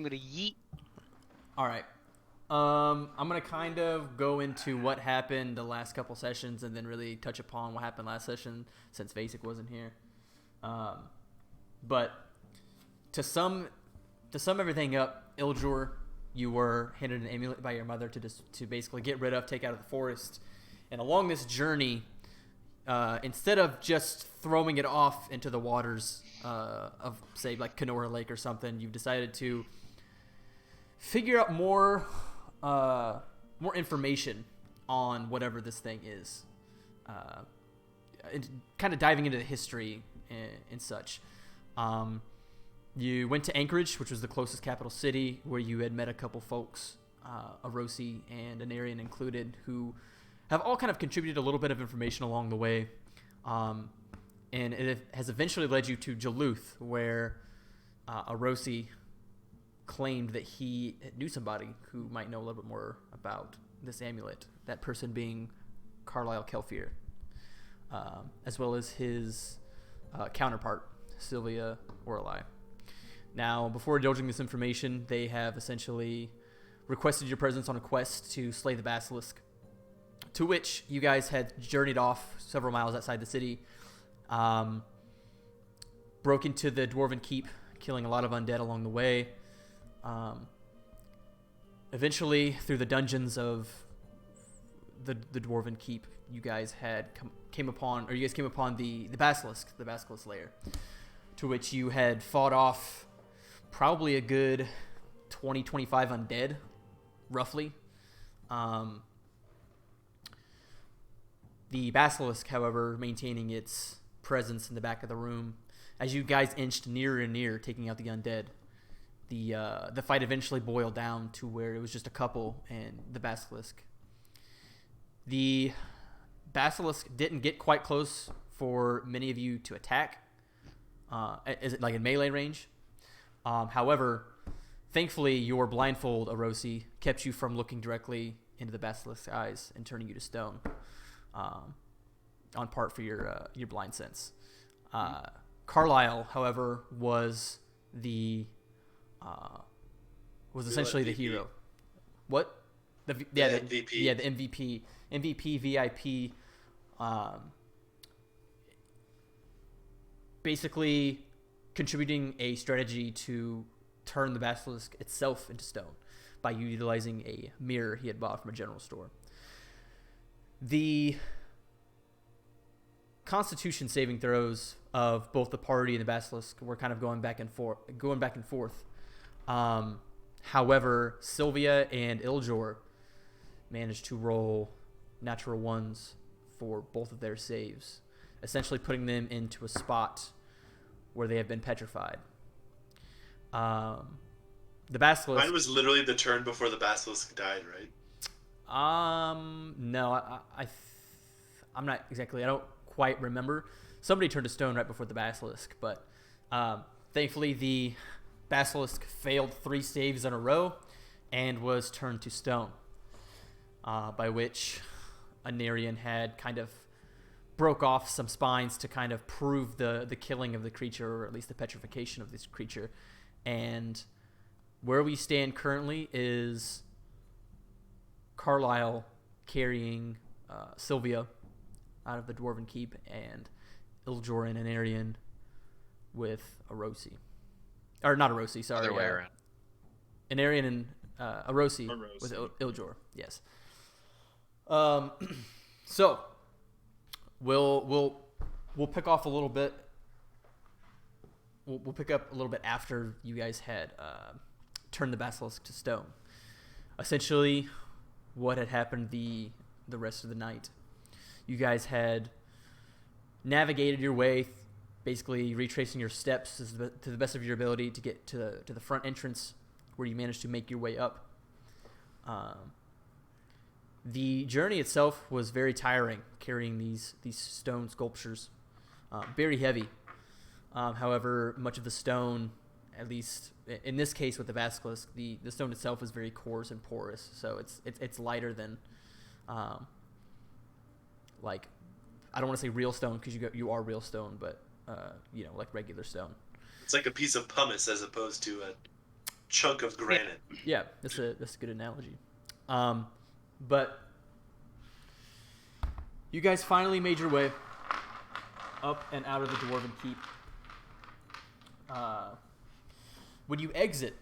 I'm gonna yeet. All right. I'm gonna kind of go into what happened the last couple sessions, and then really touch upon what happened last session since Basic wasn't here. Um, but to sum everything up, Iljor, you were handed an amulet by your mother to basically get rid of, take out of the forest, and along this journey, instead of just throwing it off into the waters of say like Kenora Lake or something, you've decided to figure out more information on whatever this thing is, and kind of diving into the history and such. You went to Anchorage, which was the closest capital city, where you had met a couple folks, Arosi and Anarian included, who have all kind of contributed a little bit of information along the way. And it has eventually led you to Duluth, where Arosi claimed that he knew somebody who might know a little bit more about this amulet, that person being Carlisle Kelfier, as well as his counterpart, Sylvia Orlai. Now, before indulging this information, they have essentially requested your presence on a quest to slay the basilisk, to which you guys had journeyed off several miles outside the city, broke into the Dwarven Keep, killing a lot of undead along the way. Eventually, through the dungeons of the Dwarven Keep, you guys came upon the basilisk lair, to which you had fought off probably a good 20-25 undead, roughly. The basilisk, however, maintaining its presence in the back of the room. As you guys inched nearer and nearer, taking out the undead, the fight eventually boiled down to where it was just a couple and the basilisk. The basilisk didn't get quite close for many of you to attack. Is it like in melee range? However, thankfully, your blindfold, Arosi, kept you from looking directly into the basilisk's eyes and turning you to stone, on part for your blind sense. Carlisle, however, was essentially the hero. What? The MVP. The MVP. MVP, VIP. Basically contributing a strategy to turn the basilisk itself into stone by utilizing a mirror he had bought from a general store. The Constitution saving throws of both the party and the basilisk were kind of going back and forth. However, Sylvia and Iljor managed to roll natural ones for both of their saves, essentially putting them into a spot where they have been petrified. The basilisk. Mine was literally the turn before the basilisk died, right? No, I'm not exactly. I don't quite remember. Somebody turned to stone right before the basilisk, but thankfully the basilisk failed 3 saves in a row and was turned to stone. By which Anarian had kind of broke off some spines to kind of prove the killing of the creature, or at least the petrification of this creature. And where we stand currently is Carlisle carrying Sylvia out of the Dwarven Keep, and Iljor and Anarian with Arosi. Or not Arosi, sorry. Other way around. Anarian and Arosi with Iljor, yes. So we'll pick off a little bit. We'll pick up a little bit after you guys had turned the basilisk to stone. Essentially, what had happened the rest of the night. You guys had navigated your way, basically retracing your steps to the best of your ability to get to the front entrance, where you managed to make your way up. The journey itself was very tiring, carrying these stone sculptures, very heavy. However, much of the stone, at least in this case with the basilisk, the stone itself is very coarse and porous, so it's lighter than, like, I don't want to say real stone because you are real stone, but like regular stone. It's like a piece of pumice as opposed to a chunk of granite. Yeah, that's a good analogy. But you guys finally made your way up and out of the Dwarven Keep. When you exit,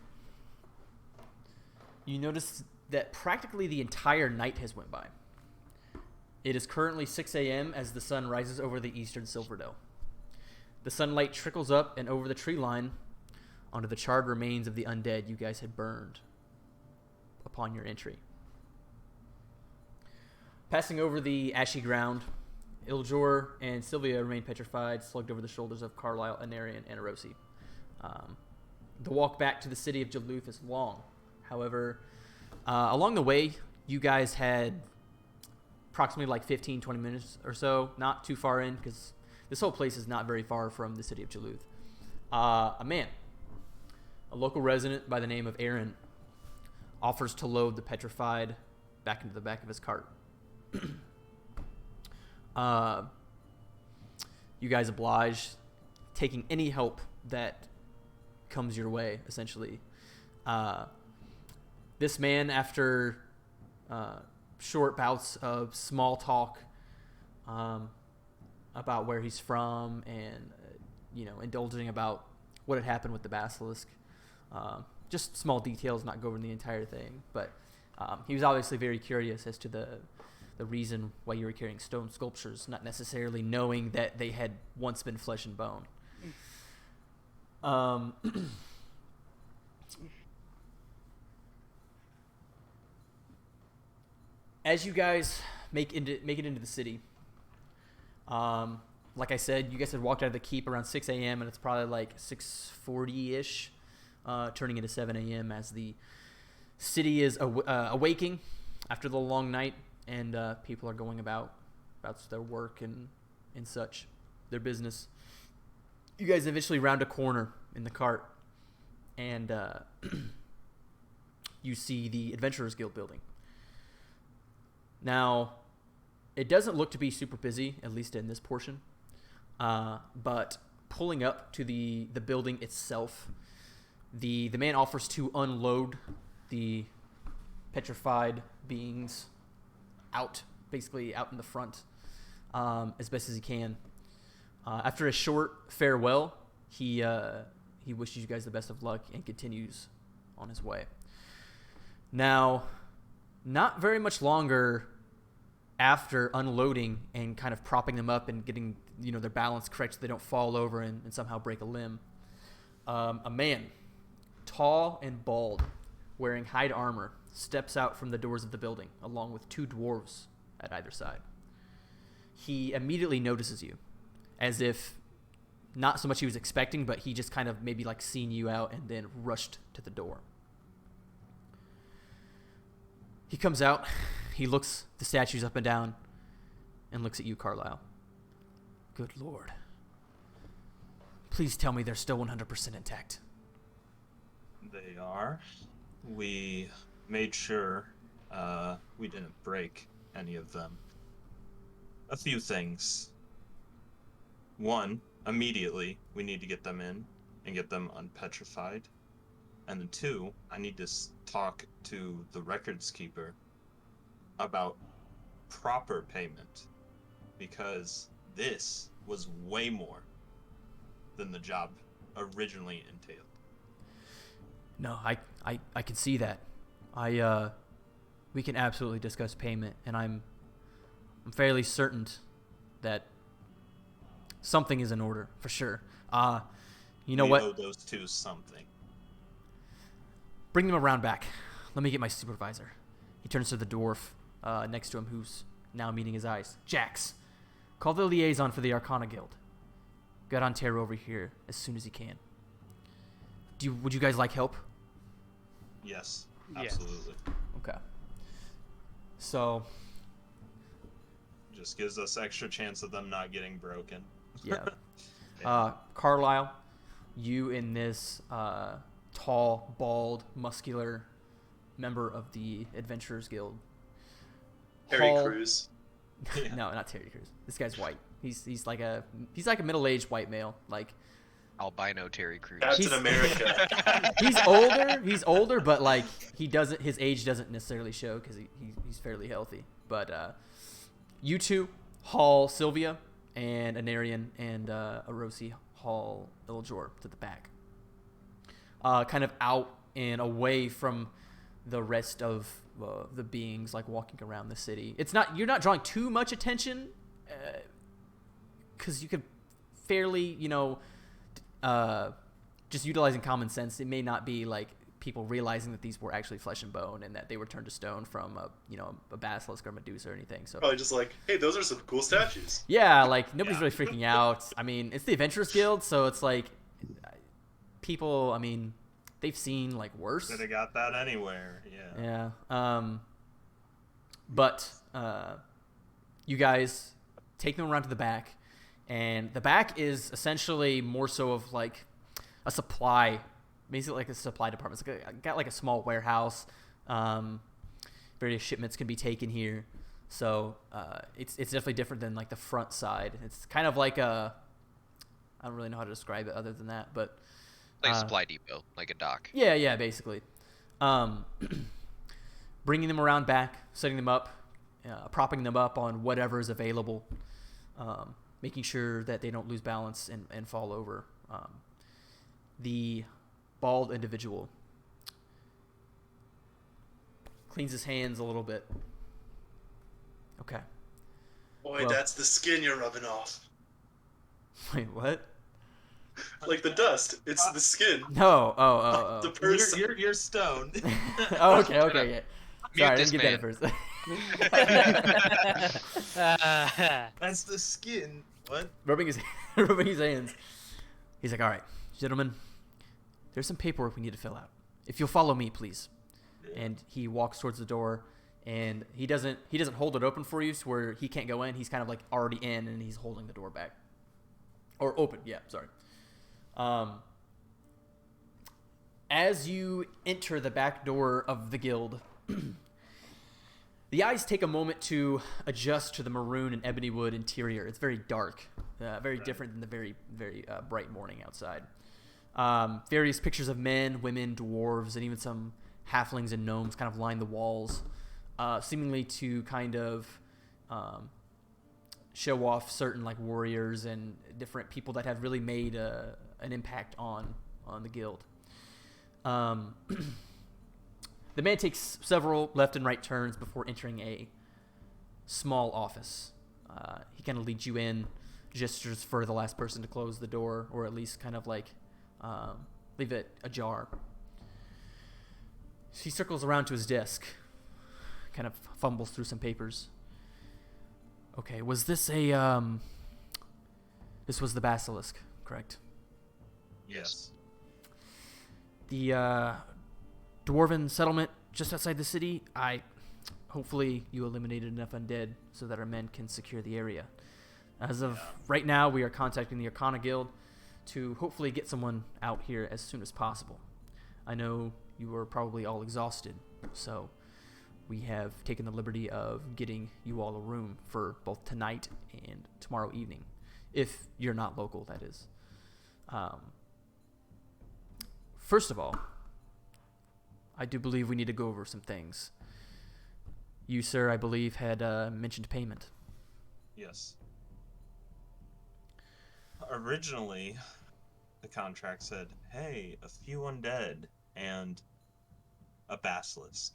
you notice that practically the entire night has went by. It is currently 6 a.m. as the sun rises over the eastern Silverdale. The sunlight trickles up and over the tree line onto the charred remains of the undead you guys had burned upon your entry. Passing over the ashy ground, Iljor and Sylvia remain petrified, slugged over the shoulders of Carlisle, Anarian, and Erosi. The walk back to the city of Jaluth is long. However, along the way, you guys had approximately like 15, 20 minutes or so, not too far in, because this whole place is not very far from the city of Jaluth. A man, a local resident by the name of Aaron, offers to load the petrified back into the back of his cart. You guys oblige, taking any help that comes your way, essentially. This man, after short bouts of small talk about where he's from and, indulging about what had happened with the basilisk, just small details, not going over the entire thing, but he was obviously very curious as to the reason why you were carrying stone sculptures, not necessarily knowing that they had once been flesh and bone. As you guys make it into the city, like I said, you guys had walked out of the keep around 6 a.m. and it's probably like 6:40-ish, turning into 7 a.m. as the city is awaking after the long night, and people are going about their work and such, their business. You guys eventually round a corner in the cart, and you see the Adventurers Guild building. Now, it doesn't look to be super busy, at least in this portion, but pulling up to the building itself, the man offers to unload the petrified beings basically out in the front, as best as he can. After a short farewell, he wishes you guys the best of luck and continues on his way. Now, not very much longer after unloading and kind of propping them up and getting their balance correct so they don't fall over and somehow break a limb, a man, tall and bald, wearing hide armor, steps out from the doors of the building along with two dwarves at either side. He immediately notices you, as if not so much he was expecting, but he just kind of maybe like seen you out and then rushed to the door. He comes out, he looks the statues up and down, and looks at you, Carlisle. Good Lord. Please tell me they're still 100% intact. They are. We made sure we didn't break any of them. A few things. One, immediately, we need to get them in and get them unpetrified. And then two, I need to talk to the records keeper about proper payment, because this was way more than the job originally entailed. No, I can see that. We can absolutely discuss payment, and I'm fairly certain that something is in order for sure. You know what? We owe those two something. Bring them around back. Let me get my supervisor. He turns to the dwarf next to him, who's now meeting his eyes. Jax, call the liaison for the Arcana Guild. Get Ontario over here as soon as he can. Would you guys like help? Yes, absolutely. Okay. So, just gives us extra chance of them not getting broken. yeah. Carlisle, you and this tall, bald, muscular member of the Adventurers Guild. Terry Crews. No, not Terry Crews. This guy's white. He's like a middle-aged white male. Like, albino Terry Crews. Captain America. He's older, but like his age doesn't necessarily show because he's fairly healthy. But you two, Hall, Sylvia, and Anarian and Arosi haul Iljor to the back, kind of out and away from the rest of the beings like walking around the city. You're not drawing too much attention because you could fairly, just utilizing common sense. It may not be like people realizing that these were actually flesh and bone and that they were turned to stone from a basilisk or Medusa or anything. So Probably just like, hey, those are some cool statues. yeah, like nobody's really freaking out. I mean, it's the Adventurers Guild, so it's like people. I mean, they've seen like worse. Could have got that anywhere. Yeah. Yeah. But you guys take them around to the back, and the back is essentially more so of like a supply, basically like a supply department. It's like got like a small warehouse. Various shipments can be taken here, so it's definitely different than like the front side. It's kind of like I don't really know how to describe it other than that, but Like a supply depot, like a dock. yeah, basically. Bringing them around back, setting them up, propping them up on whatever is available, making sure that they don't lose balance and fall over. The bald individual cleans his hands a little bit. Okay. Boy, Well- that's the skin you're rubbing off. Wait, what? Like the dust. It's the skin. No. Oh. The person. You're stoned. Oh, okay, yeah. Sorry, I this didn't get that at first. That's the skin. What? rubbing his hands. He's like, all right, gentlemen, there's some paperwork we need to fill out. If you'll follow me, please. And he walks towards the door, and he doesn't hold it open for you to where he can't go in. He's kind of like already in, and he's holding the door back. Or open, yeah, sorry. As you enter the back door of the guild, the eyes take a moment to adjust to the maroon and ebony wood interior. It's very dark, very different than the very, very bright morning outside. Various pictures of men, women, dwarves, and even some halflings and gnomes kind of line the walls, seemingly to kind of show off certain like warriors and different people that have really made an impact on the guild. The man takes several left and right turns before entering a small office. He kind of leads you in, gestures for the last person to close the door, or at least kind of like leave it ajar. He circles around to his desk, kind of fumbles through some papers. Okay, was this this was the basilisk, correct? Yes. The dwarven settlement just outside the city, hopefully you eliminated enough undead so that our men can secure the area. As of right now, we are contacting the Arcana Guild to hopefully get someone out here as soon as possible. I know you are probably all exhausted, so we have taken the liberty of getting you all a room for both tonight and tomorrow evening, if you're not local, that is. First of all, I do believe we need to go over some things. You, sir, I believe, had mentioned payment. Yes. Originally, the contract said, hey, a few undead and a basilisk.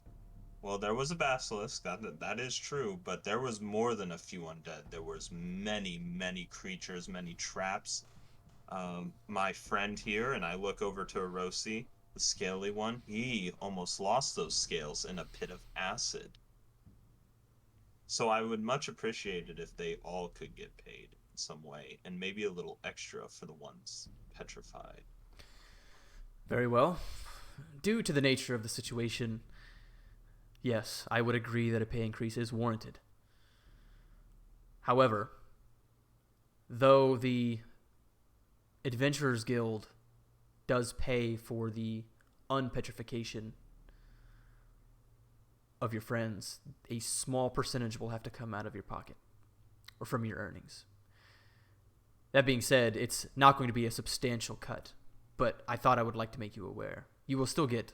Well, there was a basilisk, that is true, but there was more than a few undead. There was many, many creatures, many traps. My friend here, and I look over to Arosi, the scaly one, he almost lost those scales in a pit of acid. So I would much appreciate it if they all could get paid in some way, and maybe a little extra for the ones petrified. Very well. Due to the nature of the situation, yes, I would agree that a pay increase is warranted. However, though the Adventurers Guild does pay for the unpetrification of your friends, a small percentage will have to come out of your pocket or from your earnings. That being said, it's not going to be a substantial cut, but I thought I would like to make you aware. You will still get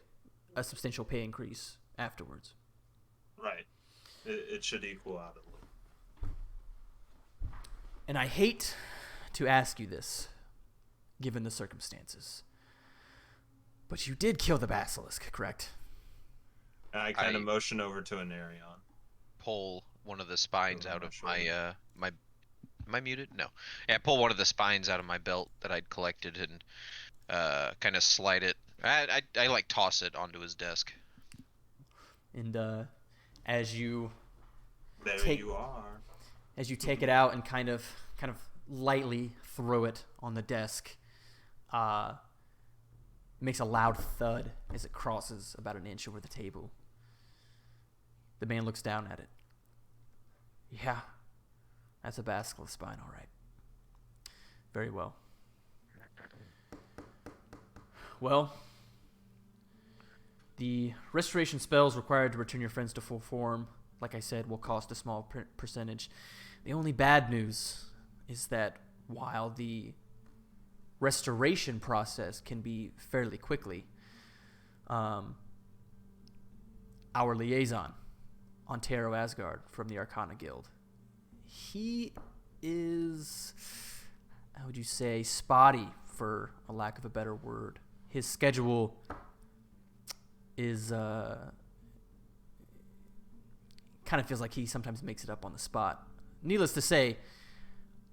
a substantial pay increase afterwards. Right. It should equal out a little. And I hate to ask you this, given the circumstances, but you did kill the basilisk, correct? And I kind of motion over to Anarion. Pull one of the spines out of my shoulder. my. Am I muted? No. Yeah, pull one of the spines out of my belt that I'd collected and kind of slide it. I like toss it onto his desk. And as you You are. as you take it out and kind of lightly throw it on the desk, it makes a loud thud as it crosses about an inch over the table. The man looks down at it. Yeah, that's a basilisk spine, all right. Very well. Well, the restoration spells required to return your friends to full form, like I said, will cost a small percentage. The only bad news is that while the restoration process can be fairly quickly, our liaison, Ontero Asgard from the Arcana Guild, he is, how would you say, spotty, for a lack of a better word. His schedule is kind of feels like he sometimes makes it up on the spot. Needless to say,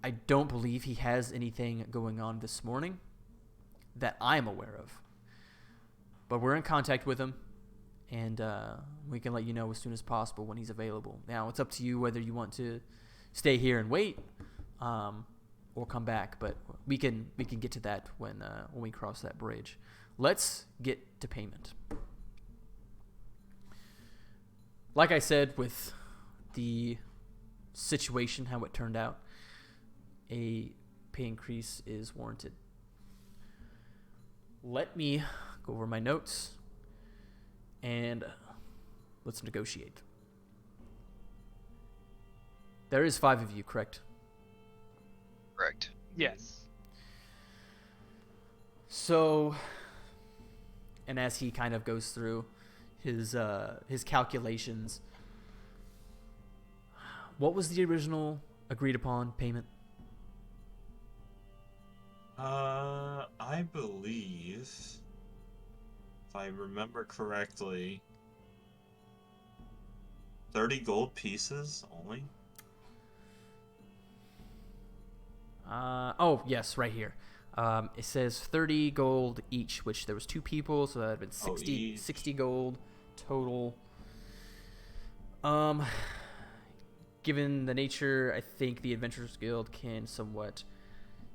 I don't believe he has anything going on this morning that I'm aware of. But we're in contact with him, and we can let you know as soon as possible when he's available. Now, it's up to you whether you want to stay here and wait or come back, but we can get to that when we cross that bridge. Let's get to payment. Like I said, with the situation, how it turned out, a pay increase is warranted. Let me go over my notes and let's negotiate. There is 5 of you, correct? Correct. Yes. So, and as he kind of goes through his calculations, what was the original agreed upon payment? I believe, if I remember correctly, 30 gold pieces only. Oh, yes, right here. It says 30 gold each, which there was 2 people, so that would have been 60 gold total. Given the nature, I think the Adventurers Guild can somewhat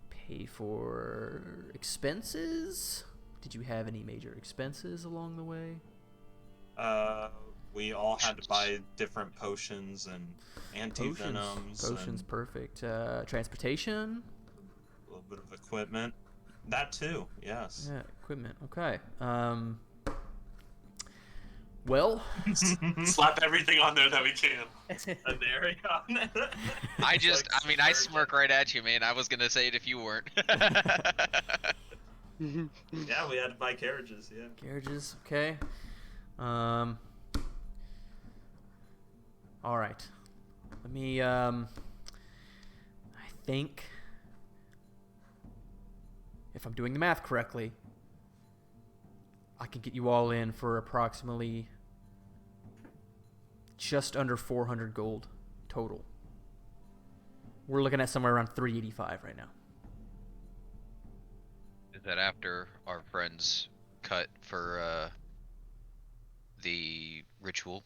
pay for expenses. Did you have any major expenses along the way? We all had to buy different potions and anti-venoms. Potions, and perfect. Transportation? a little bit of equipment. That too, yes. Yeah, equipment. Okay. Well, Slap everything on there that we can. Anarion. I smirk right at you, man. I was gonna say it if you weren't. Yeah, we had to buy carriages, yeah. Carriages, okay. All right. Let me, I think, if I'm doing the math correctly, I can get you all in for approximately just under 400 gold total. We're looking at somewhere around 385 right now. Is that after our friends cut for the ritual?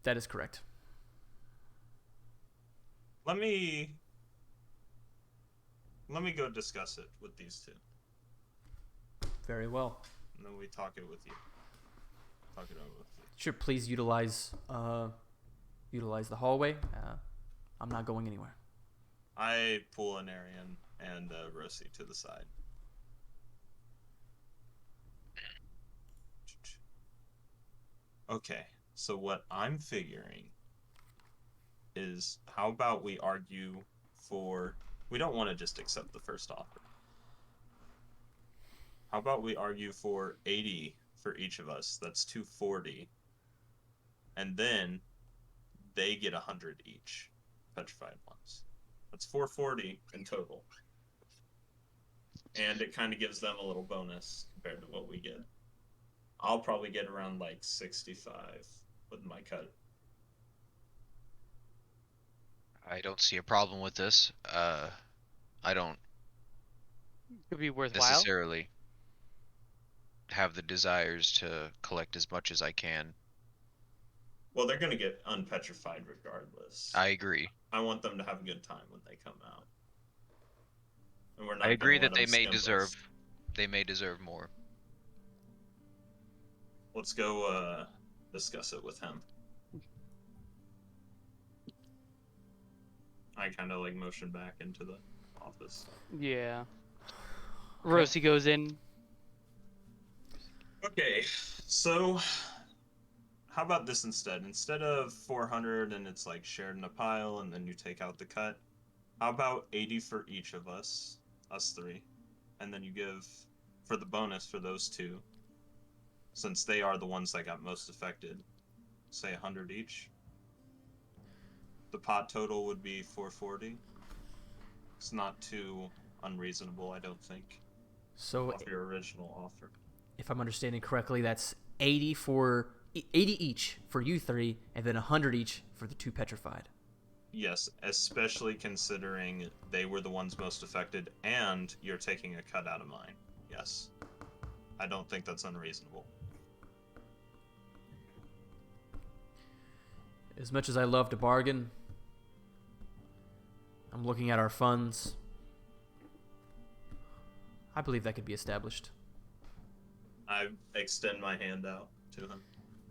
That is correct. Let me go discuss it with these two. Very well. And then we talk it with you. Talk it over with you. Sure, please utilize the hallway. I'm not going anywhere. I pull Anarion and Rosie to the side. Okay, so what I'm figuring is, how about we argue for We don't want to just accept the first offer. How about we argue for 80 for each of us? That's 240. And then they get 100 each, petrified ones. That's 440 in total. And it kind of gives them a little bonus compared to what we get. I'll probably get around like 65 with my cut. I don't see a problem with this. I don't Could be worthwhile. necessarily have the desires to collect as much as I can. Well, they're going to get unpetrified regardless. I agree. I want them to have a good time when they come out. And we're not I agree gonna that let they them may skimp deserve us. they may deserve more. Let's go discuss it with him. I kind of like motion back into the office. Yeah. Rosie goes in. Okay, so how about this instead? Instead of 400 and it's like shared in a pile and then you take out the cut, how about 80 for each of us three, and then you give for the bonus for those two, since they are the ones that got most affected, say 100 each. The pot total would be 440. It's not too unreasonable, I don't think, So off your original offer. if I'm understanding correctly, that's 80 each for you three, and then 100 each for the two petrified. Yes, especially considering they were the ones most affected and you're taking a cut out of mine. Yes. I don't think that's unreasonable. As much as I love to bargain, I'm looking at our funds. I believe that could be established. I extend my hand out to him.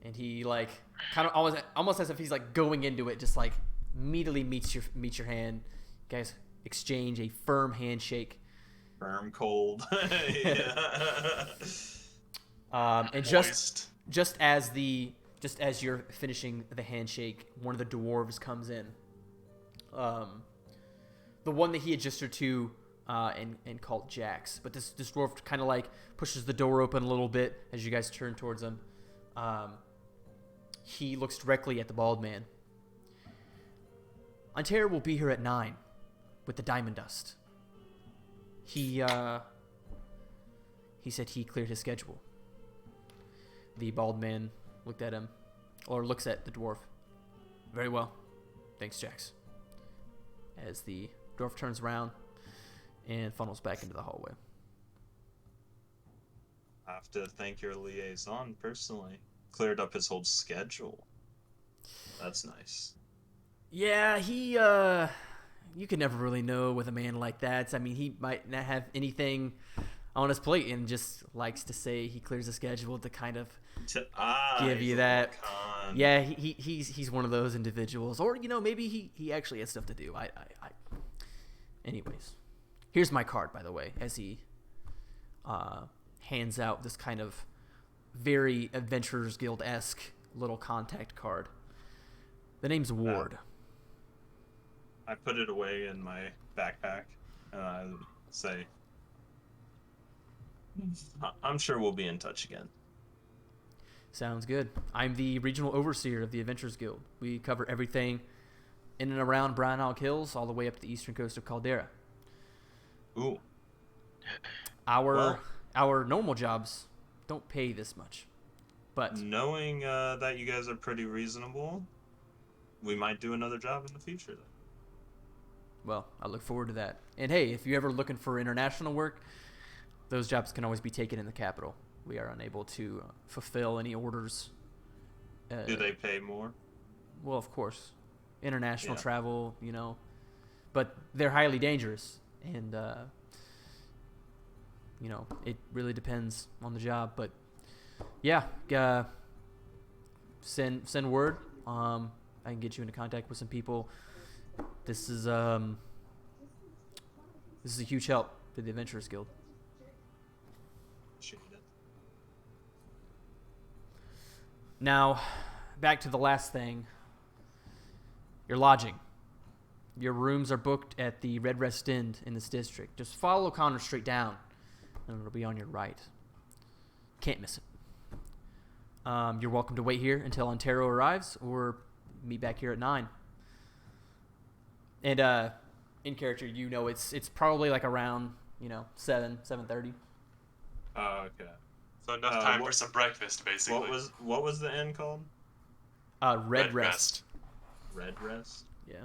And he like kind of almost as if he's like going into it, just like immediately meets your hand. You guys exchange a firm handshake. Firm cold. Yeah. And Moist. just as you're finishing the handshake, one of the dwarves comes in. The one that he had gestured to and called Jax. But this dwarf kind of like pushes the door open a little bit as you guys turn towards him. He looks directly at the bald man. Ontario will be here at 9 with the diamond dust. He said he cleared his schedule. The bald man looked at him, or looks at the dwarf. Very well. Thanks, Jax. As the dwarf turns around and funnels back into the hallway. I have to thank your liaison personally. Cleared up his whole schedule. That's nice. Yeah, he, you can never really know with a man like that. I mean, he might not have anything on his plate and just likes to say he clears the schedule to kind of give he's you a that. little con. Yeah, he's one of those individuals. Or, maybe he actually has stuff to do. Anyways, here's my card, by the way, as he hands out this kind of very Adventurers Guild-esque little contact card. The name's Ward. I put it away in my backpack and I say, I'm sure we'll be in touch again. Sounds good. I'm the regional overseer of the Adventurers Guild. We cover everything in and around Brown Hog Hills, all the way up the eastern coast of Caldera. Ooh. Our normal jobs don't pay this much, but Knowing that you guys are pretty reasonable, we might do another job in the future, though. well, I look forward to that. And hey, if you're ever looking for international work, those jobs can always be taken in the capital. We are unable to fulfill any orders. Do they pay more? Well, of course, international Yeah. travel, but they're highly dangerous, and it really depends on the job. But yeah, send word. I can get you into contact with some people. This is a huge help to the Adventurers Guild. Appreciate it. Now, back to the last thing. Your lodging. Your rooms are booked at the Red Rest Inn in this district. Just follow Connor Street down, and it'll be on your right. Can't miss it. You're welcome to wait here until Ontario arrives, or meet back here at 9. And in character, it's probably like around 7:30. Oh, okay. So enough time for some breakfast, basically. What was the inn called? Red Rest. Red Rest. Yeah.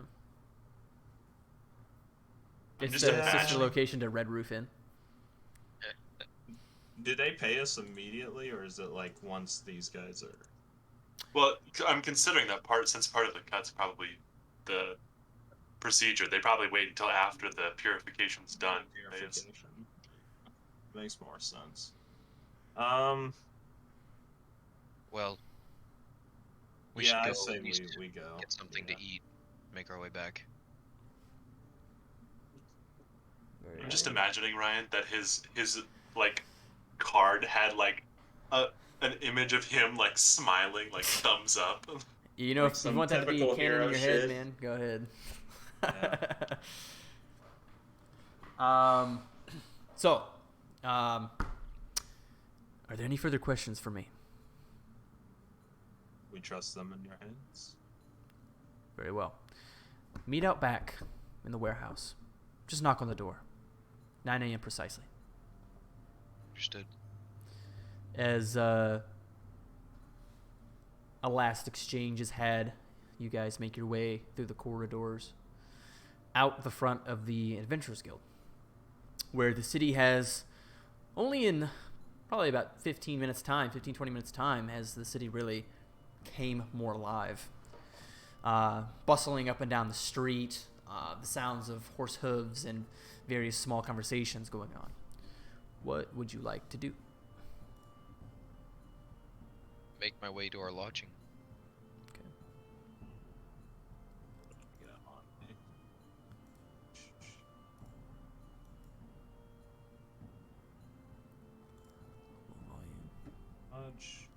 I'm It's just the sister imagining- location to Red Roof Inn. Do they pay us immediately, or is it like once these guys are? Well, I'm considering that since part of the cut's probably the procedure. They probably wait until after the purification's done. Purification. Makes more sense. Well, we yeah, should go I say at least we go. get something to eat, make our way back. I'm just imagining, Ryan, that his like card had like an image of him like smiling, like thumbs up. Like if you some want that to be typical canon in hero your head, shit. man, go ahead. Yeah. So, are there any further questions for me? We trust them in your hands. Very well. Meet out back in the warehouse. Just knock on the door. 9 a.m. precisely. Understood. As a last exchange is had, you guys make your way through the corridors out the front of the Adventurers Guild, where the city has only in probably about 20 minutes time, has the city really came more alive. Bustling up and down the street, the sounds of horse hooves and various small conversations going on. What would you like to do? Make my way to our lodging. Get on me. Lodge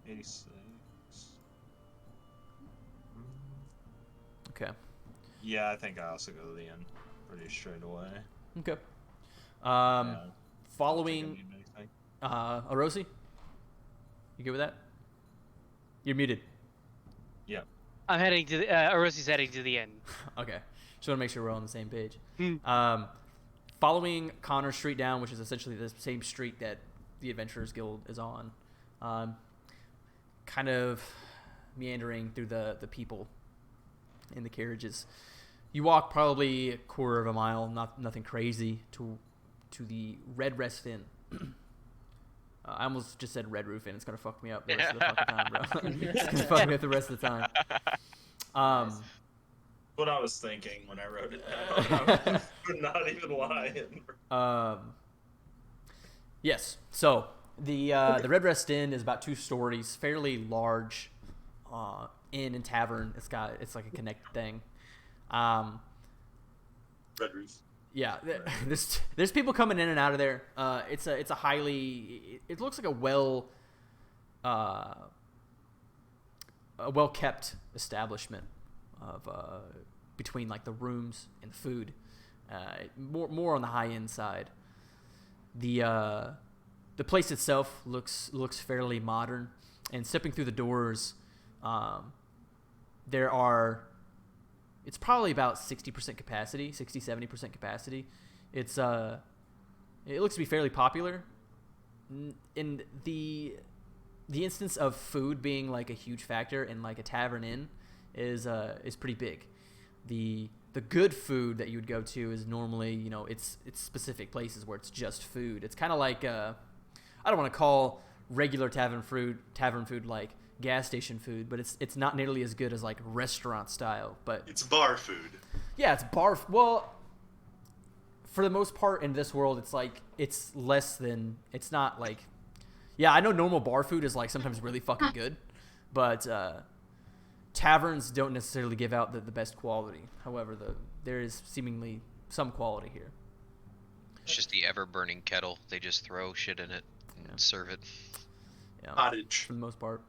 86. Okay. Yeah, I think I also go to the inn pretty straight away. Okay. Yeah, don't think I Following need anything. Arosi? You good with that? You're muted. Yep. I'm heading to the. Orosi's heading to the inn. Okay. Just want to make sure we're all on the same page. Hmm. Following Connor Street down, which is essentially the same street that the Adventurers Guild is on, kind of meandering through the people in the carriages. You walk probably a quarter of a mile, nothing crazy, to the Red Rest Inn. I almost just said Red Roof Inn. It's gonna fuck me up the rest of the fucking time, bro. It's gonna fuck me up the rest of the time. What I was thinking when I wrote it down. I'm not even lying. Yes. So the Red Rest Inn is about 2 stories, fairly large inn and tavern. It's like a connected thing. Red Roof. Yeah, there's people coming in and out of there. It's a highly, it looks like a well kept establishment of between like the rooms and the food, more on the high end side. The place itself looks fairly modern, and stepping through the doors, it's probably about 60% capacity, 60-70% capacity. It looks to be fairly popular. In the instance of food being like a huge factor in like a tavern inn is pretty big. The good food that you would go to is normally, it's specific places where it's just food. It's kind of like I don't want to call regular tavern food like gas station food, but it's not nearly as good as like restaurant style. But It's bar food. yeah, it's bar. Well, for the most part in this world, it's less than. It's not like. Yeah, I know normal bar food is like sometimes really fucking good, but taverns don't necessarily give out the best quality. However, there is seemingly some quality here. It's just the ever-burning kettle. They just throw shit in it and serve it. Yeah, Cottage. for the most part.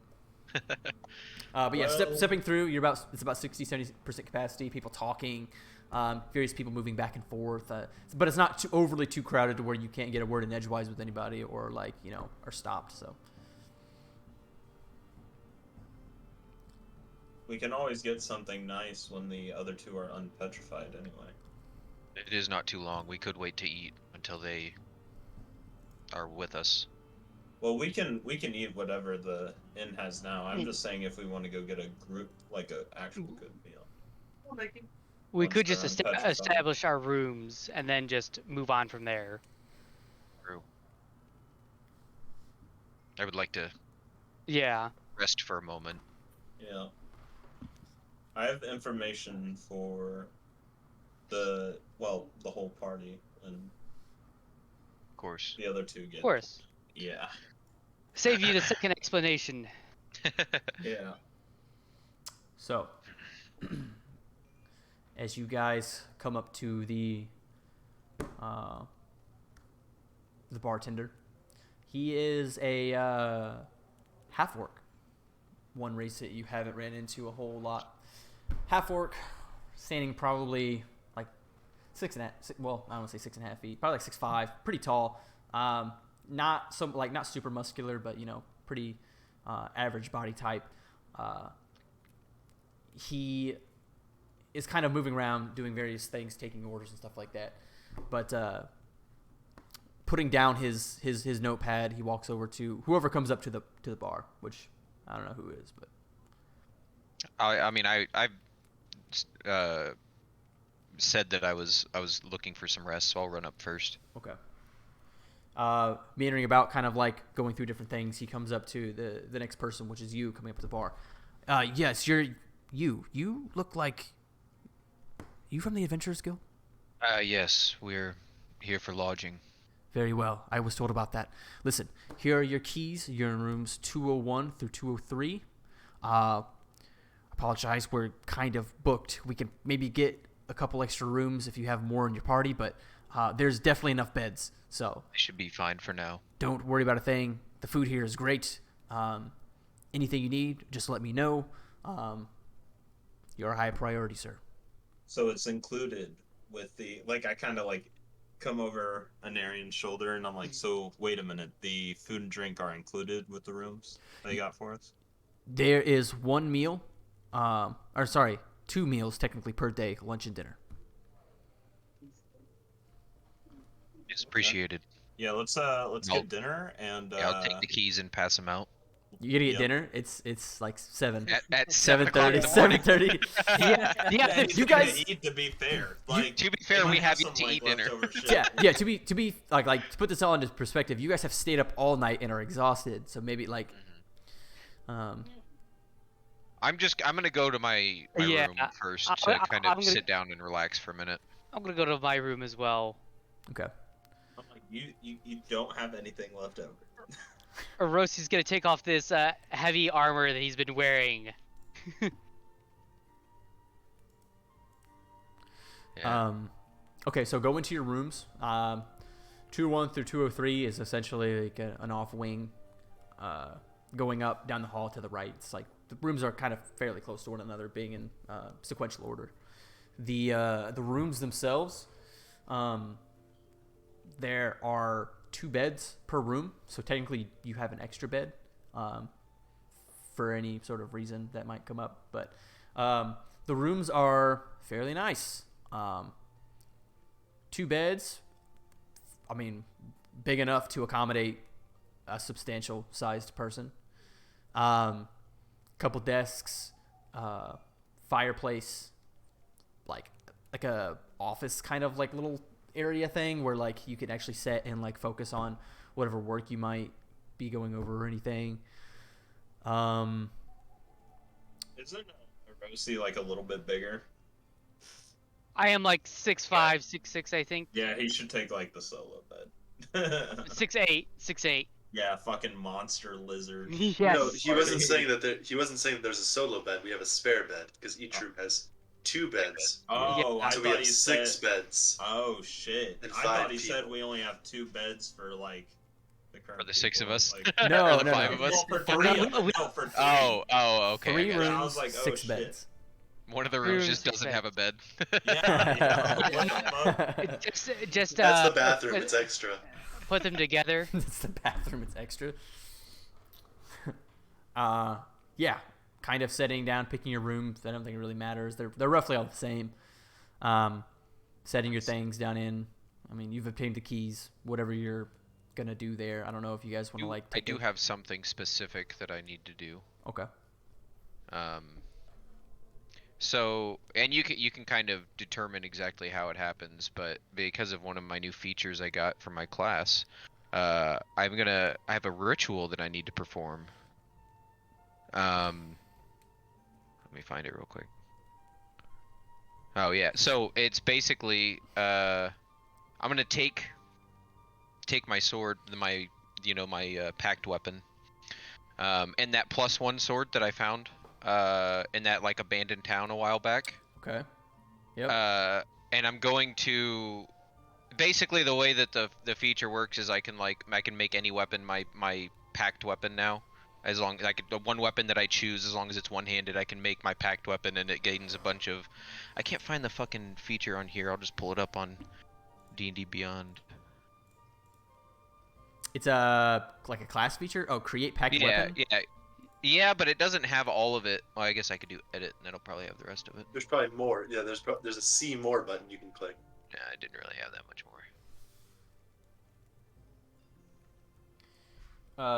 But yeah, Well- stepping through, it's about 60-70% capacity. People talking, various people moving back and forth. But it's not overly too crowded to where you can't get a word in edgewise with anybody or are stopped. So We can always get something nice when the other two are unpetrified anyway. It is not too long. We could wait to eat until they are with us. Well, we can eat whatever the inn has now. I'm just saying if we want to go get a group, like a actual good meal. We Once could just they're unpetrified. establish our rooms and then just move on from there. True. I would like to Yeah. rest for a moment. Yeah. I have information for the whole party, and Of course. the other two get. Of course. Yeah. Save you the second explanation. Yeah. So, as you guys come up to the bartender, he is a half-orc. One race that you haven't ran into a whole lot. Half-orc, standing probably like 6.5. Well, I don't want to say 6.5 feet. Probably like 6'5". Pretty tall. Not super muscular, but pretty average body type. He is kind of moving around, doing various things, taking orders and stuff like that. But putting down his notepad, he walks over to whoever comes up to the bar, which I don't know who it is, but I said that I was looking for some rest, so I'll run up first. okay. Meandering about, kind of like going through different things, he comes up to the next person, which is you, coming up to the bar. Yes, you're you. You look like you from the Adventurers Guild? Yes, we're here for lodging. Very well. I was told about that. Listen, here are your keys. You're in rooms 201 through 203. Apologize, we're kind of booked. We can maybe get a couple extra rooms if you have more in your party, but there's definitely enough beds. So They should be fine for now. don't worry about a thing. The food here is great. Anything you need, just let me know. You're a high priority, sir. So it's included with the I kind of come over Anarian's shoulder and I'm like, so wait a minute, the food and drink are included with the rooms they got for us? There is one meal, two meals technically per day, lunch and dinner. It's appreciated. Yeah, let's get dinner and Yeah, I'll take the keys and pass them out. You gotta get Yep. dinner. It's like 7. At 7:30. 7:30. 7:30. Yeah. he's You gonna guys- eat, to be fair. To be fair, they we might have yet some, to eat dinner. leftover shit. Yeah. To be like to put this all into perspective, you guys have stayed up all night and are exhausted. So maybe I'm gonna go to my Yeah, room first I- to I- kind I'm of gonna- sit down and relax for a minute. I'm gonna go to my room as well. okay. I'm like, you don't have anything left over. Orosi's gonna take off this heavy armor that he's been wearing. Yeah. Okay, so go into your rooms. 201 through 203 is essentially like an off wing, going up down the hall to the right. It's like the rooms are kind of fairly close to one another, being in sequential order. The rooms themselves, there are 2 beds per room, so technically you have an extra bed for any sort of reason that might come up. But the rooms are fairly nice. 2 beds, I mean, big enough to accommodate a substantial sized person. Couple desks, fireplace, like a office kind of like little area thing where you can actually sit and focus on whatever work you might be going over or anything. Isn't Rosie a little bit bigger? I am 6'5", 6'6", I think. Yeah, he should take the solo bed. 6'8", 6'8". Yeah, fucking monster lizard. Yes. No, he wasn't saying that he wasn't saying that there's a solo bed. We have a spare bed because each room has 2 beds. Oh, I So we thought have he 6 said. beds. Oh shit! And I 5 thought he said people. we only have 2 beds for The current For the 6 of people, us? like- No, Or the no, 5 no. of us? Well, for Three- three. No, for 3. Oh, okay. I 3 got you. I rooms, was like, oh, 6 shit. beds. One of the 3 rooms rooms, just 6 doesn't have a bed. Yeah. What the fuck? Just That's the bathroom. It's extra. put them together. It's the bathroom. It's extra. Yeah, kind of setting down, picking your rooms. I don't think it really matters. They're roughly all the same. Setting your things down in. I mean, you've obtained the keys. Whatever you're gonna do there. I don't know if you guys want to like. I do have something specific that I need to do. Okay. So, and you can kind of determine exactly how it happens, but because of one of my new features I got from my class, I have a ritual that I need to perform. Let me find it real quick. Oh yeah, so it's basically I'm gonna take my sword, my packed weapon, and that +1 sword that I found in that like abandoned town a while back. Okay. Yep. And I'm going to basically the way that the feature works is I can make any weapon my packed weapon now. As long as the one weapon that I choose, as long as it's one-handed, I can make my packed weapon, and it gains a bunch of. I can't find the fucking feature on here. I'll just pull it up on D&D Beyond. It's like a class feature. Oh, create packed weapon. Yeah, but it doesn't have all of it. Well, I guess I could do edit, and it'll probably have the rest of it. There's probably more. Yeah, there's a see more button you can click. Yeah, I didn't really have that much more.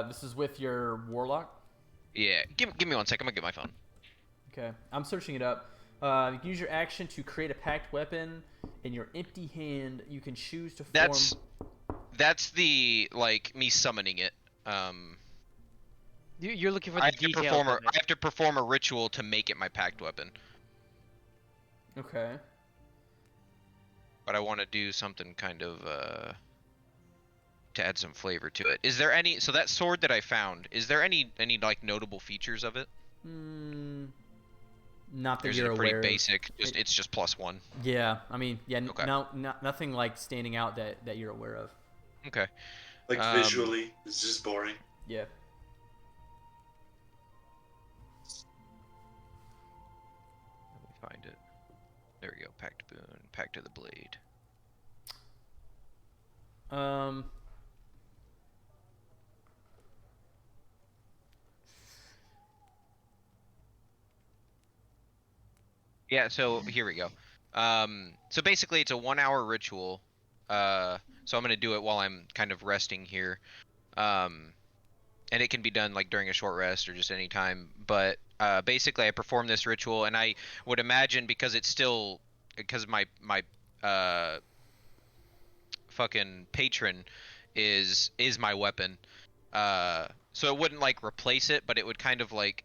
This is with your warlock. Yeah, give me 1 second. I'm gonna get my phone. Okay, I'm searching it up. You can use your action to create a packed weapon. In your empty hand, you can choose to form. That's the me summoning it. You're looking for I the have to details. I have to perform a ritual to make it my packed weapon. Okay. But I want to do something kind of to add some flavor to it. Is there any? So that sword that I found, is there any like notable features of it? Not that Or is you're it pretty aware basic? It's just +1. Yeah, I mean, yeah, Okay. nothing like standing out that you're aware of. Okay. Like visually, it's just boring. Yeah. Let me find it. There we go. Packed boon. Packed to the blade. Yeah, so here we go. So basically it's a 1-hour ritual. So I'm gonna do it while I'm kind of resting here. And it can be done like during a short rest or just any time. But basically I perform this ritual, and I would imagine because my fucking patron is my weapon. So it wouldn't like replace it, but it would kind of like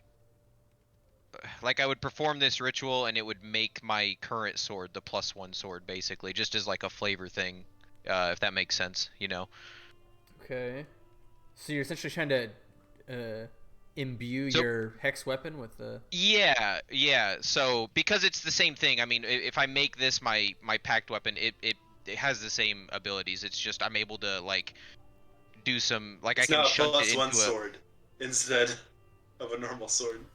I would perform this ritual and it would make my current sword the +1 sword, basically, just as like a flavor thing, if that makes sense, you know. Okay. So you're essentially trying to imbue your hex weapon with the. Yeah. So because it's the same thing. I mean, if I make this my packed weapon, it has the same abilities. It's just I'm able to like do some like It's I can not shunt it +1 into sword instead of a normal sword.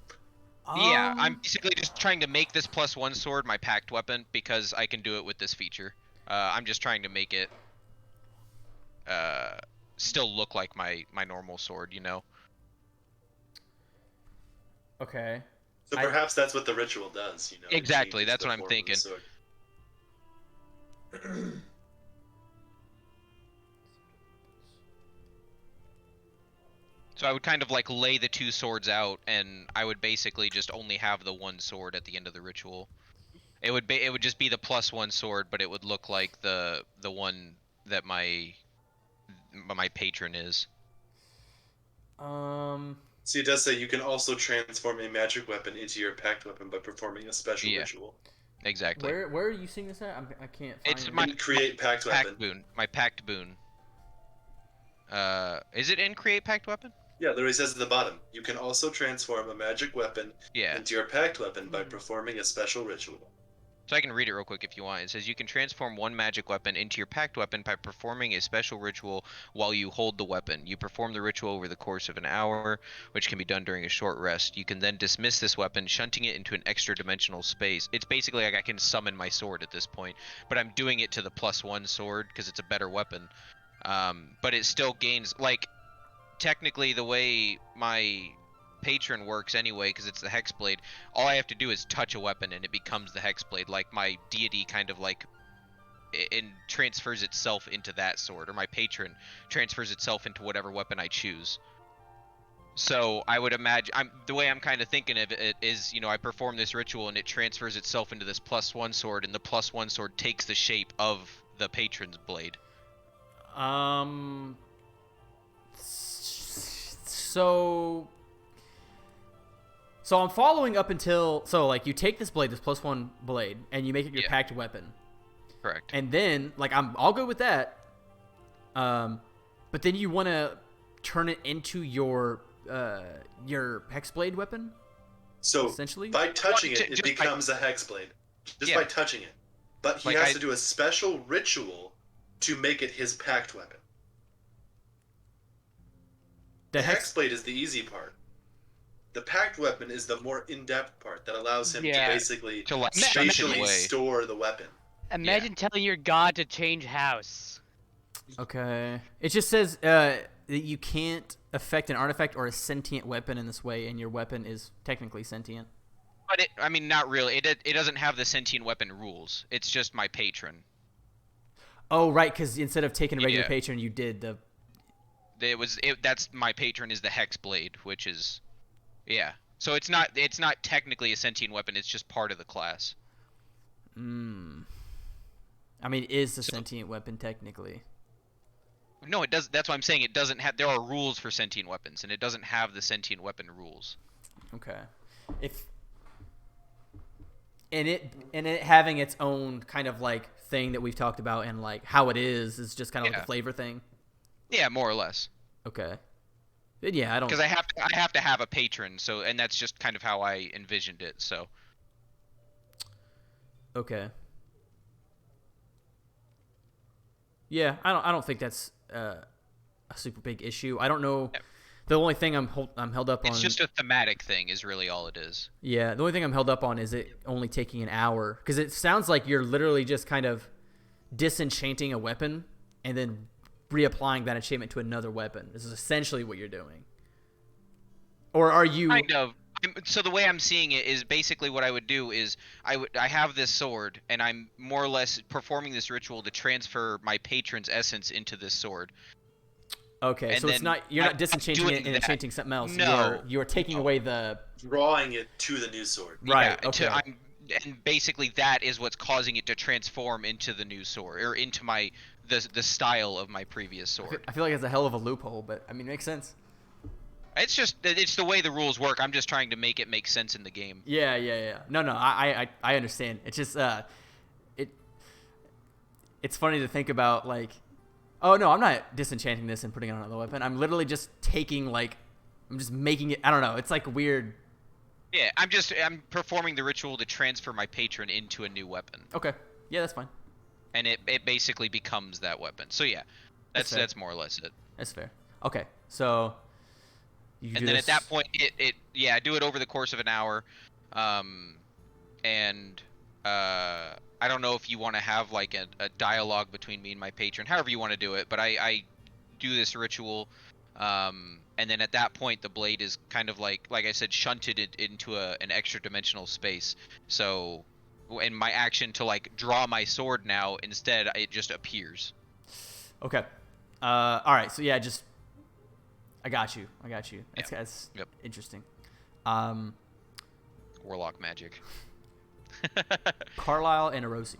Yeah, I'm basically just trying to make this +1 sword my packed weapon because I can do it with this feature. I'm just trying to make it still look like my normal sword, you know? Okay. So perhaps that's what the ritual does, you know? It Exactly, changes that's the what I'm form of the thinking. sword. So I would kind of like lay the 2 swords out, and I would basically just only have the 1 sword at the end of the ritual. It would just be the +1 sword, but it would look like the one that my patron is. See, it does say you can also transform a magic weapon into your packed weapon by performing a special ritual. Exactly. Where are you seeing this at? I can't find It's it. my create packed weapon. boon. My packed boon. Is it in create packed weapon? Yeah, literally says at the bottom, you can also transform a magic weapon into your packed weapon by performing a special ritual. So I can read it real quick if you want. It says you can transform one magic weapon into your packed weapon by performing a special ritual while you hold the weapon. You perform the ritual over the course of an hour, which can be done during a short rest. You can then dismiss this weapon, shunting it into an extra dimensional space. It's basically like I can summon my sword at this point, but I'm doing it to the +1 sword because it's a better weapon. But it still gains, like, technically the way my patron works anyway, because it's the hexblade, all I have to do is touch a weapon and it becomes the hexblade. Like my deity kind of like and transfers itself into that sword, or my patron transfers itself into whatever weapon I choose. So I would imagine, the way I'm kind of thinking of it is, you know, I perform this ritual and it transfers itself into this +1 sword, and the +1 sword takes the shape of the patron's blade. So I'm following up until, so like you take this blade, this +1 blade, and you make it your packed weapon. Correct. And then like I'll go with that. But then you want to turn it into your hexblade weapon. So essentially, by touching it, it just becomes a hexblade. Just by touching it. But he has to do a special ritual to make it his packed weapon. The hexblade is the easy part. The packed weapon is the more in-depth part that allows him to basically spatially store the weapon. Imagine telling your god to change house. Okay. It just says that you can't affect an artifact or a sentient weapon in this way, and your weapon is technically sentient. But I mean, not really. It doesn't have the sentient weapon rules. It's just my patron. Oh, right, because instead of taking a regular patron, you did the... That's my patron is the hexblade, which is... Yeah. So it's not technically a sentient weapon, it's just part of the class. I mean, it is a sentient weapon technically. No, it does. That's why I'm saying it doesn't have. There are rules for sentient weapons, and it doesn't have the sentient weapon rules. Okay. And it having its own kind of like thing that we've talked about, and like how it is just kind of like a flavor thing. Yeah, more or less. Okay. Yeah, I don't. Because I have to have a patron, so, and that's just kind of how I envisioned it. So. Okay. Yeah, I don't think that's a super big issue. I don't know. Yep. The only thing I'm held up on. It's just a thematic thing, is really all it is. Yeah, the only thing I'm held up on is it only taking an hour, because it sounds like you're literally just kind of disenchanting a weapon and then reapplying that enchantment to another weapon. This is essentially what you're doing. Or are you... Kind of. So the way I'm seeing it is basically what I would do is I have this sword, and I'm more or less performing this ritual to transfer my patron's essence into this sword. Okay, and so it's not, you're not disenchanting it and enchanting something else. No. You're taking away the... Drawing it to the new sword. Right, yeah, okay. And basically that is what's causing it to transform into the new sword, or into the style of my previous sword. I feel like it's a hell of a loophole, but I mean, it makes sense. It's the way the rules work. I'm just trying to make it make sense in the game. Yeah. No, I understand. It's just it's funny to think about, like, oh no, I'm not disenchanting this and putting it on another weapon. I'm literally just taking, like, I'm just making it. I don't know. It's like weird. Yeah, I'm performing the ritual to transfer my patron into a new weapon. Okay. Yeah, that's fine. And it basically becomes that weapon. So yeah, that's more or less it. That's fair. Okay, so. And then at that point, I do it over the course of an hour, and I don't know if you want to have like a dialogue between me and my patron, however you want to do it, but I do this ritual, and then at that point the blade is kind of like I said, shunted into an extra dimensional space. So in my action to like draw my sword now, instead it just appears. Okay. All right. So yeah, just. I got you. That's interesting. Warlock magic. Carlisle and Erosi.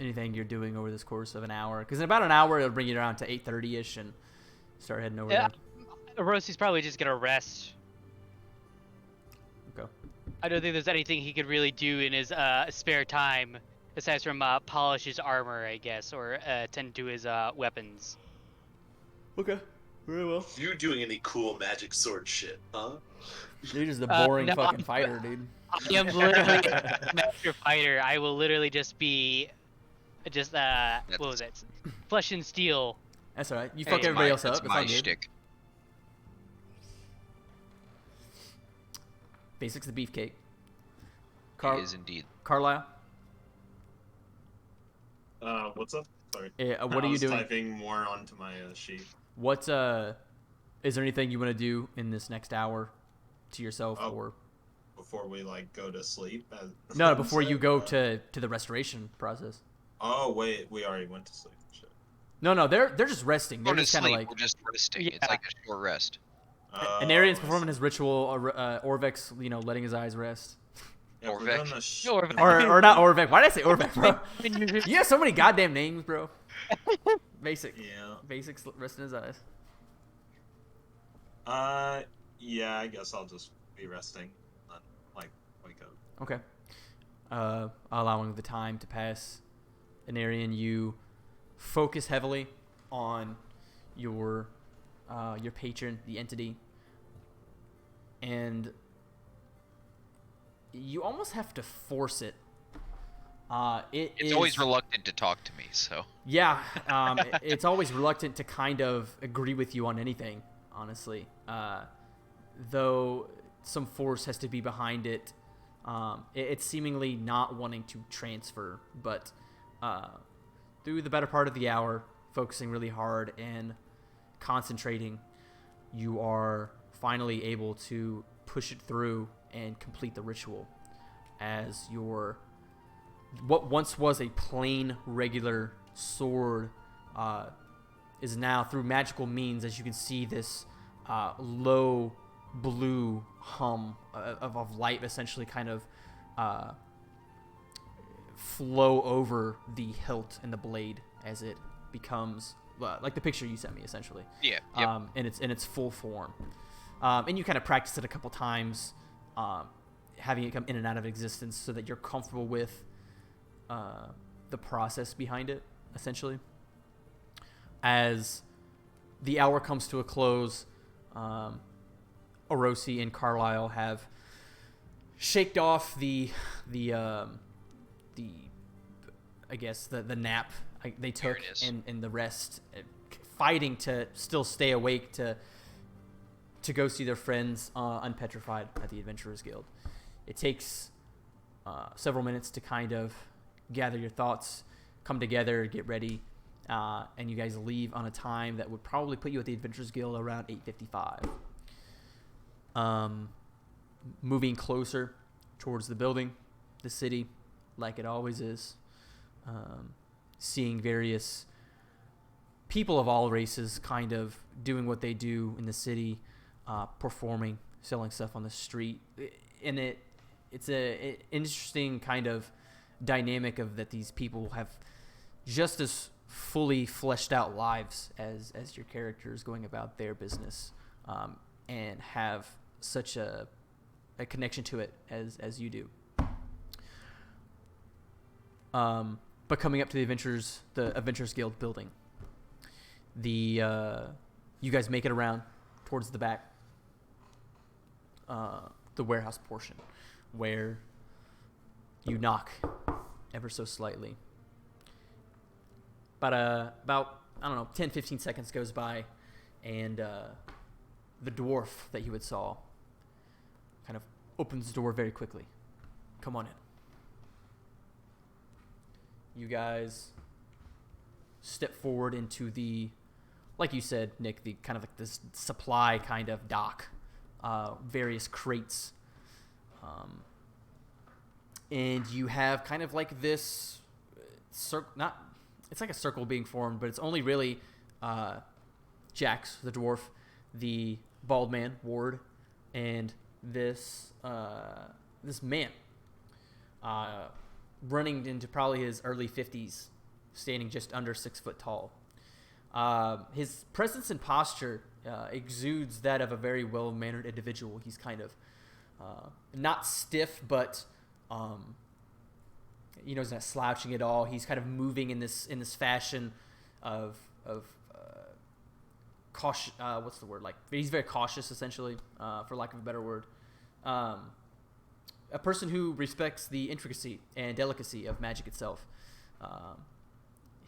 Anything you're doing over this course of an hour? Because in about an hour, it'll bring you around to 8:30ish and start heading over there. Erosi's probably just gonna rest. Okay. I don't think there's anything he could really do in his spare time. Aside from polish his armor, I guess, or tend to his weapons. Okay. Very well. You doing any cool magic sword shit, huh? You're just a boring No, fucking fighter, dude. I am literally a master fighter. I will literally just be, what was it? Flesh and steel. That's alright. You Hey, fuck everybody else That's up. It's my all good. shtick. Basics the beefcake. It is indeed. Carlisle, What's up? Sorry. what are I you was doing? typing more onto my sheet. What is there anything you want to do in this next hour to yourself or before we like go to sleep? no, before you go to the restoration process? Oh wait, we already went to sleep. Shit. No, they're just resting. They're Going to just kind of sleep. like We're just resting. It's Yeah. like a short rest. Anarian's I performing see. his ritual. Orvex, letting his eyes rest. Yeah, if we're Orvec. gonna sh- Orvec. Or not Orvex. Why did I say Orvex, bro? You have so many goddamn names, bro. Basic. Yeah. Basics resting his eyes. Yeah, I guess I'll just be resting, not like wake up. Okay. Allowing the time to pass, Anarian, you focus heavily on your patron, the entity, and you almost have to force it. It's always reluctant to talk to me, so. Yeah, it's always reluctant to kind of agree with you on anything, honestly. Though some force has to be behind it. It's seemingly not wanting to transfer, but through the better part of the hour, focusing really hard and concentrating, you are finally able to push it through and complete the ritual as what once was a plain regular sword is now, through magical means, as you can see, this low blue hum of light essentially kind of flow over the hilt and the blade as it becomes like the picture you sent me, essentially. Yeah. Yep. In its full form. And you kind of practice it a couple times, having it come in and out of existence so that you're comfortable with the process behind it, essentially. As the hour comes to a close, Orosi and Carlisle have shaked off the I guess the nap they took and the rest, fighting to still stay awake to go see their friends unpetrified at the Adventurers Guild. It takes several minutes to kind of gather your thoughts, come together, get ready, and you guys leave on a time that would probably put you at the Adventurers Guild around 8:55. Moving closer towards the building, the city, like it always is. Seeing various people of all races kind of doing what they do in the city, performing, selling stuff on the street. And it's an interesting kind of dynamic of that these people have just as fully fleshed out lives as your characters going about their business, and have such a connection to it as you do. But coming up to the Adventurers Guild building, you guys make it around towards the back, the warehouse portion, where you knock ever so slightly. About I don't know, 10-15 seconds goes by, and the dwarf that you had saw kind of opens the door very quickly. Come on in. You guys step forward into the, like you said, Nick, the kind of like this supply kind of dock, various crates, and you have kind of like this it's like a circle being formed, but it's only really Jax, the dwarf, the bald man, Ward, and this man, running into probably his early 50s, standing just under 6 foot tall. His presence and posture exudes that of a very well-mannered individual. He's kind of not stiff, but he's not slouching at all. He's kind of moving in this fashion of cautious. What's the word? Like he's very cautious, essentially, for lack of a better word. A person who respects the intricacy and delicacy of magic itself.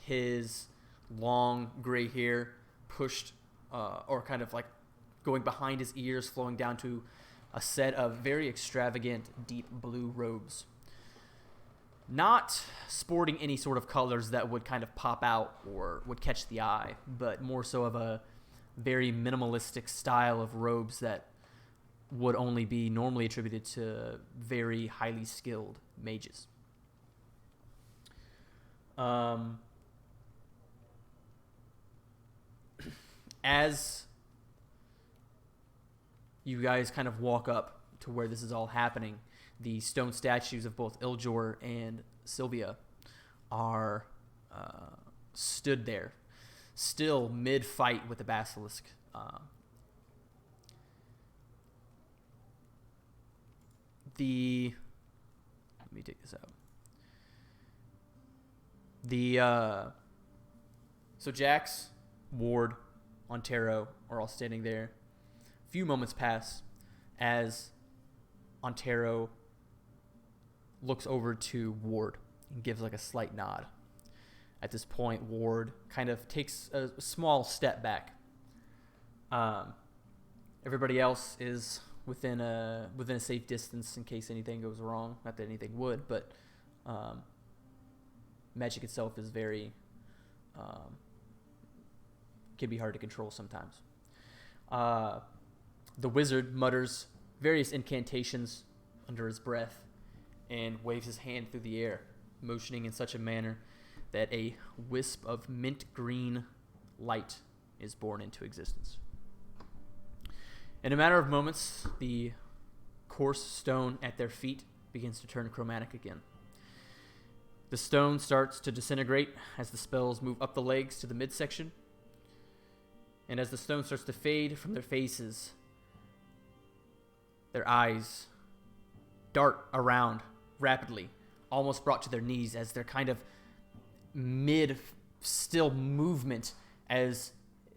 His long gray hair pushed, or kind of like going behind his ears, flowing down to a set of very extravagant, deep blue robes. Not sporting any sort of colors that would kind of pop out or would catch the eye, but more so of a very minimalistic style of robes that would only be normally attributed to very highly skilled mages. As you guys kind of walk up to where this is all happening, the stone statues of both Iljor and Sylvia are stood there, still mid-fight with the basilisk. Let me take this out. So Jax, Ward, Ontero are all standing there. A few moments pass as Ontero looks over to Ward and gives like a slight nod. At this point, Ward kind of takes a small step back. Everybody else is within a safe distance in case anything goes wrong. Not that anything would, but magic itself is very can be hard to control sometimes. The wizard mutters various incantations under his breath and waves his hand through the air, motioning in such a manner that a wisp of mint green light is born into existence. In a matter of moments, the coarse stone at their feet begins to turn chromatic again. The stone starts to disintegrate as the spells move up the legs to the midsection, and as the stone starts to fade from their faces, their eyes dart around rapidly, almost brought to their knees as they're kind of mid-still movement as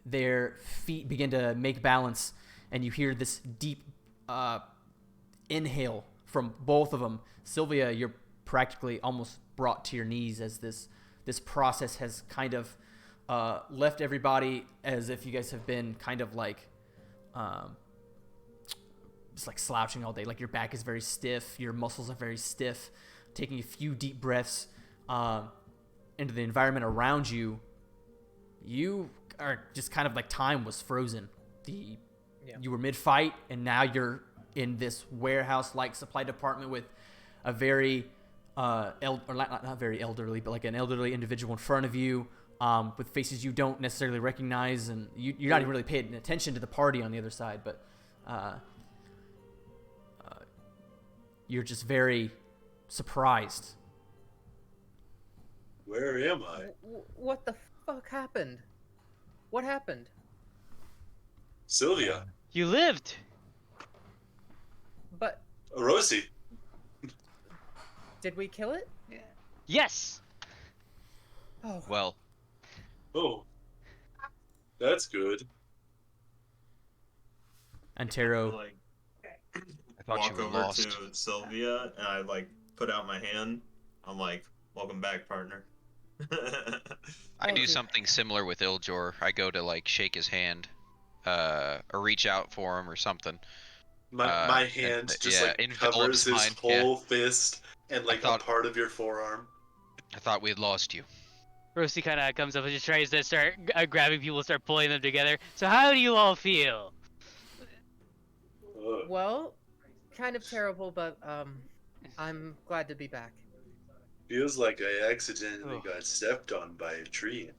their feet begin to make balance, and you hear this deep inhale from both of them. Sylvia, you're practically almost brought to your knees as this process has kind of left everybody as if you guys have been kind of like just like slouching all day. Like your back is very stiff, your muscles are very stiff. Taking a few deep breaths into the environment around you, you are just kind of like time was frozen. You were mid-fight, and now you're in this warehouse-like supply department with a very not very elderly, but like an elderly individual in front of you, with faces you don't necessarily recognize, and you're not even really paying attention to the party on the other side, but you're just very surprised. Where am I? What the fuck happened? What happened? Sylvia. You lived. But Orosi. did we kill it? Yes. Oh. Well, Oh. That's good. Antero, Like, I thought walk you were over lost. to Sylvia and I like put out my hand. I'm like, "Welcome back, partner." I do Okay. something similar with Iljor. I go to like shake his hand, or reach out for him or something. My and, hand just yeah, like envelops covers his mine, yeah. whole fist and like thought- a part of your forearm. I thought we had lost you. Rosie kind of comes up and just tries to start grabbing people, start pulling them together. So how do you all feel? Ugh. Well, kind of terrible, but I'm glad to be back. Feels like I accidentally Ugh. got stepped on by a tree.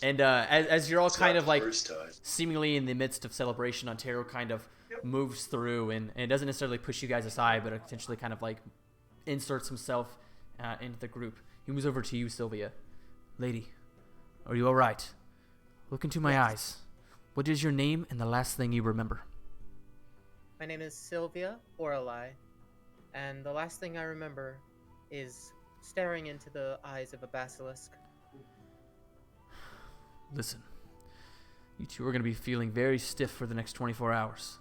and as you're all It's kind not of the like first time. seemingly in the midst of celebration, Ontero kind of moves through and it doesn't necessarily push you guys aside, but potentially kind of like inserts himself into the group. He moves over to you, Sylvia. Lady, are you all right? Look into my eyes. What is your name and the last thing you remember? My name is Sylvia Orelai, and the last thing I remember is staring into the eyes of a basilisk. Listen, You two are going to be feeling very stiff for the next 24 hours.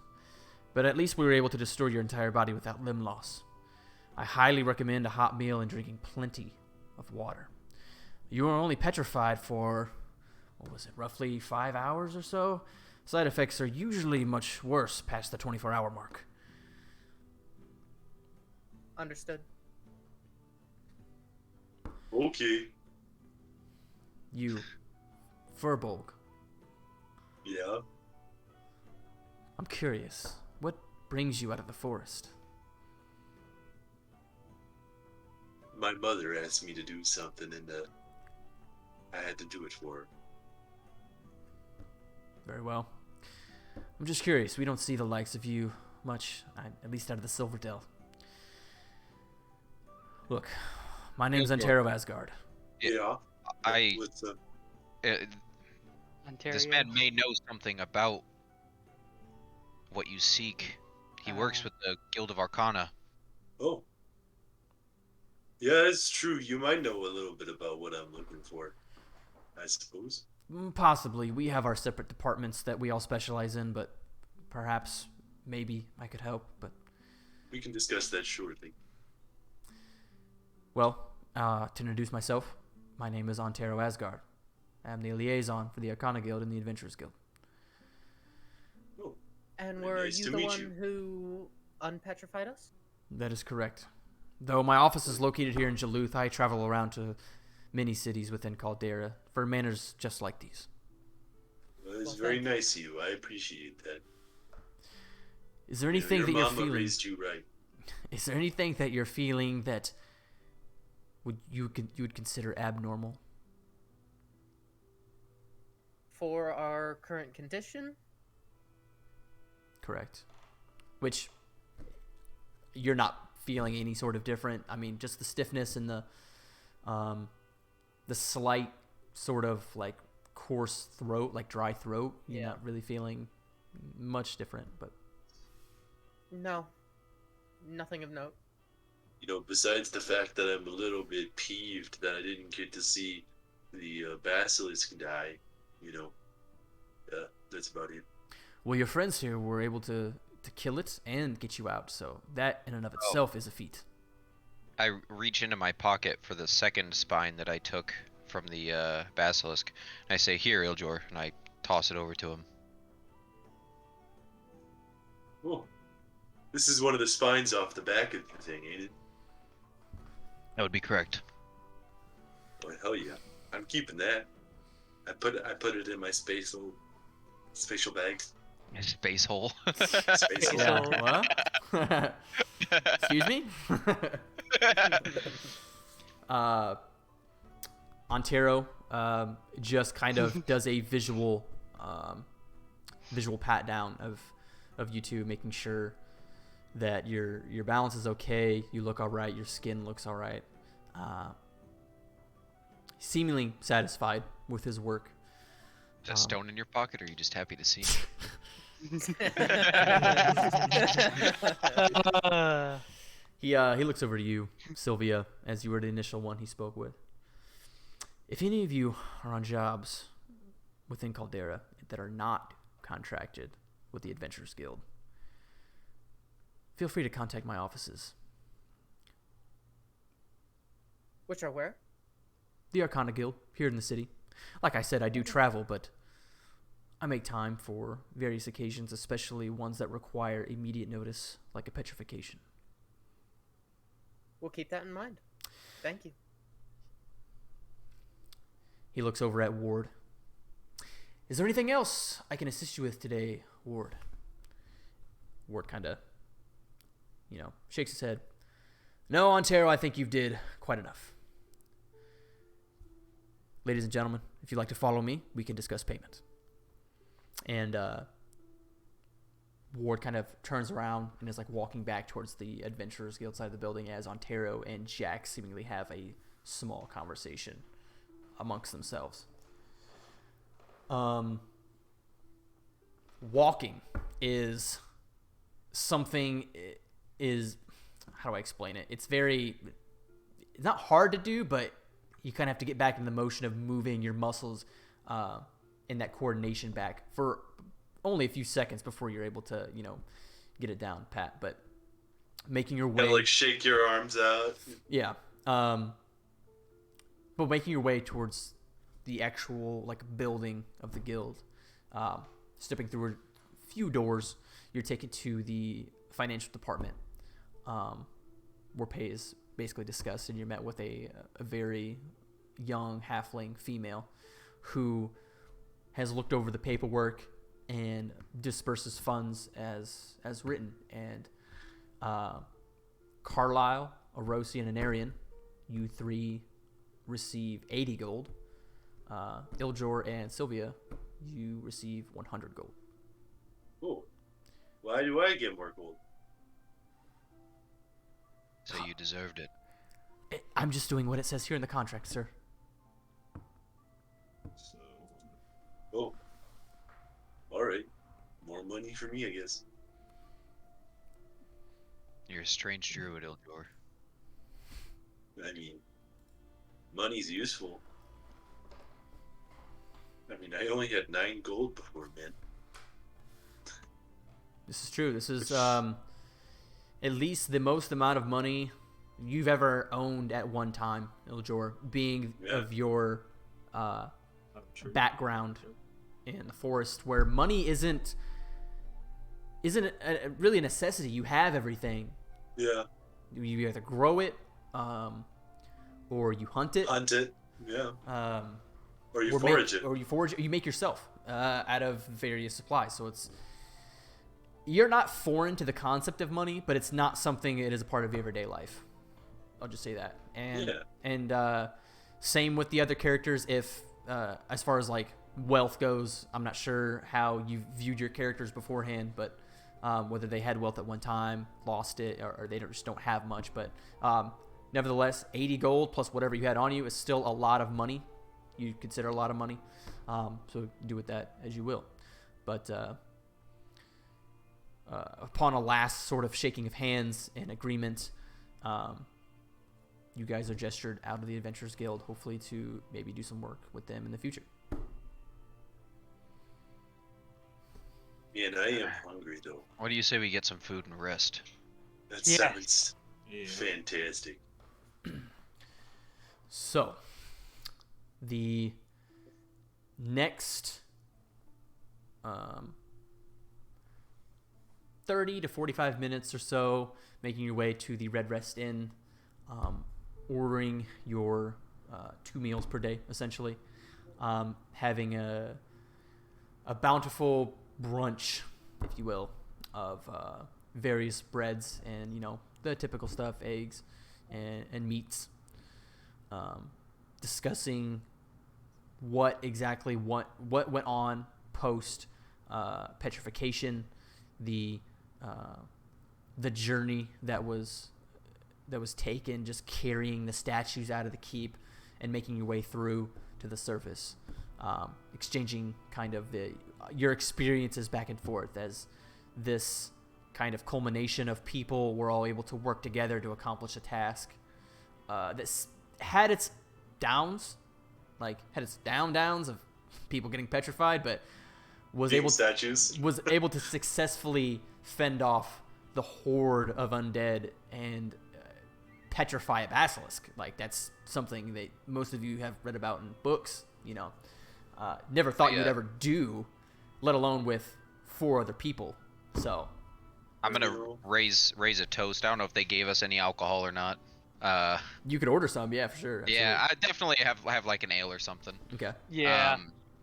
But at least we were able to destroy your entire body without limb loss. I highly recommend a hot meal and drinking plenty of water. You were only petrified for, roughly 5 hours or so? Side effects are usually much worse past the 24-hour mark. Understood. Okay. You, Furbolg. Yeah. I'm curious. What brings you out of the forest? My mother asked me to do something, and I had to do it for her. Very well. I'm just curious. We don't see the likes of you much, at least out of the Silverdale. Look, my name's Antero Asgard. Yeah. What's up? Ontario. This man may know something about what you seek. He works with the Guild of Arcana. Oh. Yeah, it's true. You might know a little bit about what I'm looking for, I suppose. Possibly. We have our separate departments that we all specialize in, but perhaps, maybe I could help, but... We can discuss that shortly. Well, to introduce myself, my name is Antero Asgard. I am the liaison for the Arcana Guild and the Adventurers Guild. Oh. And were Nice you to the meet one you. who unpetrified us? That is correct. Though my office is located here in Duluth, I travel around to many cities within Caldera for manners just like these. Well, it's Well, very thank nice of you. I appreciate that. Is there anything Your that you're mama feeling? raised you right. Is there anything that you're feeling that you would consider abnormal? For our current condition? Correct. Which you're not feeling any sort of different. I mean, just the stiffness and the slight sort of like coarse throat, like dry throat. You're not really feeling much different, but No. Nothing of note. You know, besides the fact that I'm a little bit peeved that I didn't get to see the basilisk die, you know, that's about it. well, your friends here were able to kill it and get you out, so that in and of itself is a feat. I reach into my pocket for the second spine that I took from the basilisk, and I say, "Here, Iljor," and I toss it over to him. Oh, this is one of the spines off the back of the thing, ain't it? That would be correct. Oh, hell yeah. I'm keeping that. I put it in my spatial bag. Space hole. Space hole. Yeah, what? Excuse me? Antero just kind of does a visual pat down of you two, making sure that your balance is okay, you look all right, your skin looks all right. Seemingly satisfied with his work. Is that stone in your pocket, or are you just happy to see me? He looks over to you, Sylvia, as you were the initial one he spoke with. If any of you are on jobs within Caldera that are not contracted with the Adventurers Guild, feel free to contact my offices. Which are where? The Arcana Guild, here in the city. Like I said, I do travel, but I make time for various occasions, especially ones that require immediate notice, like a petrification. We'll keep that in mind. Thank you. He looks over at Ward. Is there anything else I can assist you with today, Ward? Ward kind of, shakes his head. No, Antero, I think you did quite enough. Ladies and gentlemen, if you'd like to follow me, we can discuss payment. And Ward kind of turns around and is like walking back towards the Adventurers Guild side of the building as Antero and Jack seemingly have a small conversation amongst themselves. Walking is something how do I explain it? It's not hard to do, but you kind of have to get back in the motion of moving your muscles and that coordination back for only a few seconds before you're able to, get it down pat. But making your way, Gotta like shake your arms out. yeah. But making your way towards the actual like building of the guild, stepping through a few doors, you're taken to the financial department, where pay is basically discussed, and you're met with a very young halfling female who has looked over the paperwork and disperses funds as written. And Carlisle, Arosi, and Anarian, you three receive 80 gold. Iljor and Sylvia, you receive 100 gold. Oh, why do I get more gold? So you deserved it. I'm just doing what it says here in the contract, sir. So, Oh, all right, more money for me, I guess. You're a strange druid, Iljor. I mean, money's useful. I mean, I only had 9 gold before, man. This is true. This is at least the most amount of money you've ever owned at one time, Iljor, being of your background in the forest, where money isn't really a necessity. You have everything. Yeah. You either grow it, or you hunt it. Hunt it. Yeah. Or you or forage make, it. Or you forage it. You make yourself out of various supplies. So you're not foreign to the concept of money, but it's not something that is a part of your everyday life. I'll just say that. And same with the other characters. If as far as like wealth goes, I'm not sure how you viewed your characters beforehand, but whether they had wealth at one time, lost it, or they just don't have much. But nevertheless, 80 gold plus whatever you had on you is still a lot of money. You consider a lot of money. So do with that as you will. But upon a last sort of shaking of hands and agreement, you guys are gestured out of the Adventurers Guild, hopefully to maybe do some work with them in the future. Man, I am hungry, though. What do you say we get some food and rest? That Yes. sounds yeah. fantastic. So, the next 30 to 45 minutes or so, making your way to the Red Rest Inn, ordering your 2 meals per day, essentially, having a bountiful brunch, if you will, of various breads and, the typical stuff, eggs and meats, discussing what exactly what went on post petrification, the journey that was taken, just carrying the statues out of the keep and making your way through to the surface, exchanging kind of your experiences back and forth as this kind of culmination of people were all able to work together to accomplish a task that had its downs, had its downs of people getting petrified, but was able to successfully fend off the horde of undead and petrify a basilisk. That's something that most of you have read about in books. Never thought you'd ever do, let alone with 4 other people. So I'm gonna raise a toast. I don't know if they gave us any alcohol or not. you could order some, yeah, for sure. Absolutely. Yeah, I definitely have like an ale or something. Okay. Yeah.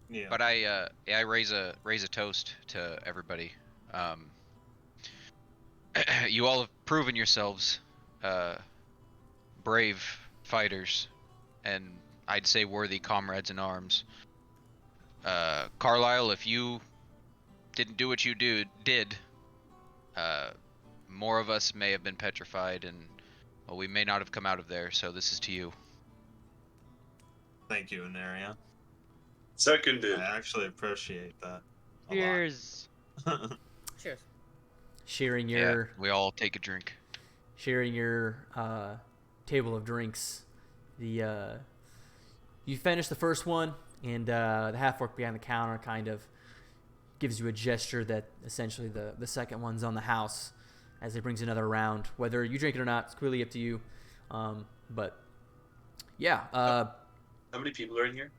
Yeah. But I raise a toast to everybody. You all have proven yourselves brave fighters, and I'd say worthy comrades in arms. Carlisle, if you didn't do what you did, more of us may have been petrified, and we may not have come out of there. So this is to you. Thank you, Anaria. Seconded. I actually appreciate that. Cheers. Cheers. Sharing Yeah, your we all take a drink. table of drinks. You finish the first one, And the half-orc behind the counter kind of gives you a gesture that essentially the second one's on the house as he brings another round. Whether you drink it or not, it's clearly up to you. But yeah. How many people are in here?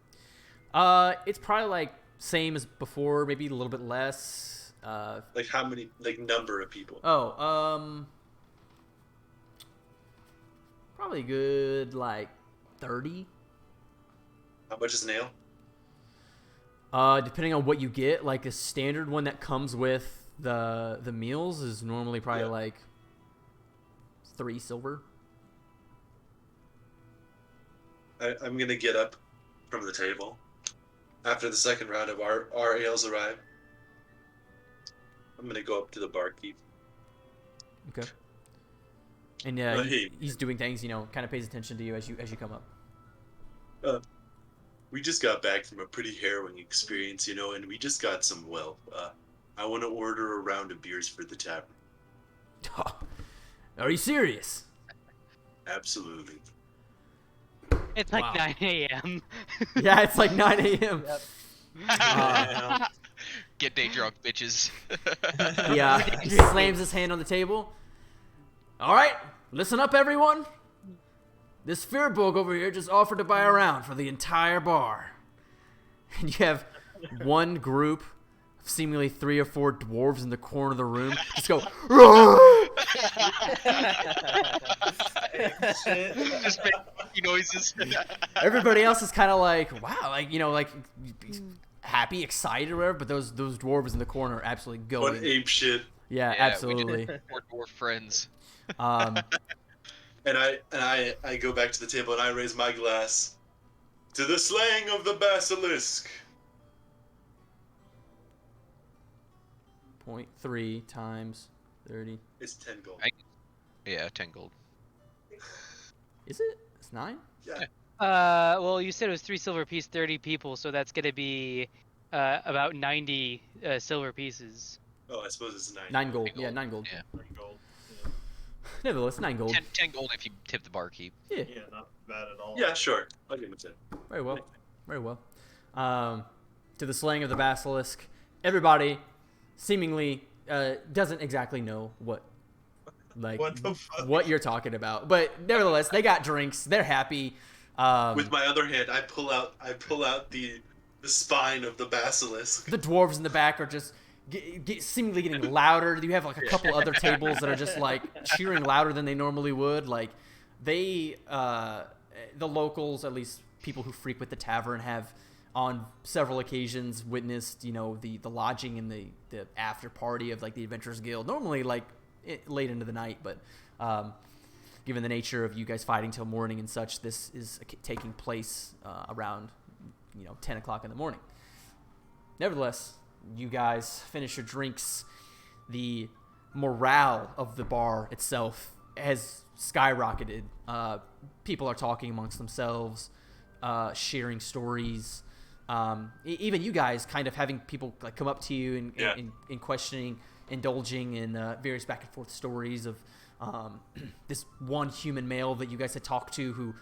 It's probably like same as before, maybe a little bit less. Like how many? Like number of people? Probably good like 30. How much is an ale? Depending on what you get, like a standard one that comes with the meals is normally probably like 3 silver. I'm gonna get up from the table after the second round of our ales arrive. I'm gonna go up to the barkeep. Okay. And he's doing things, kind of pays attention to you as you come up. We just got back from a pretty harrowing experience, and we just got some wealth. I want to order a round of beers for the tavern. Are you serious? Absolutely. It's like 9 a.m. Yeah, it's like 9 a.m. Yep. Get day drunk, bitches. Yeah, he slams his hand on the table. All right, listen up, everyone. This Fearbog over here just offered to buy a round for the entire bar. And you have one group of seemingly 3 or 4 dwarves in the corner of the room just go, Just make noises. Everybody else is kind of like, wow, like happy, excited, or whatever. But those dwarves in the corner are absolutely going. What ape shit. Yeah, Yeah, absolutely. We're dwarf friends. And I go back to the table and I raise my glass to the slaying of the basilisk. 0.3 times 30. It's 10 gold. Yeah, 10 gold. Is it? It's 9? Yeah. Well, you said it was 3 silver piece, 30 people, so that's gonna be about 90 silver pieces. Oh, I suppose it's 9. 9 gold. 9 gold. Yeah, 9 gold. Yeah. Gold. Nevertheless, 9 gold. 10 gold if you tip the barkeep. Yeah, Yeah, not bad at all. Yeah, sure. I'll give him a 10. very well. Very well. To the slaying of the basilisk, everybody seemingly doesn't exactly know what the fuck? what you're talking about, but nevertheless, they got drinks. They're happy. With my other hand, I pull out the spine of the basilisk. The dwarves in the back are just seemingly getting louder. You have like a couple other tables that are just like cheering louder than they normally would. Like they, the locals, at least people who frequent the tavern, have on several occasions witnessed, the lodging and the after party of like the Adventurers Guild. Normally like late into the night, but given the nature of you guys fighting till morning and such, this is taking place around 10 o'clock in the morning. Nevertheless, you guys finish your drinks. The morale of the bar itself has skyrocketed. People are talking amongst themselves, sharing stories. Even you guys kind of having people like come up to you and questioning, indulging in various back and forth stories of this one human male that you guys had talked to who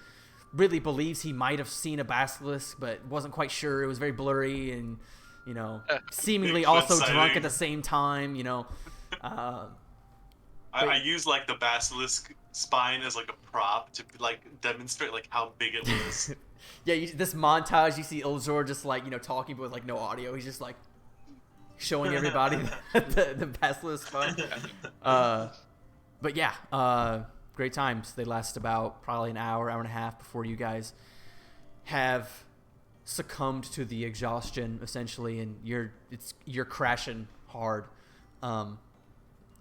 really believes he might have seen a basilisk but wasn't quite sure. It was very blurry and seemingly also drunk at the same time. I use like the basilisk spine as like a prop to like demonstrate like how big it was. Yeah, this montage, you see Ilzor just like, talking but with like no audio. He's just like showing everybody the basilisk spine. But yeah, great times. They last about probably an hour and a half before you guys have succumbed to the exhaustion essentially, and you're crashing hard.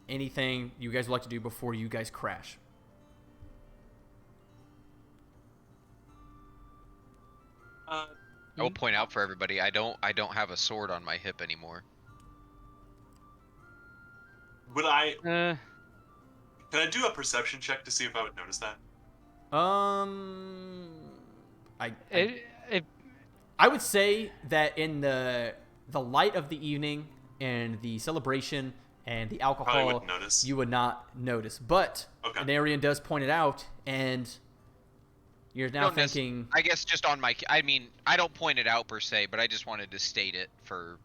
Anything you guys would like to do before you guys crash? I will point out for everybody, I don't have a sword on my hip anymore. Would I? Can I do a perception check to see if I would notice that? I would say that in the light of the evening and the celebration and the Probably alcohol, wouldn't notice. you would not notice. But Okay. Anarian does point it out, and You're now Don't thinking. I guess just on my. I mean, I don't point it out per se, but I just wanted to state it for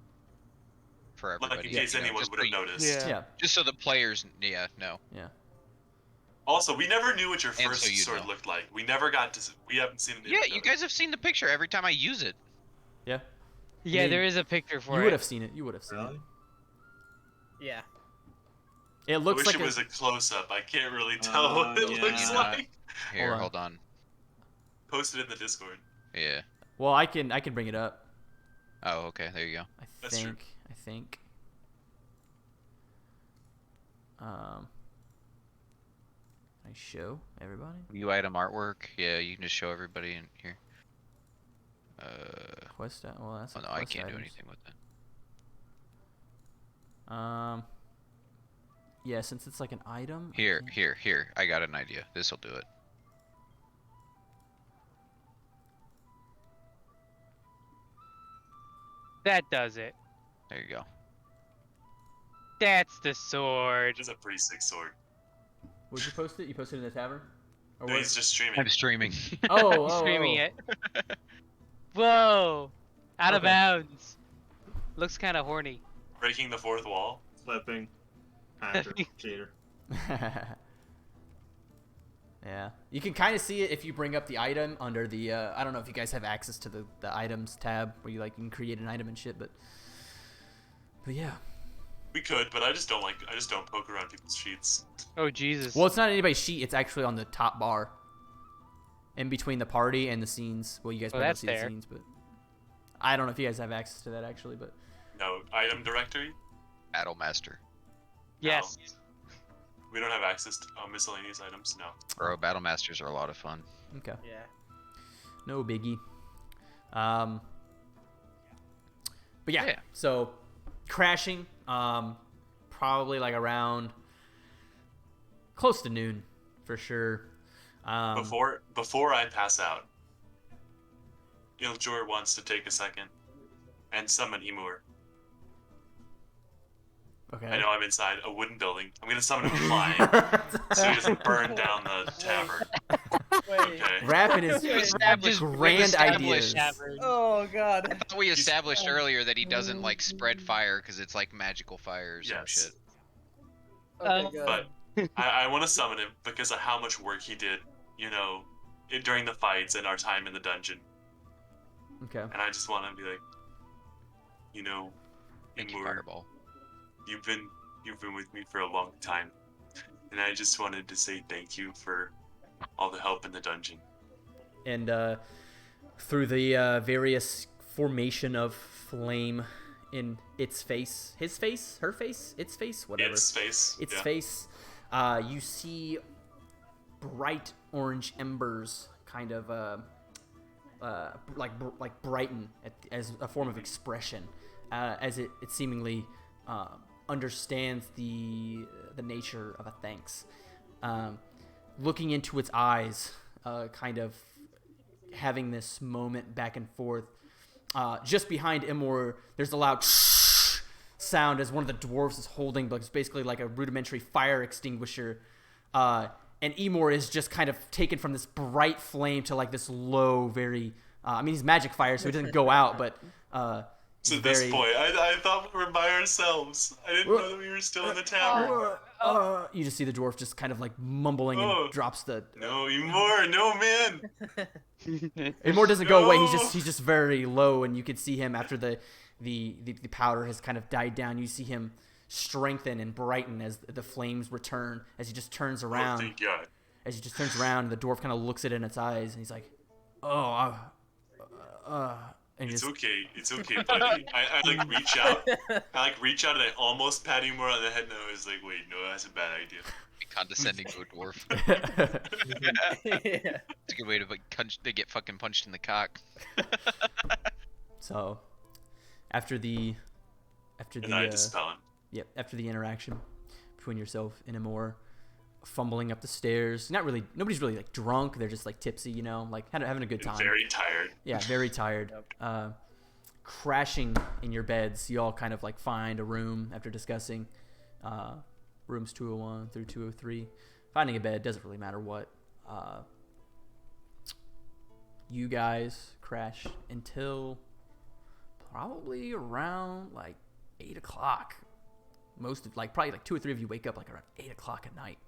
everybody. Like in case anyone just would have noticed. Yeah. Just so the players. Yeah. No. Yeah. Also, we never knew what your And first so you sword know. looked like. We never got to. We haven't seen it. Yeah, you guys have seen the picture every time I use it. Yeah. Yeah, mean, there is a picture for You it. would have seen it. You would have seen Really? Yeah. it. It I looks wish like it was a close up. I can't really tell what it yeah. looks You know, like. Here, Hold hold on. Post it in the Discord. Yeah. Well, I can bring it up. Oh, okay. There you go. I That's true. think. Can I show everybody? View item artwork. Yeah, you can just show everybody in here. Quest. Well, that's. Oh no, I can't do anything with it. Yeah, since it's like an item. Here. I got an idea. This'll do it. That does it. There you go. That's the sword. It is a pretty sick sword. Would you post it? You posted it in the tavern? Or No, what? he's just streaming. I'm streaming. Oh, Streaming oh. it. Whoa! Out of Okay. bounds. Looks kind of horny. Breaking the fourth wall. Flipping. Hacker. Cheater. Yeah, you can kind of see it if you bring up the item under the. I don't know if you guys have access to the items tab where you can create an item and shit, but yeah. We could, but I just don't poke around people's sheets. Oh Jesus. Well, it's not anybody's sheet. It's actually on the top bar, in between the party and the scenes. Well, you guys Well, probably don't that's see fair. the scenes, but I don't know if you guys have access to that actually, but No, item directory? Battle Master. Yes. We don't have access to miscellaneous items, no. Bro, Battle Masters are a lot of fun. okay, Yeah. no biggie. But yeah, Yeah. so crashing, probably like around close to noon, for sure. Before I pass out, Iljor wants to take a second and summon Emur. Okay. I know I'm inside a wooden building. I'm gonna summon him flying, so he doesn't burn down the tavern. Wait. Okay. Rapping is grand ideas. Oh god. I thought we established earlier that he doesn't like spread fire because it's like magical fire or some Yes. shit. Okay, good. But I want to summon him because of how much work he did, during the fights and our time in the dungeon. Okay. And I just want to be like, Thank you, Emur, Fireball. you've been with me for a long time, and I just wanted to say thank you for all the help in the dungeon. And through the various formation of flame in its face, his face, her face, its face, whatever. Its face. Its yeah. face, you see bright orange embers kind of like brighten as a form of expression, as it seemingly understands the nature of a thanks. Looking into its eyes, kind of having this moment back and forth. Just behind Imor, there's a loud sound as one of the dwarves is holding, but it's basically like a rudimentary fire extinguisher. And Emor is just kind of taken from this bright flame to like this low, very. He's magic fire, so it doesn't go out, but. To this point, I thought we were by ourselves. I didn't know that we were still in the tavern. You just see the dwarf just kind of like mumbling and drops the. No, Emor, no man. Emor doesn't go away. He's just very low, and you can see him after the powder has kind of died down. You see him strengthen and brighten as the flames return. As he just turns around. Oh, thank God. As he just turns around, the dwarf kind of looks it in its eyes, and he's like, and It's okay, buddy. I like reach out. And I almost pat Emor on the head, and I was like, wait, no, that's a bad idea. Condescending to a dwarf. Yeah. It's a good way to get fucking punched in the cock. So, after the And I dispel him. Yep, after the interaction between yourself and Amor, fumbling up the stairs. Nobody's really like drunk. They're just like tipsy, like having a good time. Very tired. Yeah, very tired. Crashing in your beds. You all kind of like find a room after discussing rooms 201 through 203. Finding a bed doesn't really matter what. you guys crash until probably around like 8 o'clock. Probably like 2 or 3 of you wake up like around 8 o'clock at night.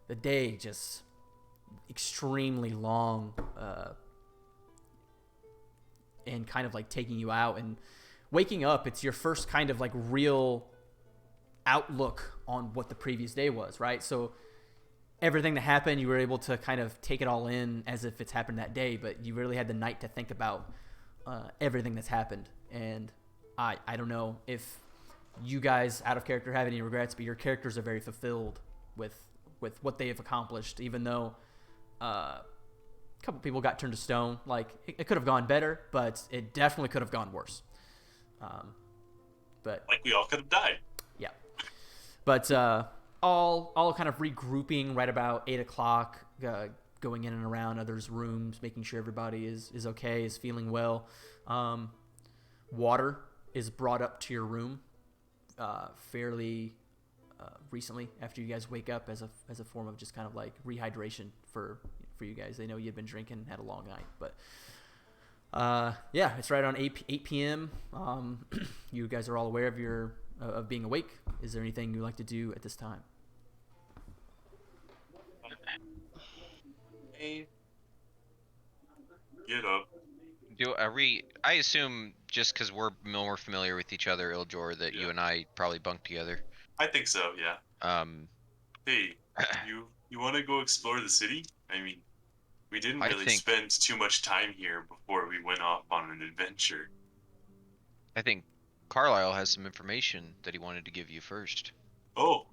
The day just extremely long, and kind of like taking you out, and waking up, it's your first kind of like real outlook on what the previous day was, right? So everything that happened, you were able to kind of take it all in as if it's happened that day, but you really had the night to think about everything that's happened. And I don't know if you guys out of character have any regrets, but your characters are very fulfilled with what they have accomplished, even though a couple people got turned to stone. Like, it could have gone better, but it definitely could have gone worse. But Like we all could have died. yeah, but all kind of regrouping right about 8 o'clock, going in and around others' rooms, making sure everybody is okay, is feeling well. Water is brought up to your room fairly recently after you guys wake up as a form of just kind of like rehydration for you guys. They know you'd been drinking, had a long night, but yeah, it's right on 8 p.m. You guys are all aware of being awake. Is there anything you'd like to do at this time? Get up. I assume just because we're more familiar with each other, Iljor, that you and I probably bunk together. I think so, yeah. Hey, you want to go explore the city? I mean, we didn't really spend too much time here before we went off on an adventure. I think Carlisle has some information that he wanted to give you first. Oh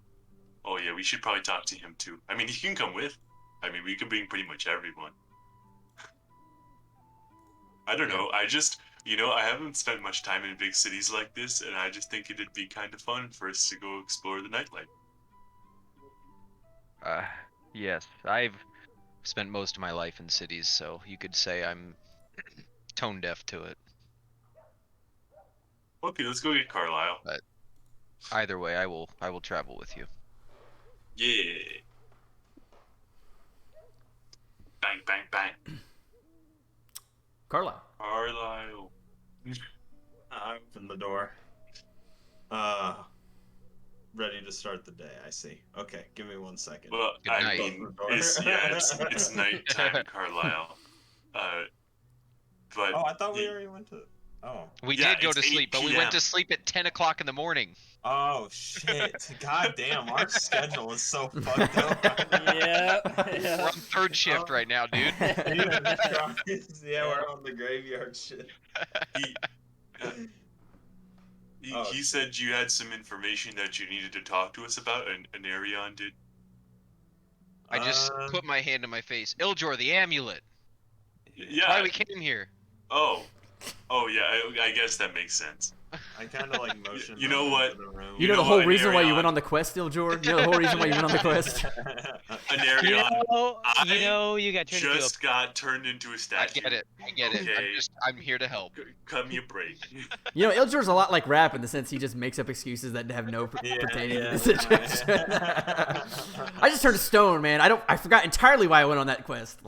yeah, we should probably talk to him too. I mean, he can come with. I mean, we could bring pretty much everyone. I don't know. I just, I haven't spent much time in big cities like this, and I just think it'd be kind of fun for us to go explore the nightlife. Yes, I've spent most of my life in cities, so you could say I'm tone deaf to it. Okay, let's go get Carlisle. But either way, I will travel with you. Yeah. Bang, bang, bang. Carlisle. I open the door. Ready to start the day, I see. Okay, give me 1 second. Well, Good I night. mean, it's nighttime, Carlisle. But I thought we already went to... Oh. We Yeah, did go it's to sleep, 8 but we went to sleep at 10 o'clock in the morning. Oh, shit. God damn, our schedule is so fucked up. Yeah. We're on third shift right now, dude. Yeah, we're on the graveyard shit. He said you had some information that you needed to talk to us about, and Anarion did. I just put my hand in my face. Iljor, the amulet. Yeah. Why we came here? Oh yeah, I guess that makes sense. I kind of like motion. You know what? into the room. You know the whole reason why you went on the quest, Iljor? You know the whole reason why you went on the quest? Anarion, You got turned into just got turned into a statue. I get it. Okay. I'm here to help. Cut me a break. You know, Iljor's a lot like Rap in the sense he just makes up excuses that have no pertaining to the situation. I just turned to stone, man. I forgot entirely why I went on that quest.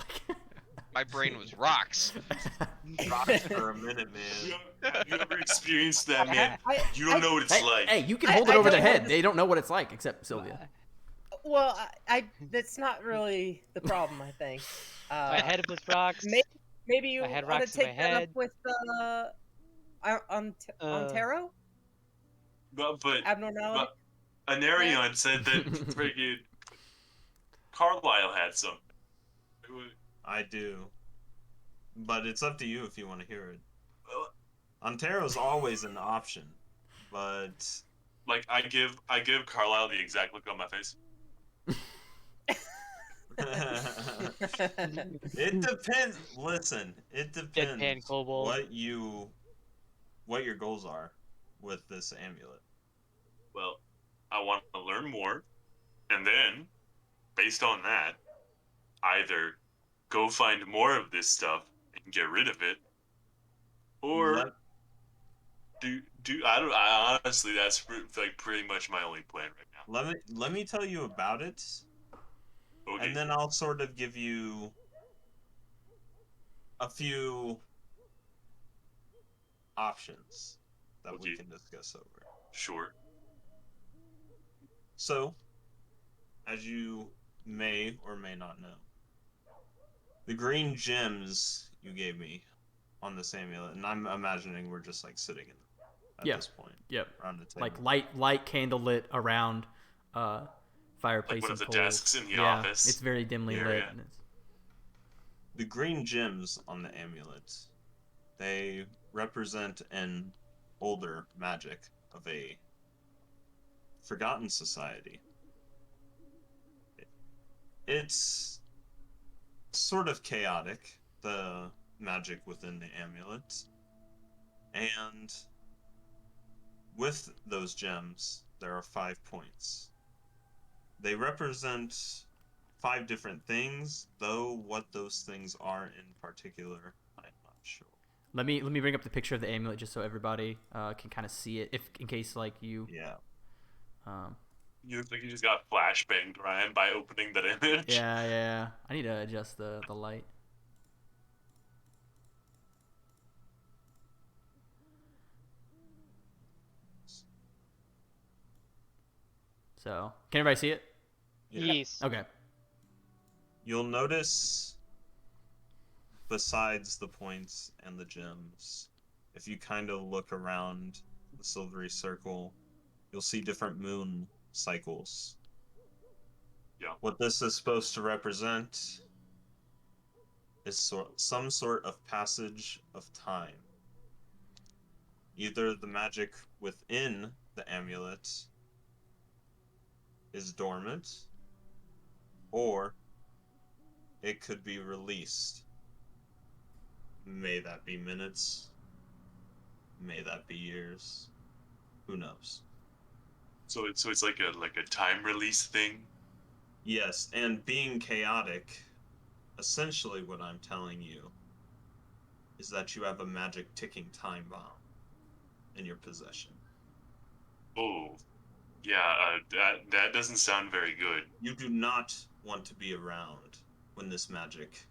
My brain was rocks. Rocks for a minute, man. You ever experienced that, man? You don't know what it's like. Hey, you can hold it over their head. They don't know what it's like, except Sylvia. Well, that's not really the problem, I think. My head was rocks. Maybe you I had want rocks to in my take that up head. with Ontero? But Abnormality? Anarion said that freaking Carlisle had some. I do. But it's up to you if you want to hear it. Ontario's always an option, but like I give Carlisle the exact look on my face. It depends. Listen, it depends Deadpan kobold. what your goals are with this amulet. Well, I want to learn more, and then, based on that, either go find more of this stuff and get rid of it, or I honestly, that's like pretty much my only plan right now. Let me tell you about it, Okay. and then I'll sort of give you a few options that we Okay. can discuss over. Sure. So, as you may or may not know, the green gems you gave me on this amulet, and I'm imagining we're just like sitting in at Yeah. this point Yep. around the table. Like light candle lit around fireplace Like one and of the poles. desks in the yeah, office. it's very dimly Yeah, lit. yeah. And it's... The green gems on the amulet, they represent an older magic of a forgotten society. It's sort of chaotic, the magic within the amulet. And with those gems, there are 5 points. They represent 5 different things, though what those things are in particular, I'm not sure. Let me bring up the picture of the amulet just so everybody can kind of see it, if in case like you. Yeah. You look like you just got flashbanged, Ryan, by opening that image. Yeah. I need to adjust the light. So, can everybody see it? Yeah. Yes. Okay. You'll notice, besides the points and the gems, if you kind of look around the silvery circle, you'll see different moon cycles. Yeah. What this is supposed to represent is some sort of passage of time. Either the magic within the amulet is dormant, or it could be released. May that be minutes, may that be years, who knows? So it's like a time release thing. Yes, and being chaotic, essentially what I'm telling you is that you have a magic ticking time bomb in your possession. Oh, yeah. That doesn't sound very good. You do not want to be around when this magic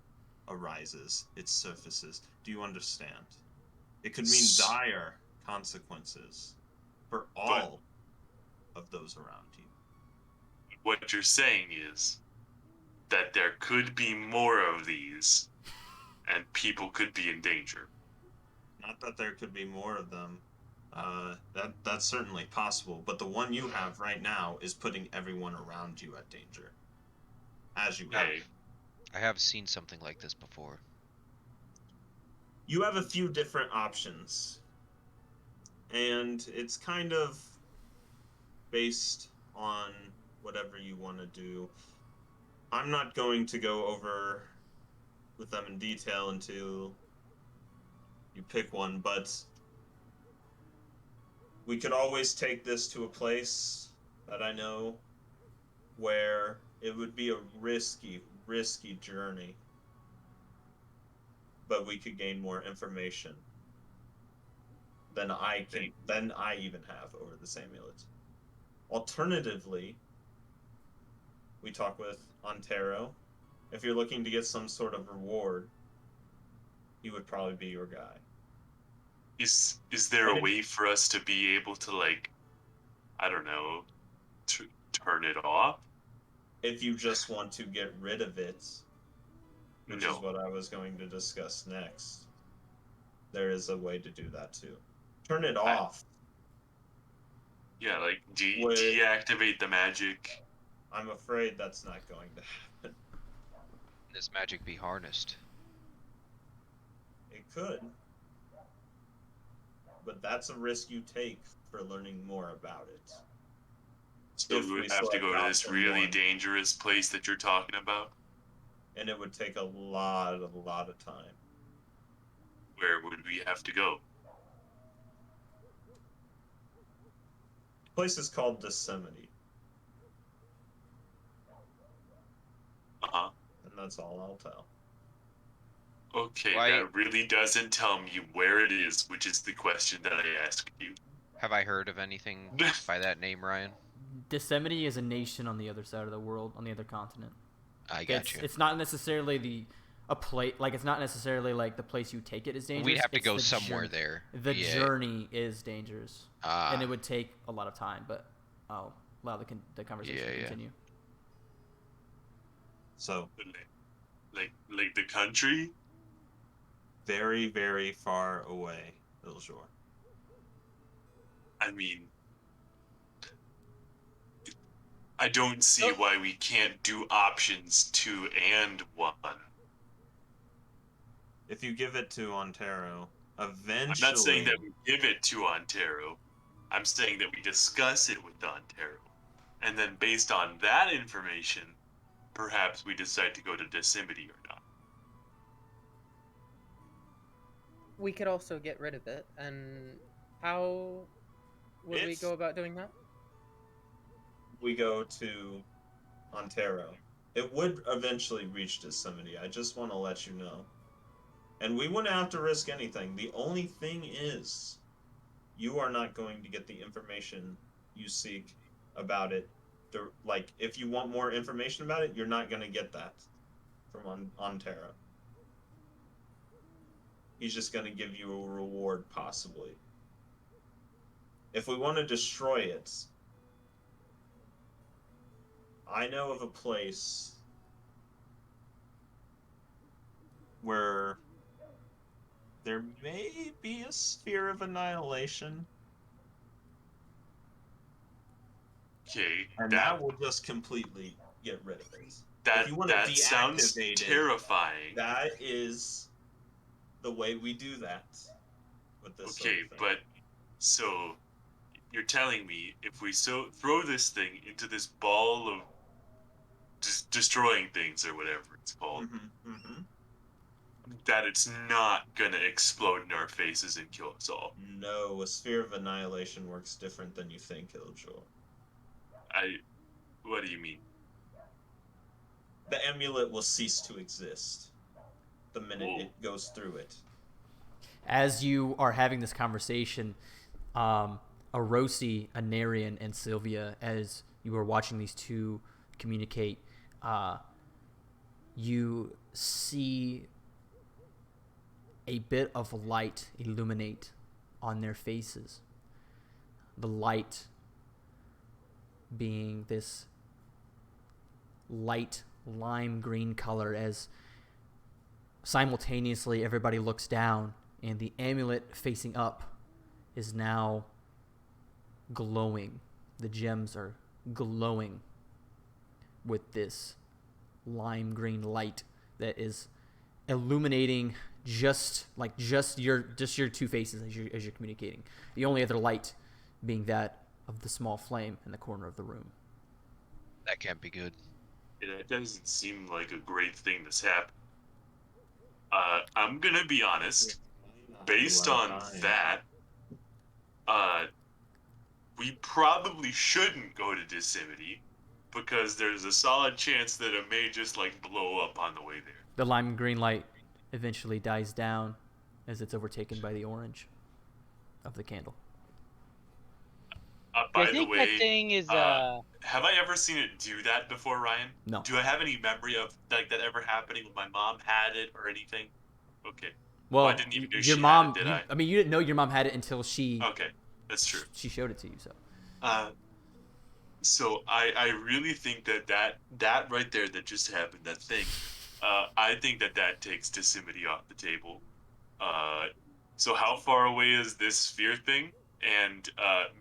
arises, it surfaces. Do you understand? It could mean dire consequences for all of those around you. What you're saying is that there could be more of these, and people could be in danger. Not that there could be more of them. That's certainly possible, but the one you have right now is putting everyone around you at danger. As you have. Hey, I have seen something like this before. You have a few different options. And it's kind of based on whatever you want to do. I'm not going to go over with them in detail until you pick one, but we could always take this to a place that I know where it would be a risky journey, but we could gain more information than I even have over this amulet. Alternatively, we talk with Ontero. If you're looking to get some sort of reward, he would probably be your guy. is there a way for us to be able to, like, I don't know, turn it off? If you just want to get rid of it, which No. is what I was going to discuss next, there is a way to do that too. Turn it off. Yeah, like deactivate the magic. I'm afraid that's not going to happen. This magic be harnessed. It could. But that's a risk you take for learning more about it. So we would have to go to this really dangerous place that you're talking about? And it would take a lot of time. Where would we have to go? The place is called Dissemity. Uh-huh. And that's all I'll tell. Okay, Why- that really doesn't tell me where it is, which is the question that I asked you. Have I heard of anything by that name, Ryan? Dissemity is a nation on the other side of the world, on the other continent. I got you. It's not necessarily the a place. Like it's not necessarily like the place you take it is dangerous. We'd have to it's go the somewhere journey. there. The Yeah. journey is dangerous, and it Ah. would take a lot of time. But I'll allow the conversation to Yeah. continue. So Like the country? very, very far away, Ilshore. I mean, I don't see why we can't do options 2 and 1. If you give it to Ontero, eventually. I'm not saying that we give it to Ontero. I'm saying that we discuss it with Ontero. And then based on that information, perhaps we decide to go to Decimity or not. We could also get rid of it, and how would we If- go about doing that? we go to Ontero. It would eventually reach Decimity. I just want to let you know. And we wouldn't have to risk anything. The only thing is, you are not going to get the information you seek about it. Like, if you want more information about it, you're not going to get that from Ontero. He's just going to give you a reward, possibly. If we want to destroy it, I know of a place where there may be a sphere of annihilation, Okay, and that will just completely get rid of it. If you want to that sounds deactivate it, terrifying. that is the way we do that with this sort Okay, of thing. but so you're telling me if we throw this thing into this ball of destroying things or whatever it's called, that it's not gonna explode in our faces and kill us all? No, a sphere of annihilation works different than you think, Killjoy. What do you mean? The amulet will cease to exist the minute it goes through it. As you are having this conversation, Arosi, Anarian, and Sylvia, as you are watching these two communicate, you see a bit of light illuminate on their faces. The light being this light lime green color, as simultaneously everybody looks down and the amulet facing up is now glowing. The gems are glowing with this lime green light that is illuminating just your two faces as you're communicating. The only other light being that of the small flame in the corner of the room. That can't be good. It doesn't seem like a great thing that's happened. I'm gonna be honest. Based on that, we probably shouldn't go to Decimity because there's a solid chance that it may just like blow up on the way there. The lime green light eventually dies down as it's overtaken by the orange of the candle. By I think the way, that thing is have I ever seen it do that before, Ryan? No. Do I have any memory of like that ever happening when my mom had it or anything? Okay. Well, I didn't even know your she mom. had it, did I? I mean, you didn't know your mom had it until she. Okay, that's true. She showed it to you. So. So I really think that right there that just happened, that thing, I think that takes Decimity off the table. So how far away is this sphere thing? And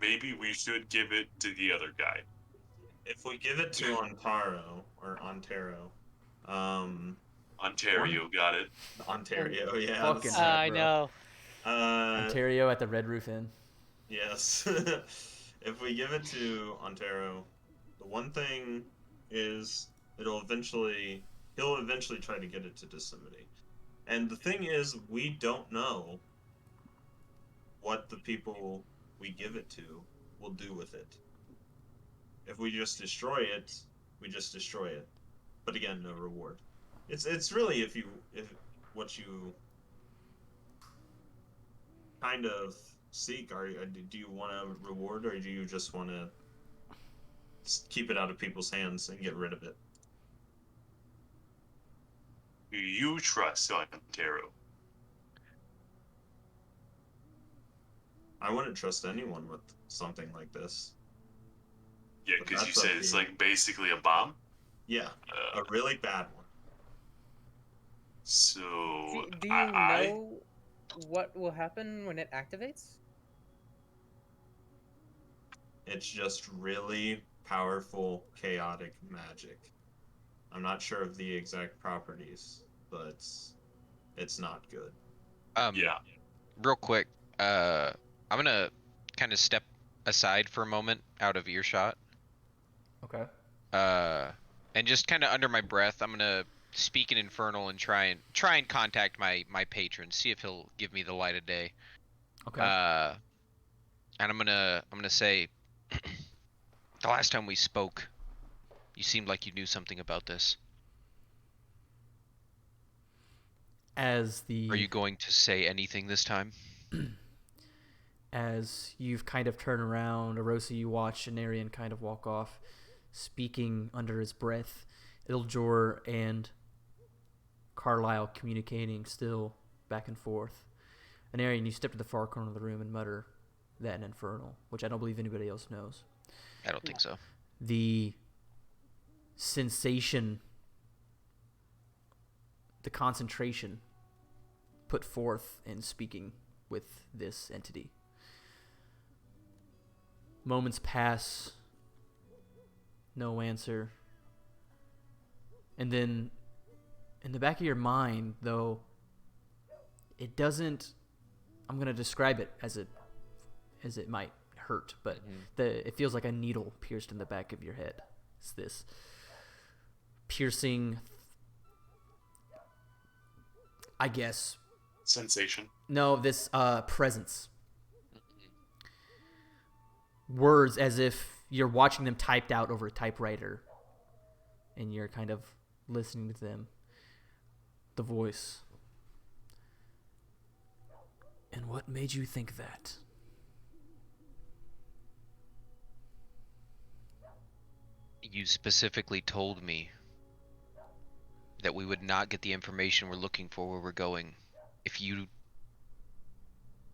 maybe we should give it to the other guy. If we give it to Ontero, Ontario, got it. Ontario, yeah. Fucking that's hell, I bro. know. Ontario at the Red Roof Inn. Yes. If we give it to Ontero, the one thing is he'll eventually try to get it to Decimity. And the thing is, we don't know what the people we give it to will do with it. If we just destroy it, we just destroy it. But again, no reward. It's really if what you kind of seek. Do you want a reward, or do you just want to keep it out of people's hands and get rid of it? do you trust on tarot? I wouldn't trust anyone with something like this. Yeah, But because you that's said up it's to you. like basically a bomb. Yeah, a really bad one. So Do you I know what will happen when it activates? It's just really powerful, chaotic magic. I'm not sure of the exact properties, but it's not good. yeah. Real quick, I'm gonna kind of step aside for a moment out of earshot. Okay. And just kind of under my breath, I'm gonna speak in Infernal and try and contact my patron, see if he'll give me the light of day. Okay. And I'm gonna say, the last time we spoke, you seemed like you knew something about this. As the Are you going to say anything this time? as you've kind of turned around, Erosi, you watch Anarian kind of walk off, speaking under his breath. Iljor and Carlisle communicating still back and forth. Anarian, you step to the far corner of the room and mutter that in Infernal, which I don't believe anybody else knows. I don't think so. The sensation, the concentration put forth in speaking with this entity. Moments pass, no answer. And then in the back of your mind, though, it doesn't, I'm going to describe it as it might hurt, but it feels like a needle pierced in the back of your head. It's this piercing, I guess. Sensation. No, this presence. Words as if you're watching them typed out over a typewriter and you're kind of listening to them. The voice. And what made you think that? You specifically told me that we would not get the information we're looking for where we're going. If you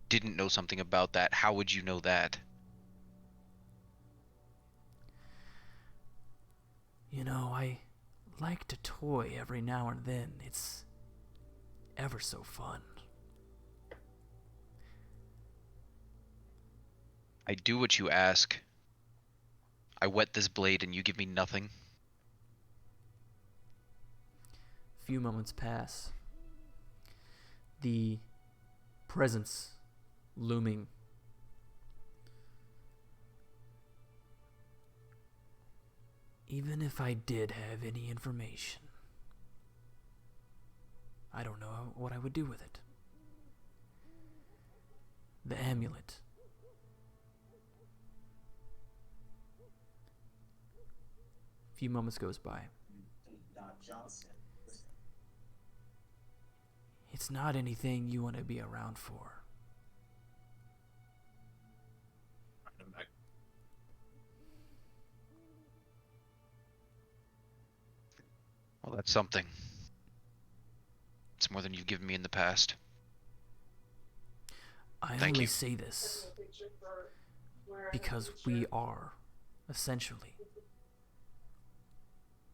didn't know something about that, how would you know that? You know, I like to toy every now and then. It's ever so fun. I do what you ask. I whet this blade and you give me nothing. A few moments pass. The presence looming. Even if I did have any information, I don't know what I would do with it. The amulet. A few moments goes by. It's not anything you want to be around for. Well, that's something. It's more than you've given me in the past. I Thank only you. say this because we are essentially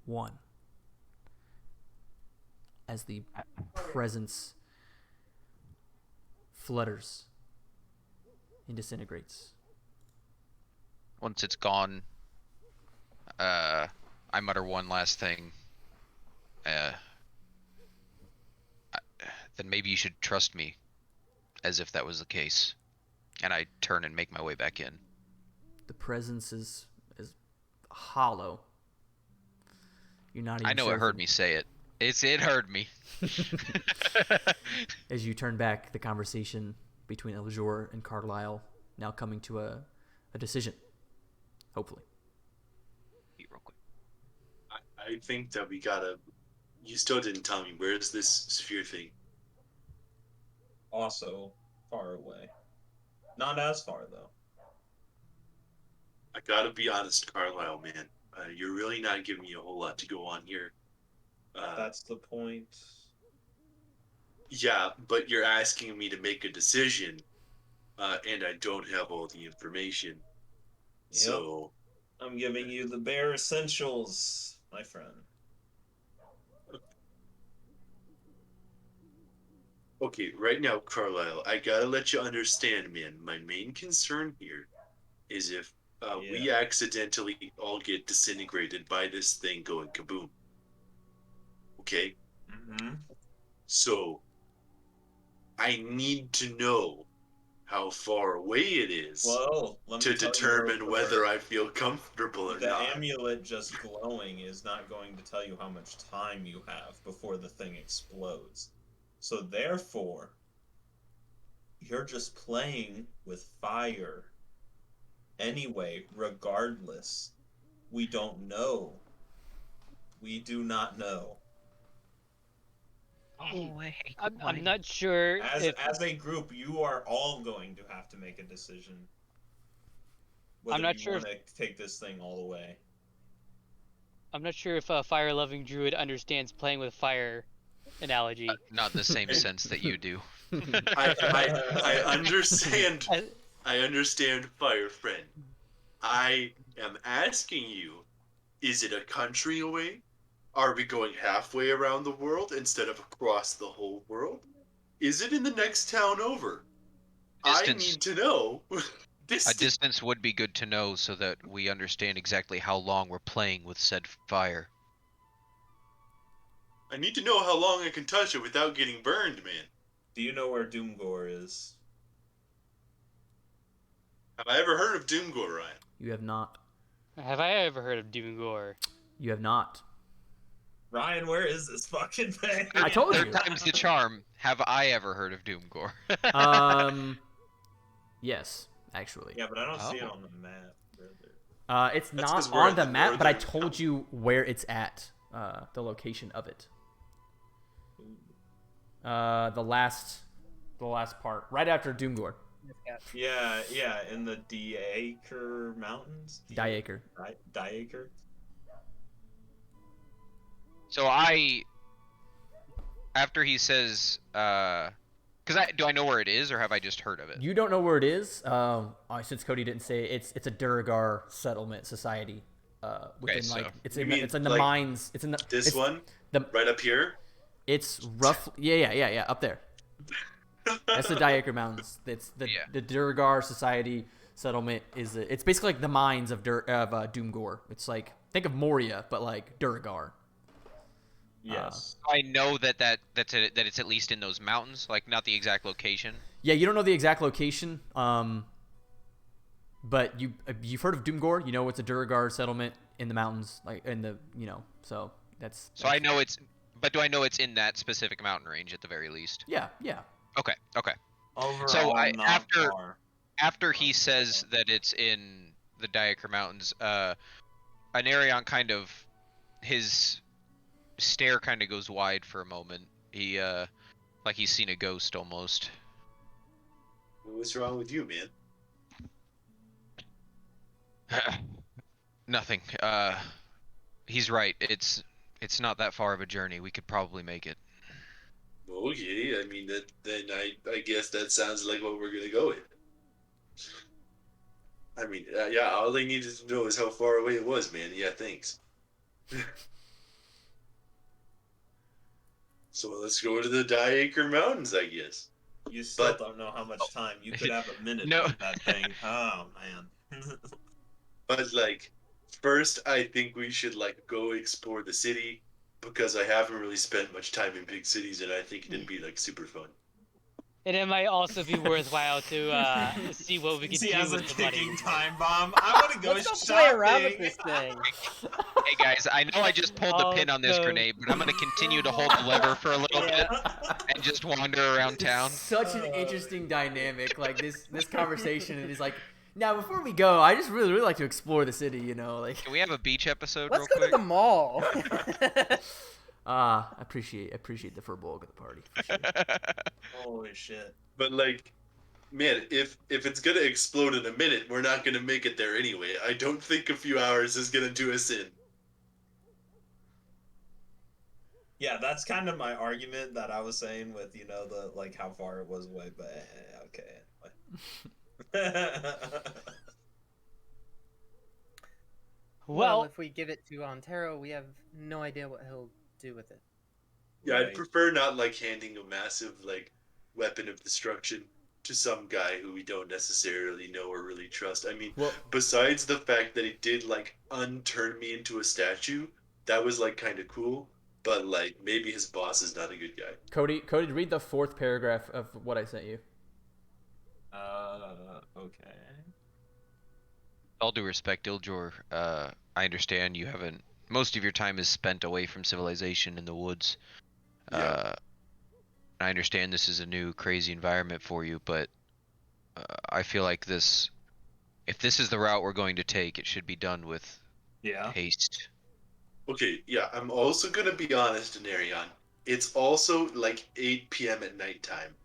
one. As the presence flutters and disintegrates. Once it's gone, I mutter one last thing. Then maybe you should trust me, as if that was the case. And I turn and make my way back in. The presence is hollow. You're not even I know sure it heard me say it. It heard me. As you turn back, the conversation between Eljor and Carlisle now coming to a decision. Hopefully. Real quick. I think that we gotta. You still didn't tell me, where's this sphere thing? Also far away. Not as far though. I gotta be honest, Carlisle, man. You're really not giving me a whole lot to go on here. That's the point. Yeah, but you're asking me to make a decision, and I don't have all the information. Yep. So, I'm giving you the bare essentials, my friend. okay, right now, Carlisle, I gotta let you understand, man. My main concern here is if we Yeah. accidentally all get disintegrated by this thing going kaboom. Okay? Mm-hmm. So, I need to know how far away it is Well, let to me tell you real determine quick. whether I feel comfortable or The not. amulet just glowing is not going to tell you how much time you have before the thing explodes. So therefore, you're just playing with fire. Anyway, regardless, we don't know. We do not know. Oh, I hate I'm not sure if As a group, you are all going to have to make a decision I'm whether not you sure want to take this thing all the way. I'm not sure if a fire-loving druid understands playing with fire analogy. Not in the same sense that you do. I understand. I, I understand, fire friend. I am asking you, is it a country away? Are we going halfway around the world instead of across the whole world? Is it in the next town over? I Distance. need to know. A distance would be good to know so that we understand exactly how long we're playing with said fire. I need to know how long I can touch it without getting burned, man. Do you know where Doomgore is? Have I ever heard of Doomgore, Ryan? You have not. have I ever heard of Doomgore? You have not. Ryan, where is this fucking thing? I told you. Third time's the charm. Have I ever heard of Doomgore? Yes, actually. Yeah, but I don't see it Oh. on the map. It's That's not 'cause we're on in the the map, but I northern told you where it's at. The location of it. The last part, right after Doomgore. Yeah, in the Diacre Mountains. Diacre. Diacre. So after he says, do I know where it is, or have I just heard of it? You don't know where it is. Since Cody didn't say it, it's a Duragar settlement society. Within so- it's You in mean, it's in the like, mines. It's in the This it's one? the Right up here? It's roughly yeah up there. That's the Diacre Mountains. It's the Yeah. the Duragar society settlement is it's basically like the mines of Doomgore. It's like think of Moria but like Duragar. Yes. I know that it's at least in those mountains, like not the exact location. Yeah, you don't know the exact location. But you've heard of Doomgore. You know it's a Duragar settlement in the mountains, like in the so that's. So I know it's, but do I know it's in that specific mountain range at the very least? Yeah. Okay. Overall, So not far. after he says that it's in the Diacre Mountains, Anarion kind of, his stare kind of goes wide for a moment. He like he's seen a ghost almost. What's wrong with you, man? Nothing. He's right. It's not that far of a journey. We could probably make it. Okay, I mean then I guess that sounds like what we're gonna go with. I mean, yeah, all I needed to know is how far away it was, man. Yeah, thanks. So let's go to the Diacre Mountains, I guess. You still But- don't know how much time. You could have a minute No. on that thing. Oh man. But like, first I think we should like go explore the city because I haven't really spent much time in big cities, and I think it'd be like super fun. And it might also be worthwhile to see what we can See, do as a with the money. ticking time bomb, I want to go Let's go shopping. play around with this thing. Hey guys, I know I just pulled the Oh, pin on this no. grenade, but I'm gonna continue to hold the lever for a little bit and just wander around town. Such an interesting dynamic. Like this conversation is like. Now before we go, I just really like to explore the city. Like. Can we have a beach episode Let's real go quick? to the mall. I appreciate the furbolg of the party. For sure. Holy shit. But like, man, if it's gonna explode in a minute, we're not gonna make it there anyway. I don't think a few hours is gonna do us in. Yeah, that's kind of my argument that I was saying with, the like how far it was away, but okay. Anyway. Well, Well, if we give it to Ontero, we have no idea what he'll do with it. Yeah, I'd Right. prefer not like handing a massive like weapon of destruction to some guy who we don't necessarily know or really trust. I mean, Well, besides the fact that he did like unturn me into a statue, that was like kind of cool. But like maybe his boss is not a good guy. Cody, read the 4th paragraph of what I sent you. Okay. All due respect, Iljor, I understand you haven't. Most of your time is spent away from civilization in the woods. Yeah. I understand this is a new, crazy environment for you, but I feel like this. If this is the route we're going to take, it should be done with Yeah. haste. Okay, yeah, I'm also gonna be honest, Nerion. It's also like 8 p.m. at nighttime.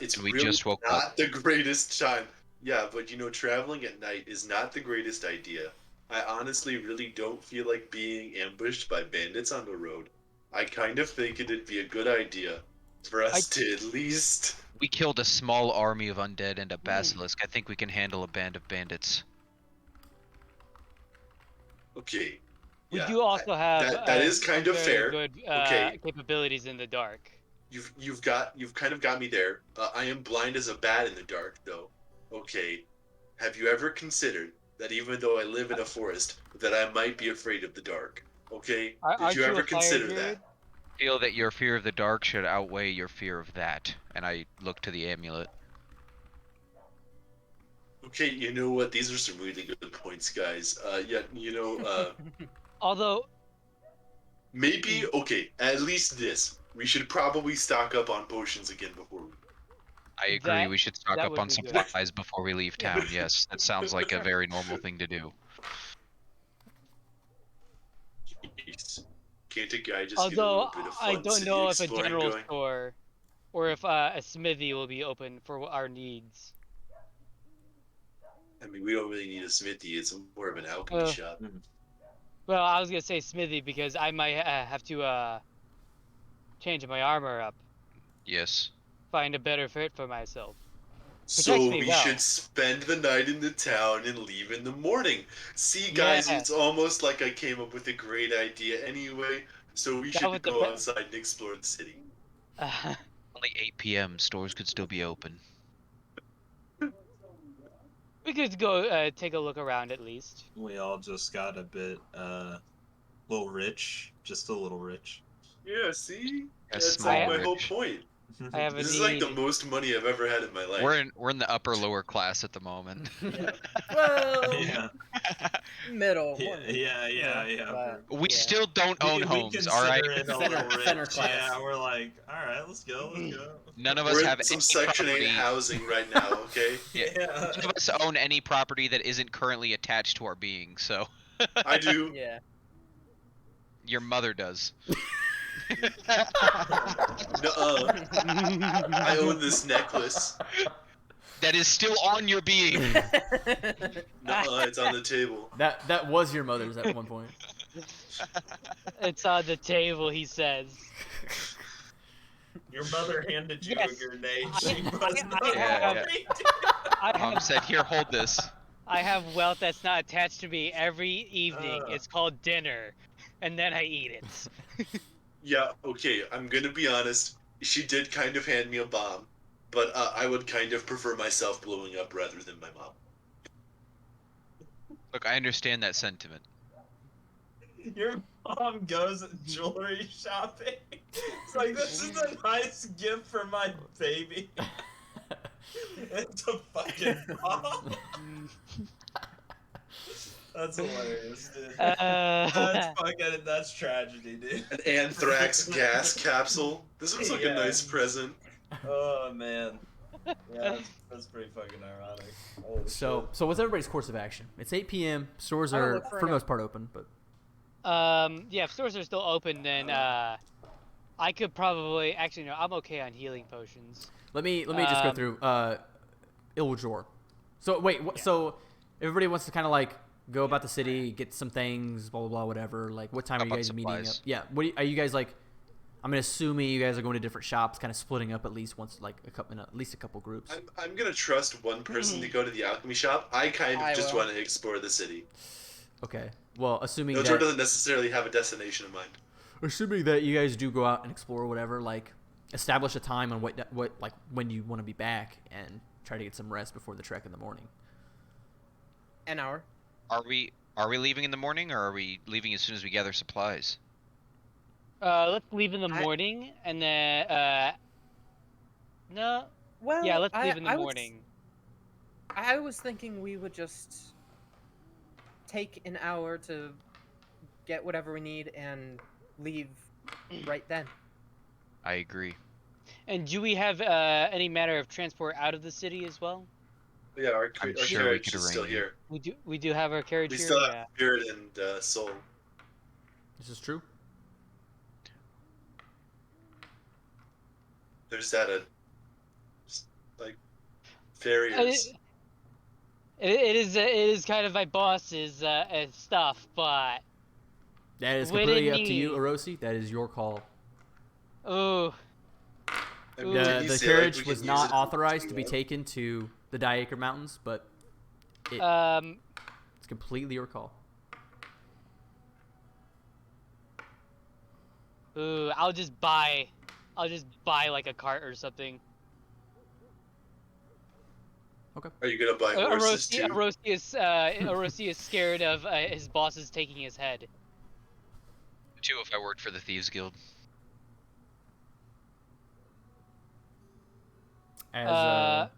It's And we really just woke not up. the greatest time. Yeah, but traveling at night is not the greatest idea. I honestly really don't feel like being ambushed by bandits on the road. I kind of think it'd be a good idea for us to at least. We killed a small army of undead and a basilisk. I think we can handle a band of bandits. Okay. we Yeah, do also have that is kind some of very fair. good Okay. capabilities in the dark. You've kind of got me there. I am blind as a bat in the dark, though. Okay, have you ever considered that even though I live in a forest, that I might be afraid of the dark? Okay, did Aren't you you ever a fire consider druid? that? Feel that your fear of the dark should outweigh your fear of that, and I look to the amulet. Okay, you know what? These are some really good points, guys. Yeah, Although, maybe okay. At least this. We should probably stock up on potions again before we. I agree. that We should stock that up would on be good. supplies before we leave town. Yes, that sounds like a very normal thing to do. Jeez. Can't a guy just get a Although little bit of I fun don't city know if a exploring general going? store or if a smithy will be open for our needs. I mean, we don't really need a smithy. It's more of an alchemy Uh, shop. well, I was gonna say smithy because I might have to change my armor up, Yes. find a better fit for myself. So me we well. should spend the night in the town and leave in the morning. See, guys, Yeah, it's almost like I came up with a great idea anyway. So we that should would go depend. outside and explore the city. Only 8 p.m. Stores could still be open. We could go take a look around at least. We all just got a bit little rich, just a little rich. Yeah, see, A that's small like my whole rich. point. I have a This is like the need. most money I've ever had in my life. We're in the upper lower class at the moment. Well, Yeah. middle. Yeah. But, We yeah. still don't own we homes, all right? consider it a Center- little rich. center class. Yeah, we're like, all right, let's go. None of us We're have in some any Section 8 property. housing right now, okay? Yeah. None of us own any property that isn't currently attached to our being. So I do. Yeah. your mother does. Nuh-uh. I own this necklace. That is still on your being. Nuh-uh, it's on the table. That was your mother's at one point. It's on the table, he says. Your mother handed you Yes. a grenade. She was not Yeah, already. Mom said, "Here, hold this." I have wealth that's not attached to me every evening. It's called dinner, and then I eat it. Yeah, okay, I'm gonna be honest. She did kind of hand me a bomb, but I would kind of prefer myself blowing up rather than my mom. Look, I understand that sentiment. Your mom goes jewelry shopping. It's like, this is a nice gift for my baby. It's a fucking bomb. That's hilarious, dude. That's tragedy, dude. An anthrax gas capsule. This looks like Yeah. a nice present. Oh man. Yeah, that's pretty fucking ironic. Holy So what's everybody's course of action? It's 8 p.m. Stores I'll are look for for the an- most part open, but Yeah, if stores are still open, then I could probably actually no. I'm okay on healing potions. let me just go through Iljor. So wait, so everybody wants to kind of like go about the city, get some things, blah blah blah, whatever. Like, what time are you About guys meeting up? supplies. Yeah, are you guys like? I'm assuming you guys are going to different shops, kind of splitting up at least once, like at least a couple groups. I'm gonna trust one person to go to the alchemy shop. I kind of I just will. want to explore the city. Okay. Well, assuming Iltor that doesn't necessarily have a destination in mind. you guys do go out and explore or whatever, like establish a time on what like when you want to be back and try to get some rest before the trek in the morning. An hour. Are we leaving in the morning, or are we leaving as soon as we gather supplies? Let's leave in the I- morning, and then no. Well, Yeah, let's leave in the I would morning. I was thinking we would just take an hour to get whatever we need and leave right then. I agree. And do we have any matter of transport out of the city as well? Yeah, our I'm our sure we carriage could is still arrange it. here. We do have our carriage We here. still have Yeah. spirit and soul. This is true. There's that like farriers. It is kind of my boss's stuff, but That is What it completely up to you, need. Orosi. That is your call. oh, I mean, did he The say, like, carriage we was can use not it authorized to be well? taken to the Diacre Mountains, but it's completely your call. ooh, I'll just buy like a cart or something. Are you gonna buy horses too? Orosi is scared of his bosses taking his head. Too, if I worked for the Thieves Guild. As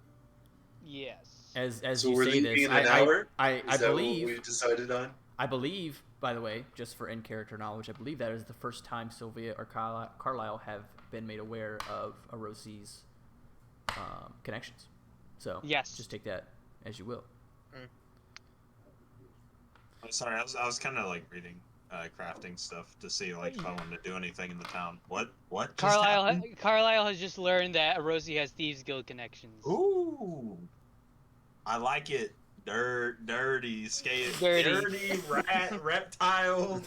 Yes. as So you we're say leaving this, in an hour? I Is that believe what we've decided on? I believe, by the way, just for in character knowledge, I believe that is the first time Sylvia or Carlisle have been made aware of Arosi's connections. So Yes. just take that as you will. I'm sorry, I was kind of like reading crafting stuff to see like if I wanted to do anything in the town. What? Just happened? Carlisle has just learned that Orosi has Thieves Guild connections. Ooh, I like it. Dirty, Dirty. reptiles.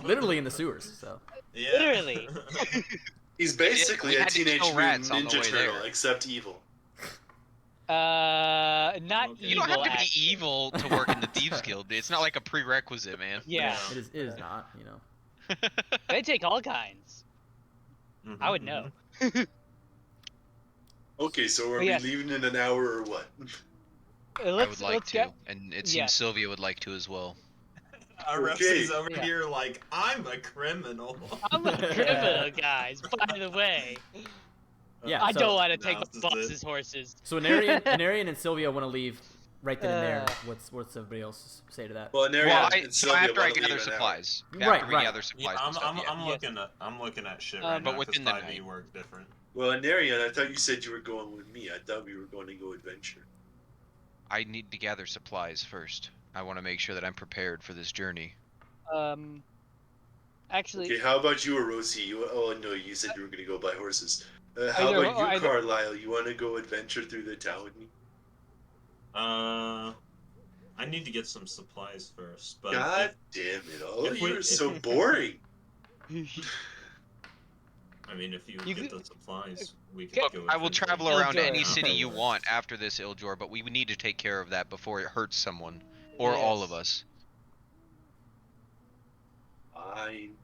Literally in the sewers. So Yeah. Literally. He's basically we a had to teenage kill mutant rats on the ninja way turtle, there. except evil. Not Okay. evil. You don't have to be actually. evil to work in the Thieves Guild. It's not like a prerequisite, man. Yeah. it is not, you know. They take all kinds. I would know. Okay, so are But we yes. leaving in an hour or what? I would like let's to, get. and it Yeah. seems Sylvia would like to as well. Rusty's Okay. over Yeah. here like, I'm a criminal. I'm a criminal, guys. By the way, Yeah, I so- don't want to take No, my this is boss's horses. So Anarian and Sylvia want to leave right then and there. Uh. What's everybody else say to that? Well, Nary Well, and so Sylvia after I want to gather leave in an hour. supplies, Right, after we right. gather Yeah, supplies and I'm stuff, yeah. looking I'm looking at shit Um, right but now. within Because the 5e night. work different. Well, Narian, I thought you said you were going with me. I thought we were going to go adventure. I need to gather supplies first. I want to make sure that I'm prepared for this journey. Actually, Okay, how about you, Orosi? Oh no, you said you were going to go buy horses. How Either- about you, either- Carlisle? You want to go adventure through the town with me? I need to get some supplies first. But God damn it! All if of we- you are if- so boring. I mean, if you You get could- the supplies, we can Look, go. I will adventuring. travel around Ildor. any city you Afterwards. want after this, Ildor, but we need to take care of that before it hurts someone. Or all of Yes. us. Fine.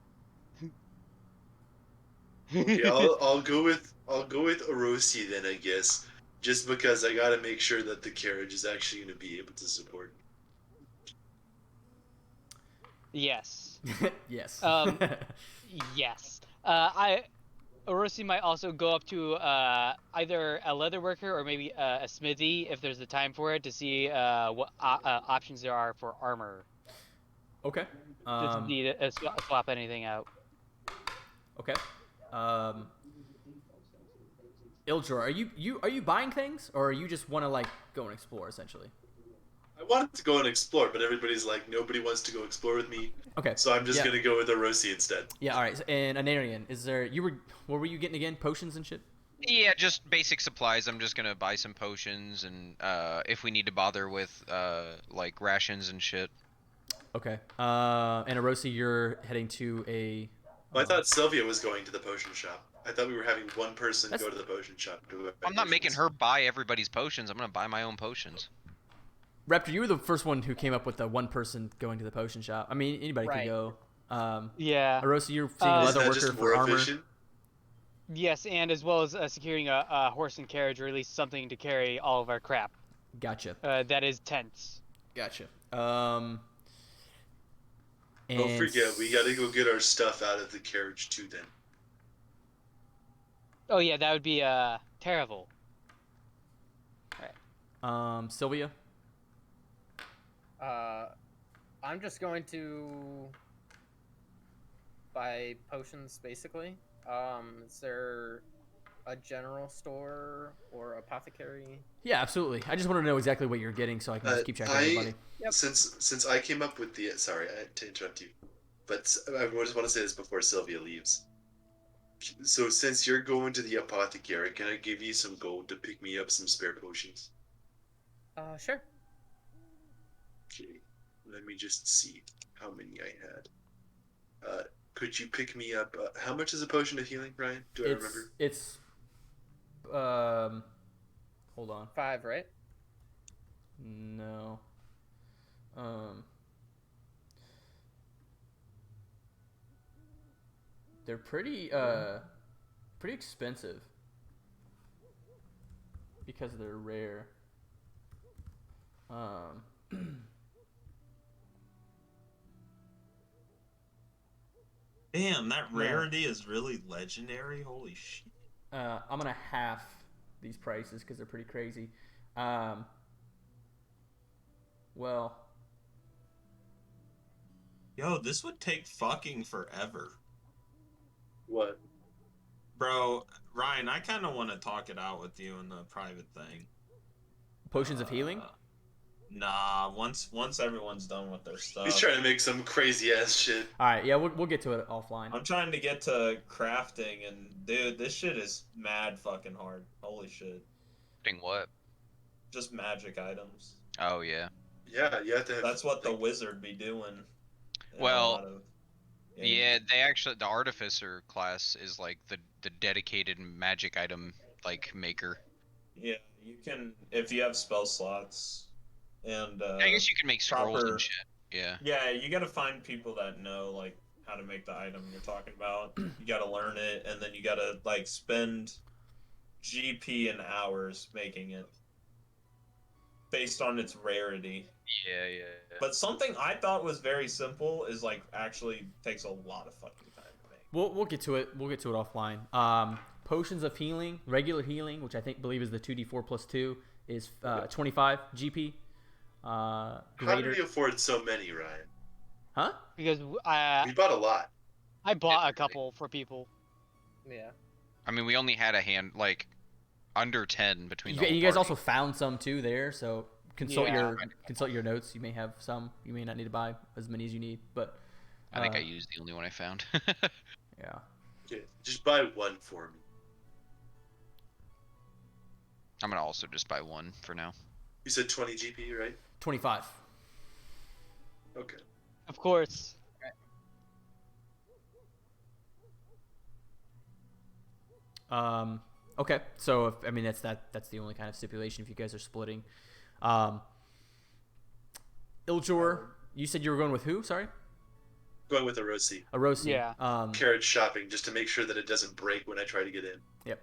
Okay, I'll go with Orosi then, I guess. Just because I gotta make sure that the carriage is actually gonna be able to support me. yes. Yes. Yes. Orosi might also go up to either a leather worker or maybe a smithy if there's the time for it to see what options there are for armor. Okay. Just need to swap anything out. Okay. Ildor, are you buying things, or you just want to like go and explore essentially? I wanted to go and explore, but everybody's like, nobody wants to go explore with me, Okay. so I'm just Yeah. gonna go with Orosi instead. Yeah. All right. And Anarian, what were you getting again? Potions and shit. Yeah, just basic supplies. I'm just gonna buy some potions, and if we need to bother with like rations and shit. Okay. And Orosi, you're heading to a Well, I thought Sylvia was going to the potion shop. I thought we were having one person That's- go to the potion shop to buy I'm not making potions. her buy everybody's potions. I'm gonna buy my own potions. Raptor, you were the first one who came up with the one person going to the potion shop. I mean, anybody Right. could go. Yeah. Arosa, you're seeing a Isn't leather Isn't that worker just for more armor. efficient? Yes, and as well as securing a horse and carriage, or at least something to carry all of our crap. Gotcha. That is tents. Gotcha. Don't And forget, we gotta go get our stuff out of the carriage too. Then Oh yeah, that would be terrible. Sylvia. I'm just going to buy potions, basically. Is there a general store or apothecary? Yeah, absolutely. I just want to know exactly what you're getting so I can just keep track of everybody. Yep. since I came up with the sorry to interrupt you, but I just want to say this before Sylvia leaves. So since you're going to the apothecary, can I give you some gold to pick me up some spare potions? Sure. Okay, let me just see how many I had. Could you pick me up? How much is a potion of healing, Ryan? Do I remember? It's hold on. 5, right? No. They're pretty expensive because they're rare. Damn, that rarity is really legendary. Holy shit. I'm gonna half these prices because they're pretty crazy. Well, Yo, this would take fucking forever. What? Bro, Ryan, I kind of want to talk it out with you in the private thing. potions of healing. Nah, once everyone's done with their stuff. He's trying to make some crazy ass shit. All right, yeah, we'll get to it offline. I'm trying to get to crafting, and dude, this shit is mad fucking hard. Holy shit. Doing what? Just magic items. Oh yeah. Yeah, you have to have. That's what the wizard be doing. in a Well, lot of games. Yeah, they actually the artificer class is like the dedicated magic item like maker. Yeah, you can if you have spell slots, and I guess you can make scrolls proper- and shit. Yeah. Yeah, you gotta find people that know like how to make the item you're talking about. You gotta learn it, and then you gotta like spend GP and hours making it based on its rarity. Yeah. But something I thought was very simple is like actually takes a lot of fucking time to make. We'll get to it. We'll get to it offline. Potions of healing, regular healing, which I believe is the 2d4 plus 2, is 25 GP. How Greater. do we afford so many, Ryan? Huh? Because We bought a lot. I bought a couple for people. Yeah. I mean, we only had a hand like under 10 between You, the whole you guys party. also found some too there, so consult Yeah. your notes. You may have some. You may not need to buy as many as you need, but I think I used the only one I found. yeah. Okay, just buy one for me. I'm gonna also just buy one for now. You said 20 GP, right? 25. Okay. Of course. Okay. So I mean that's the only kind of stipulation if you guys are splitting. Iljor, you said you were going with who? Sorry. Going with a Rosie. Arosi. Yeah. Carriage shopping just to make sure that it doesn't break when I try to get in. Yep.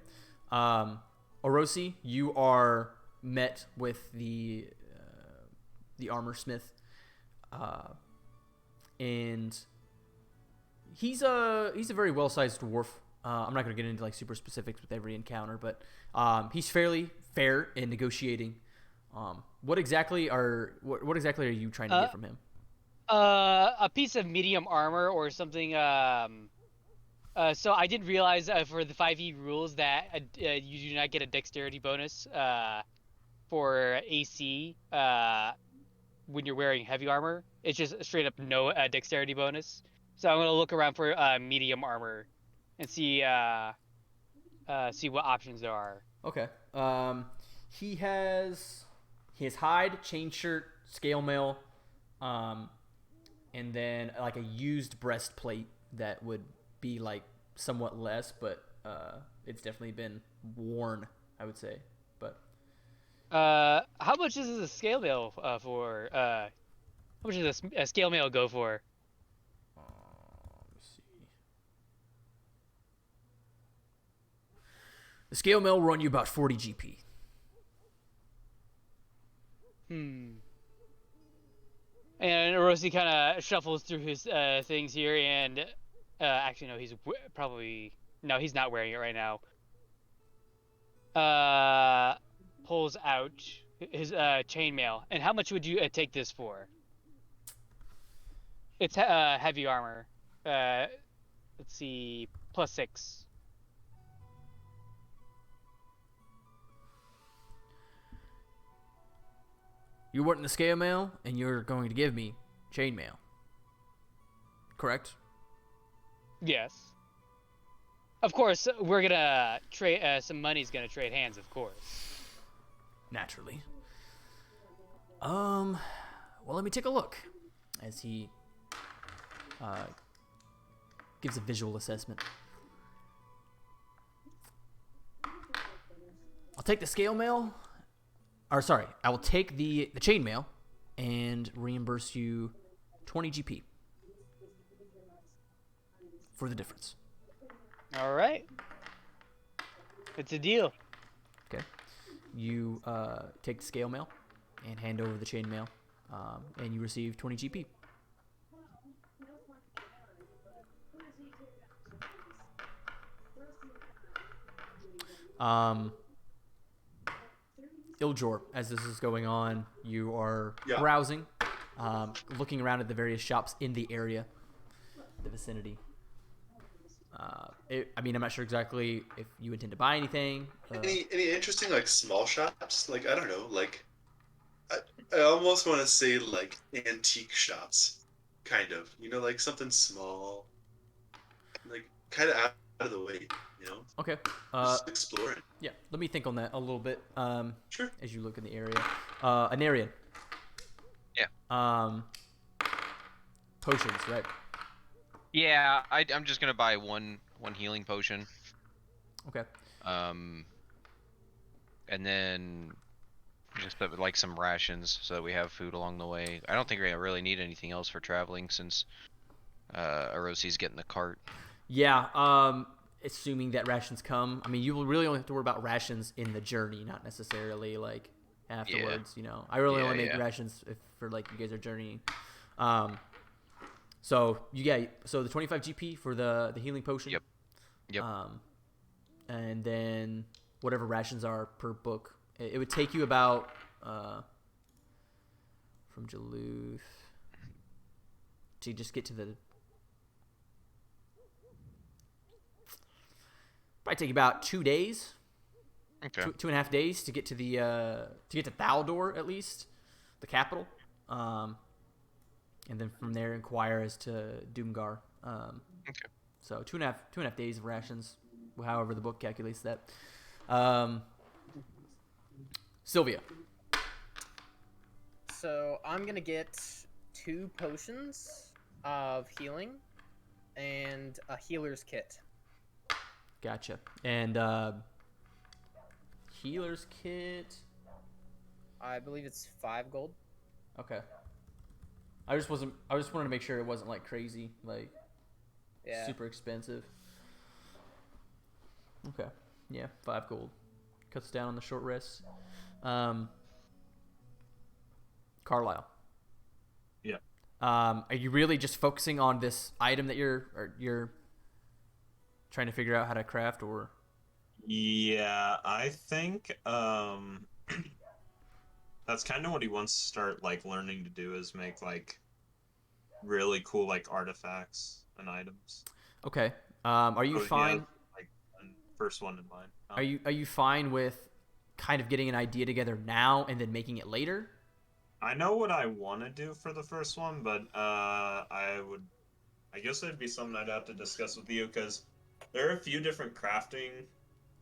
Orosi, you are met with the armor smith, and he's a very well sized dwarf. I'm not gonna get into like super specifics with every encounter, but he's fairly fair in negotiating. What exactly are you trying to get from him? A piece of medium armor or something. So I didn't realize for the 5e rules that you do not get a dexterity bonus for AC when you're wearing heavy armor. It's just straight up no dexterity bonus. So I'm gonna look around for medium armor and see what options there are. Okay. He has hide, chain shirt, scale mail, and then like a used breastplate that would be like somewhat less, but it's definitely been worn, I would say. But how much is a scale mail for? How much does a scale mail go for? let's see. The scale mail will run you about 40 GP. And Orosi kind of shuffles through his things here, and actually, no, he's not wearing it right now. Pulls out his chainmail. And how much would you take this for? It's heavy armor. Let's see, +6. You're wanting the scale mail, and you're going to give me chainmail. Correct? Yes. Of course, we're gonna trade. Some money's gonna trade hands, of course. Naturally. Well, let me take a look. As he gives a visual assessment. I'll take the scale mail. Or sorry, I will take the chainmail and reimburse you 20 GP for the difference. All right. It's a deal. Okay. You take the scale mail and hand over the chainmail, and you receive 20 GP. Iljor, as this is going on, you are browsing, looking around at the various shops in the area, the vicinity. I'm not sure exactly if you intend to buy anything. Any interesting like small shops? Like I don't know, like I almost want to say like antique shops, kind of. You know, like something small, like kind of out of the way. You know, Okay. just exploring. Yeah, let me think on that a little bit. Sure. As you look in the area, Anarian. Yeah. Potions, right? Yeah, I'm just gonna buy one healing potion. Okay. And then just like some rations so that we have food along the way. I don't think we really need anything else for traveling since Arosi's getting the cart. Yeah. Assuming that rations come, you will really only have to worry about rations in the journey, not necessarily like afterwards. Yeah. You know, I really Yeah, only make yeah. rations for like you guys are journeying. So the 25 GP for the healing potion. Yep. And then whatever rations are per book. It would take you about from Duluth to just get to the. Probably take about 2 days. Okay. 2.5 days to get to the to get to Thaldor at least, the capital. And then from there inquire as to Doomgar. Okay. So two and a half days of rations, however the book calculates that. Sylvia. So I'm gonna get 2 potions of healing and a healer's kit. Gotcha. And healer's kit. I believe it's 5 gold. Okay. I just wanted to make sure it wasn't like crazy, like super expensive. Okay. Yeah, 5 gold. Cuts down on the short rests. Carlisle. Yeah. Are you really just focusing on this item that you're trying to figure out how to craft, or? Yeah, I think that's kind of what he wants to start like learning to do, is make like really cool like artifacts and items. Okay. Are you So he fine? has, like first one in mind. Are you fine with kind of getting an idea together now and then making it later? I know what I want to do for the first one, but I guess it'd be something I'd have to discuss with you, because there are a few different crafting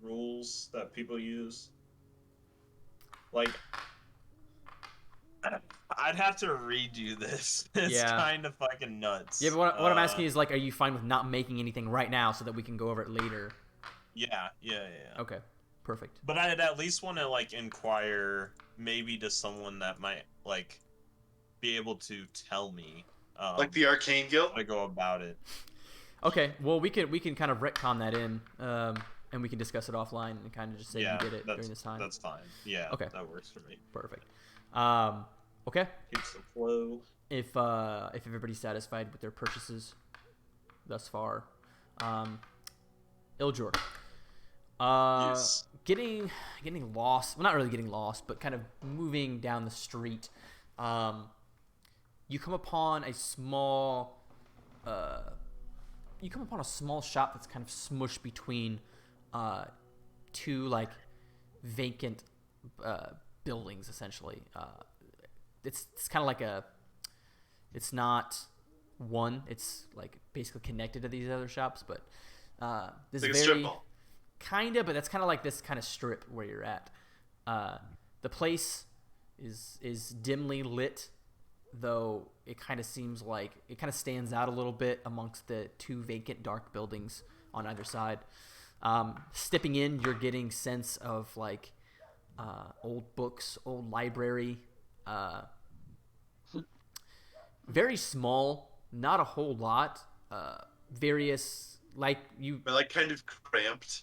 rules that people use. Like, I'd have to redo this. It's Yeah. kind of fucking nuts. Yeah, but what I'm asking is, like, are you fine with not making anything right now so that we can go over it later? Yeah. Okay, perfect. But I'd at least want to like inquire maybe to someone that might like be able to tell me Like the Arcane Guild? how to go about it. Okay, well, we can kind of retcon that in, and we can discuss it offline and kind of just say Yeah, you did it that's, during this time. that's fine. Yeah, Okay. that works for me. Perfect. Okay. Keeps the flow. If everybody's satisfied with their purchases thus far, Iljor, Yes. getting lost. Well, not really getting lost, but kind of moving down the street. You come upon a small. You come upon a small shop that's kind of smushed between two like vacant buildings, essentially. It's kind of like a. It's not one. It's like basically connected to these other shops, but this Like a very strip mall. kind of. But that's kind of like this kind of strip where you're at. The place is dimly lit, though it kind of seems like it kind of stands out a little bit amongst the two vacant dark buildings on either side. Stepping in, you're getting sense of like old books, old library. Very small, not a whole lot. Various like you. But like kind of cramped.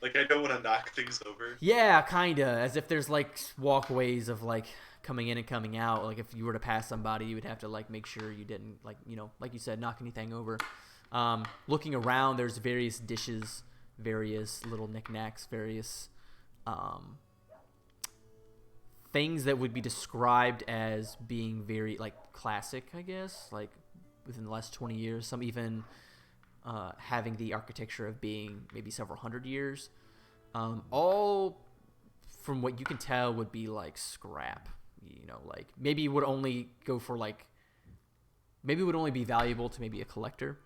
Like I don't want to knock things over. Yeah, kinda. As if there's like walkways of like coming in and coming out. Like if you were to pass somebody, you would have to like make sure you didn't like like you said, knock anything over. Looking around, there's various dishes, various little knickknacks, various things that would be described as being very like classic, I guess, like within the last 20 years. Some even having the architecture of being maybe several hundred years. All from what you can tell would be like scrap. Like maybe it would only go for like maybe it would only be valuable to maybe a collector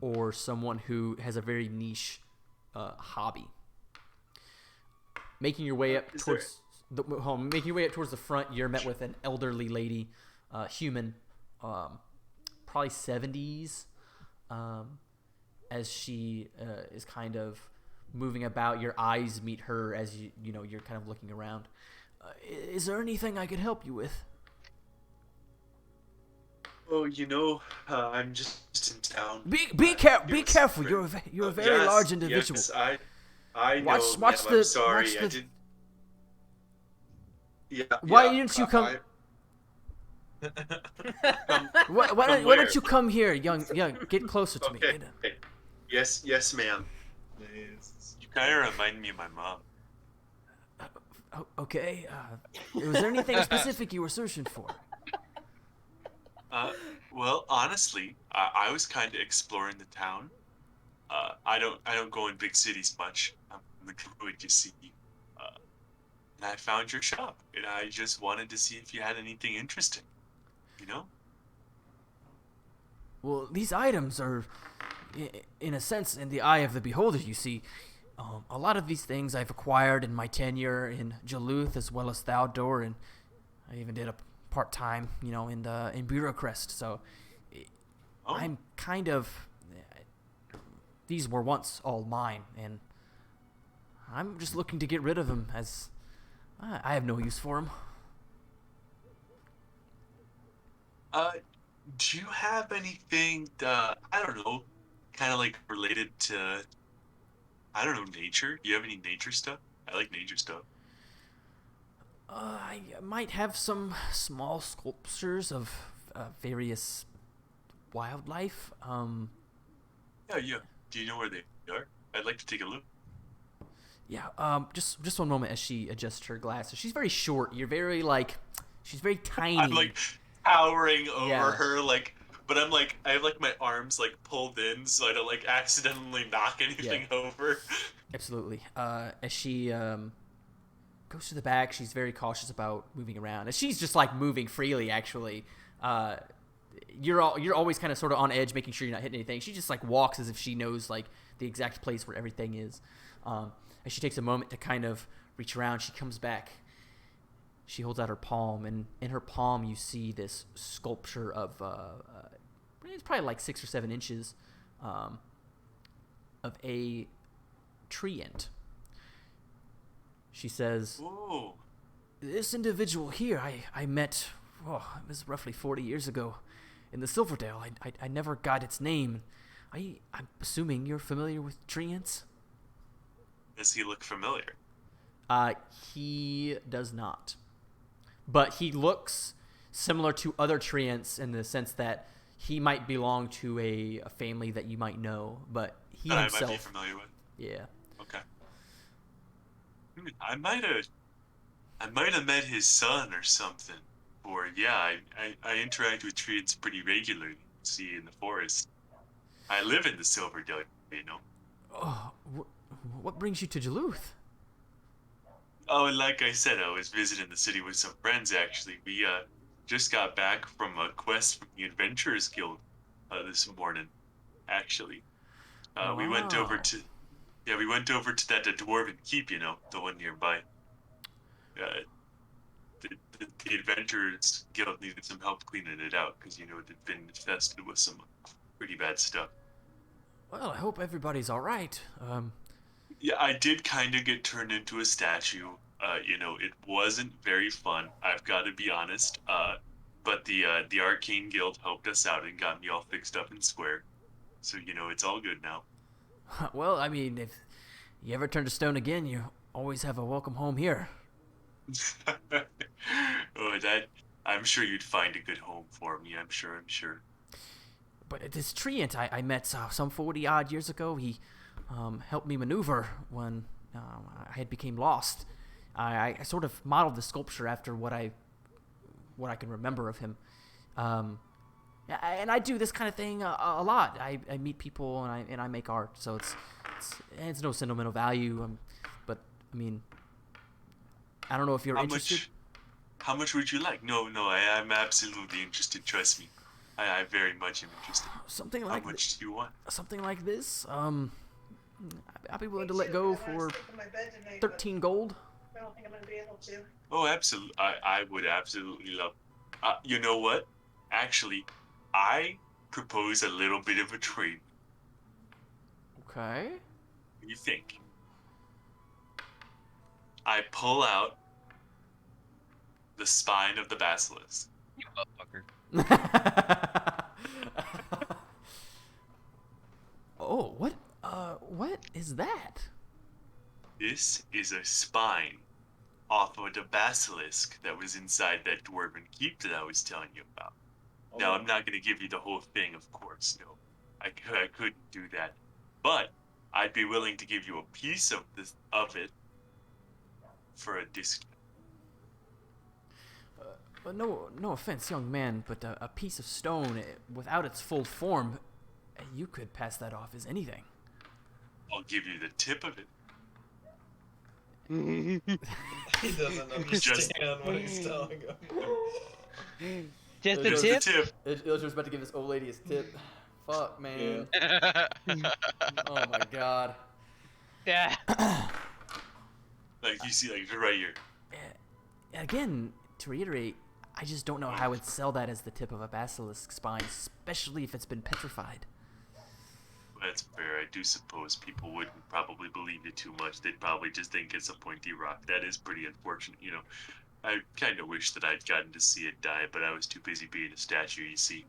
or someone who has a very niche hobby. Making your way up towards the front, you're met with an elderly lady, human, probably 70s, as she is kind of moving about. Your eyes meet her as you're kind of looking around. Is there anything I could help you with? Oh, I'm just in town. Be careful. You're a very large individual. Yes, I know. Watch ma'am, the. I'm sorry. Watch I the, did. Yeah. Why didn't you come? Why don't you come here, young? Get closer to me. Okay. Yes, ma'am. You kind of remind me of my mom. Okay. Was there anything specific you were searching for? Well, honestly, I was kind of exploring the town. I don't go in big cities much. I'm in the druid, you see. And I found your shop, and I just wanted to see if you had anything interesting. Well, these items are, in a sense, in the eye of the beholder, you see. A lot of these things I've acquired in my tenure in Jaluth as well as Thaldor, and I even did a part-time, in Bureaucrest. So I'm kind of. These were once all mine, and I'm just looking to get rid of them as I have no use for them. Do you have anything I don't know, kind of like related to, I don't know, nature? Do you have any nature stuff? I like nature stuff. I might have some small sculptures of various wildlife. Yeah. Do you know where they are? I'd like to take a look. Yeah. Just one moment as she adjusts her glasses. She's very short. You're very she's very tiny. I'm like towering over Yeah. her, but I'm like, I have like my arms like pulled in so I don't like accidentally knock anything over. Absolutely. As she goes to the back, she's very cautious about moving around. As she's just like moving freely, actually. You're always kind of sort of on edge, making sure you're not hitting anything. She just like walks as if she knows like the exact place where everything is. As she takes a moment to kind of reach around, she comes back. She holds out her palm, and in her palm you see this sculpture of it's probably like 6 or 7 inches of a treant. She says, Ooh. "This individual here, I met, it was roughly 40 years ago in the Silverdale. I never got its name. I'm assuming you're familiar with treants?" Does he look familiar? He does not. But he looks similar to other treants in the sense that he might belong to a family that you might know, but he That himself... I might be familiar with. Yeah. Okay. I might have met his son or something. Or yeah, I interact with treants pretty regularly. See in the forest. I live in the Silverdale, you know. Oh, what brings you to Duluth? Oh, and like I said, I was visiting the city with some friends. Actually, we just got back from a quest from the Adventurers Guild this morning. Actually, we went over Wow. to we went over to that dwarven keep, you know, the one nearby. Uh, the Adventurers Guild needed some help cleaning it out because you know it had been infested with some pretty bad stuff. Well, I hope everybody's all right. Yeah, I did kind of get turned into a statue. You know, it wasn't very fun. I've got to be honest. But the Arcane Guild helped us out and got me all fixed up and square. So you know, it's all good now. Well, I mean, if you ever turn to stone again, you always have a welcome home here. Oh, that I'm sure you'd find a good home for me. I'm sure. But this treant I met some 40 odd years ago, he helped me maneuver when I had became lost. I sort of modeled the sculpture after what I can remember of him. And I do this kind of thing a lot. I meet people and I make art, so it's no sentimental value. But I mean, I don't know if you're interested. How much would you like? No, I'm absolutely interested. Trust me, I very much am interested. Something like how much do you want? Something like this. I'll be willing to let go for 13 gold. I don't think I'm gonna be able to. Oh, absolutely. I would absolutely love. You know what? Actually, I propose a little bit of a trade. Okay. What do you think? I pull out the spine of the basilisk. You motherfucker. Oh, what is that? This is a spine off of the basilisk that was inside that dwarven keep that I was telling you about. Now, I'm not going to give you the whole thing, of course. No, I couldn't do that. But I'd be willing to give you a piece of it for a discount. No offense, young man, but a piece of stone without its full form, you could pass that off as anything. I'll give you the tip of it. He doesn't understand what he's telling him. Just the Just tip? the tip. Ilger's about to give this old lady his tip. Fuck, man. Oh my god. Yeah. Like you see, like right here. Again, to reiterate, I just don't know how I would sell that as the tip of a basilisk spine, especially if it's been petrified. That's fair. I do suppose people wouldn't probably believe it too much. They'd probably just think it's a pointy rock. That is pretty unfortunate, you know. I kind of wish that I'd gotten to see it die, but I was too busy being a statue, you see.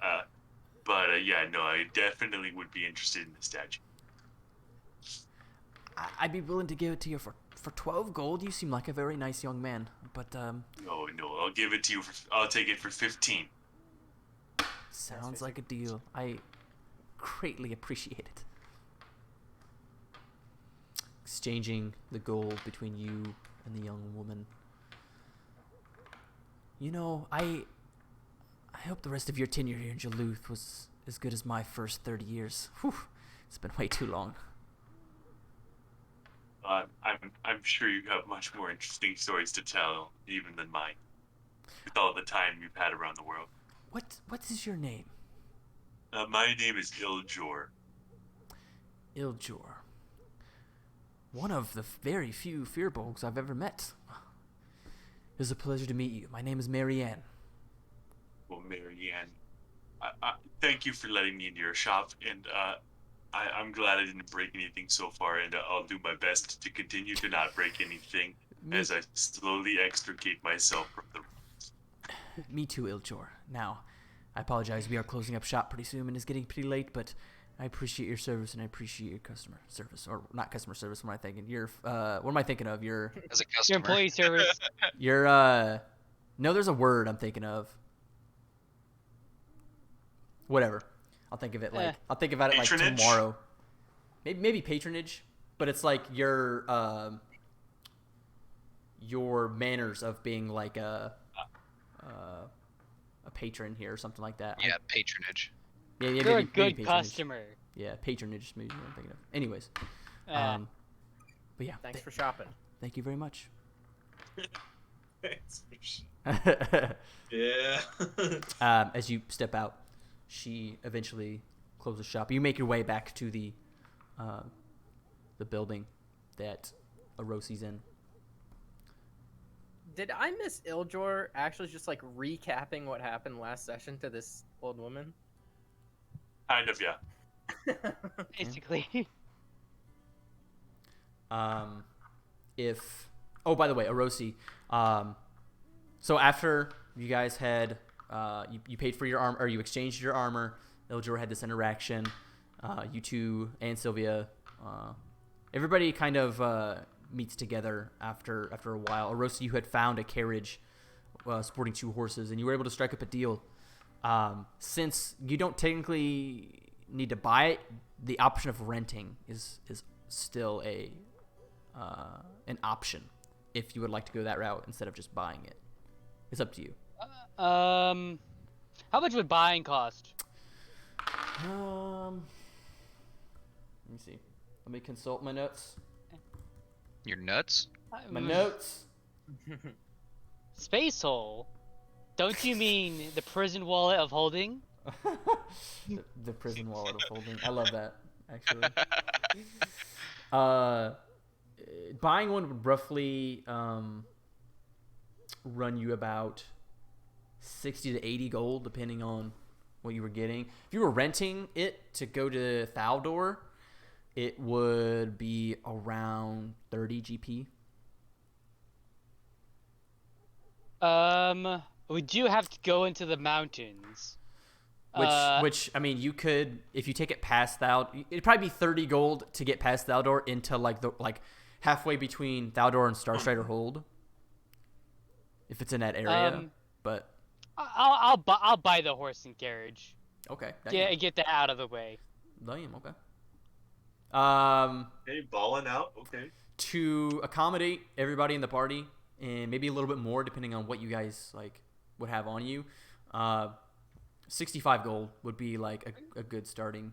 Yeah, no, I definitely would be interested in the statue. I'd be willing to give it to you for 12 gold. You seem like a very nice young man, but No, I'll give it to you I'll take it for 15. sounds like a deal. I greatly appreciate it. Exchanging the gold between you and the young woman. You know, I hope the rest of your tenure here in Duluth was as good as my first 30 years. Whew, it's been way too long. I'm sure you have much more interesting stories to tell, even than mine, with all the time you've had around the world. What is your name? My name is Iljor. Iljor. One of the very few Fearbolgs I've ever met. It was a pleasure to meet you. My name is Marianne. Well, Marianne, I thank you for letting me into your shop, and I'm glad I didn't break anything so far, and I'll do my best to continue to not break anything as I slowly extricate myself from the. Me too, Ilchor. Now, I apologize. We are closing up shop pretty soon and it's getting pretty late, but I appreciate your service and I appreciate your customer service. Or not customer service, what am I thinking? What am I thinking of? Your As a Your customer. employee service. no, there's a word I'm thinking of. Whatever. I'll think of it like Patronage? tomorrow. Maybe patronage, but it's like your manners of being like a patron here or something like that. Yeah, patronage. Yeah, You're maybe, a maybe good patronage. customer. Yeah, patronage maybe what I'm thinking of. Anyways, Uh, but yeah, Thanks for shopping. thank you very much. Yeah. As you step out, she eventually closes shop. You make your way back to the building that Arosi's in. Did I miss Iljor actually just like recapping what happened last session to this old woman? Kind of, yeah. basically. Oh, by the way, Arosi, so after you guys had you paid for your armor, or you exchanged your armor, Iljor had this interaction. You two and Sylvia, everybody kind of meets together after a while. Arosi, you had found a carriage sporting 2 horses, and you were able to strike up a deal. Since you don't technically need to buy it, the option of renting is still an option if you would like to go that route instead of just buying it. It's up to you. How much would buying cost? Let me see. Let me consult my notes. You're nuts? My notes. Space hole? Don't you mean the prison wallet of holding? the prison wallet of holding. I love that, actually. Buying one would roughly run you about 60 to 80 gold, depending on what you were getting. If you were renting it to go to Thaldor, it would be around 30 GP. We do have to go into the mountains. Which I mean, you could, if you take it past Thaldor, it'd probably be 30 gold to get past Thaldor into like halfway between Thaldor and Starstrider Hold, if it's in that area. But I'll buy the horse and carriage. okay, Get that out of the way. damn, okay. Hey, balling out. Okay. To accommodate everybody in the party, and maybe a little bit more depending on what you guys like would have on you, 65 gold would be like a good starting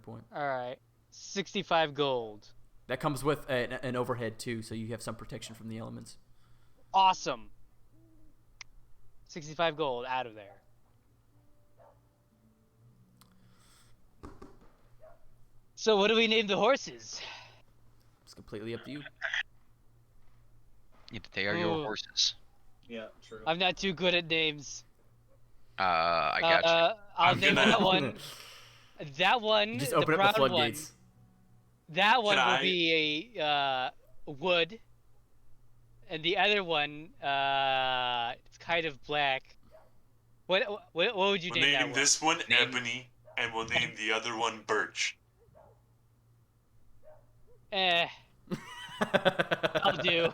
point. All right, 65 gold. That comes with an overhead too, so you have some protection from the elements. Awesome. 65 gold out of there. So what do we name the horses? It's completely up to you. They are your Ooh. horses. Yeah, true. I'm not too good at names. I got you. I'll I'm name gonna- that one. That one, Just the open up the brown floodgates. one. That one Can will I- be a wood, and the other one, it's kind of black. What would you We'll name that name one? this one Ebony, and we'll name the other one Birch. I'll do.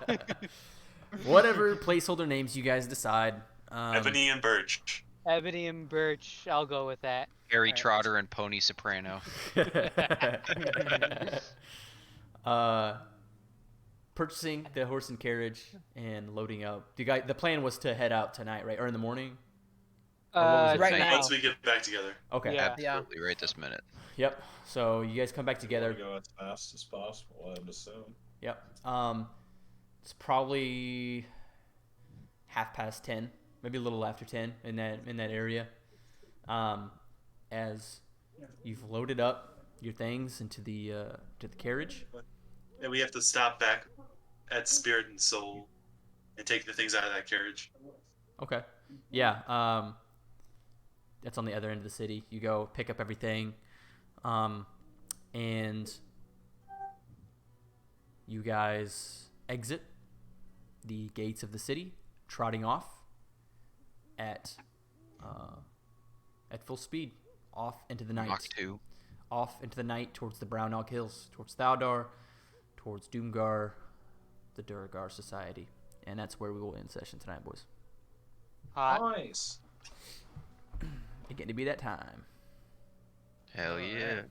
Whatever placeholder names you guys decide. Ebony and Birch. Ebony and Birch. I'll go with that. Harry Trotter and Pony Soprano. Purchasing the horse and carriage and loading up. The plan was to head out tonight, right, or in the morning? Or what was it? Right now. Once we get back together. Okay. Yeah. Absolutely right this minute. Yep. So you guys come back together. Go as fast as possible, I would assume. Yep. It's probably 10:30, maybe a little after 10 in that area. As you've loaded up your things into the carriage. And we have to stop back at Spirit and Soul and take the things out of that carriage. Okay. Yeah. That's on the other end of the city. You go pick up everything, and you guys exit the gates of the city, trotting off at full speed, off into the night. Mach 2. Off into the night towards the Brownog Hills, towards Thaudar, towards Doomgar, the Duragar Society. And that's where we will end session tonight, boys. Hot. Nice. It's getting to be that time. Hell yeah. Alright.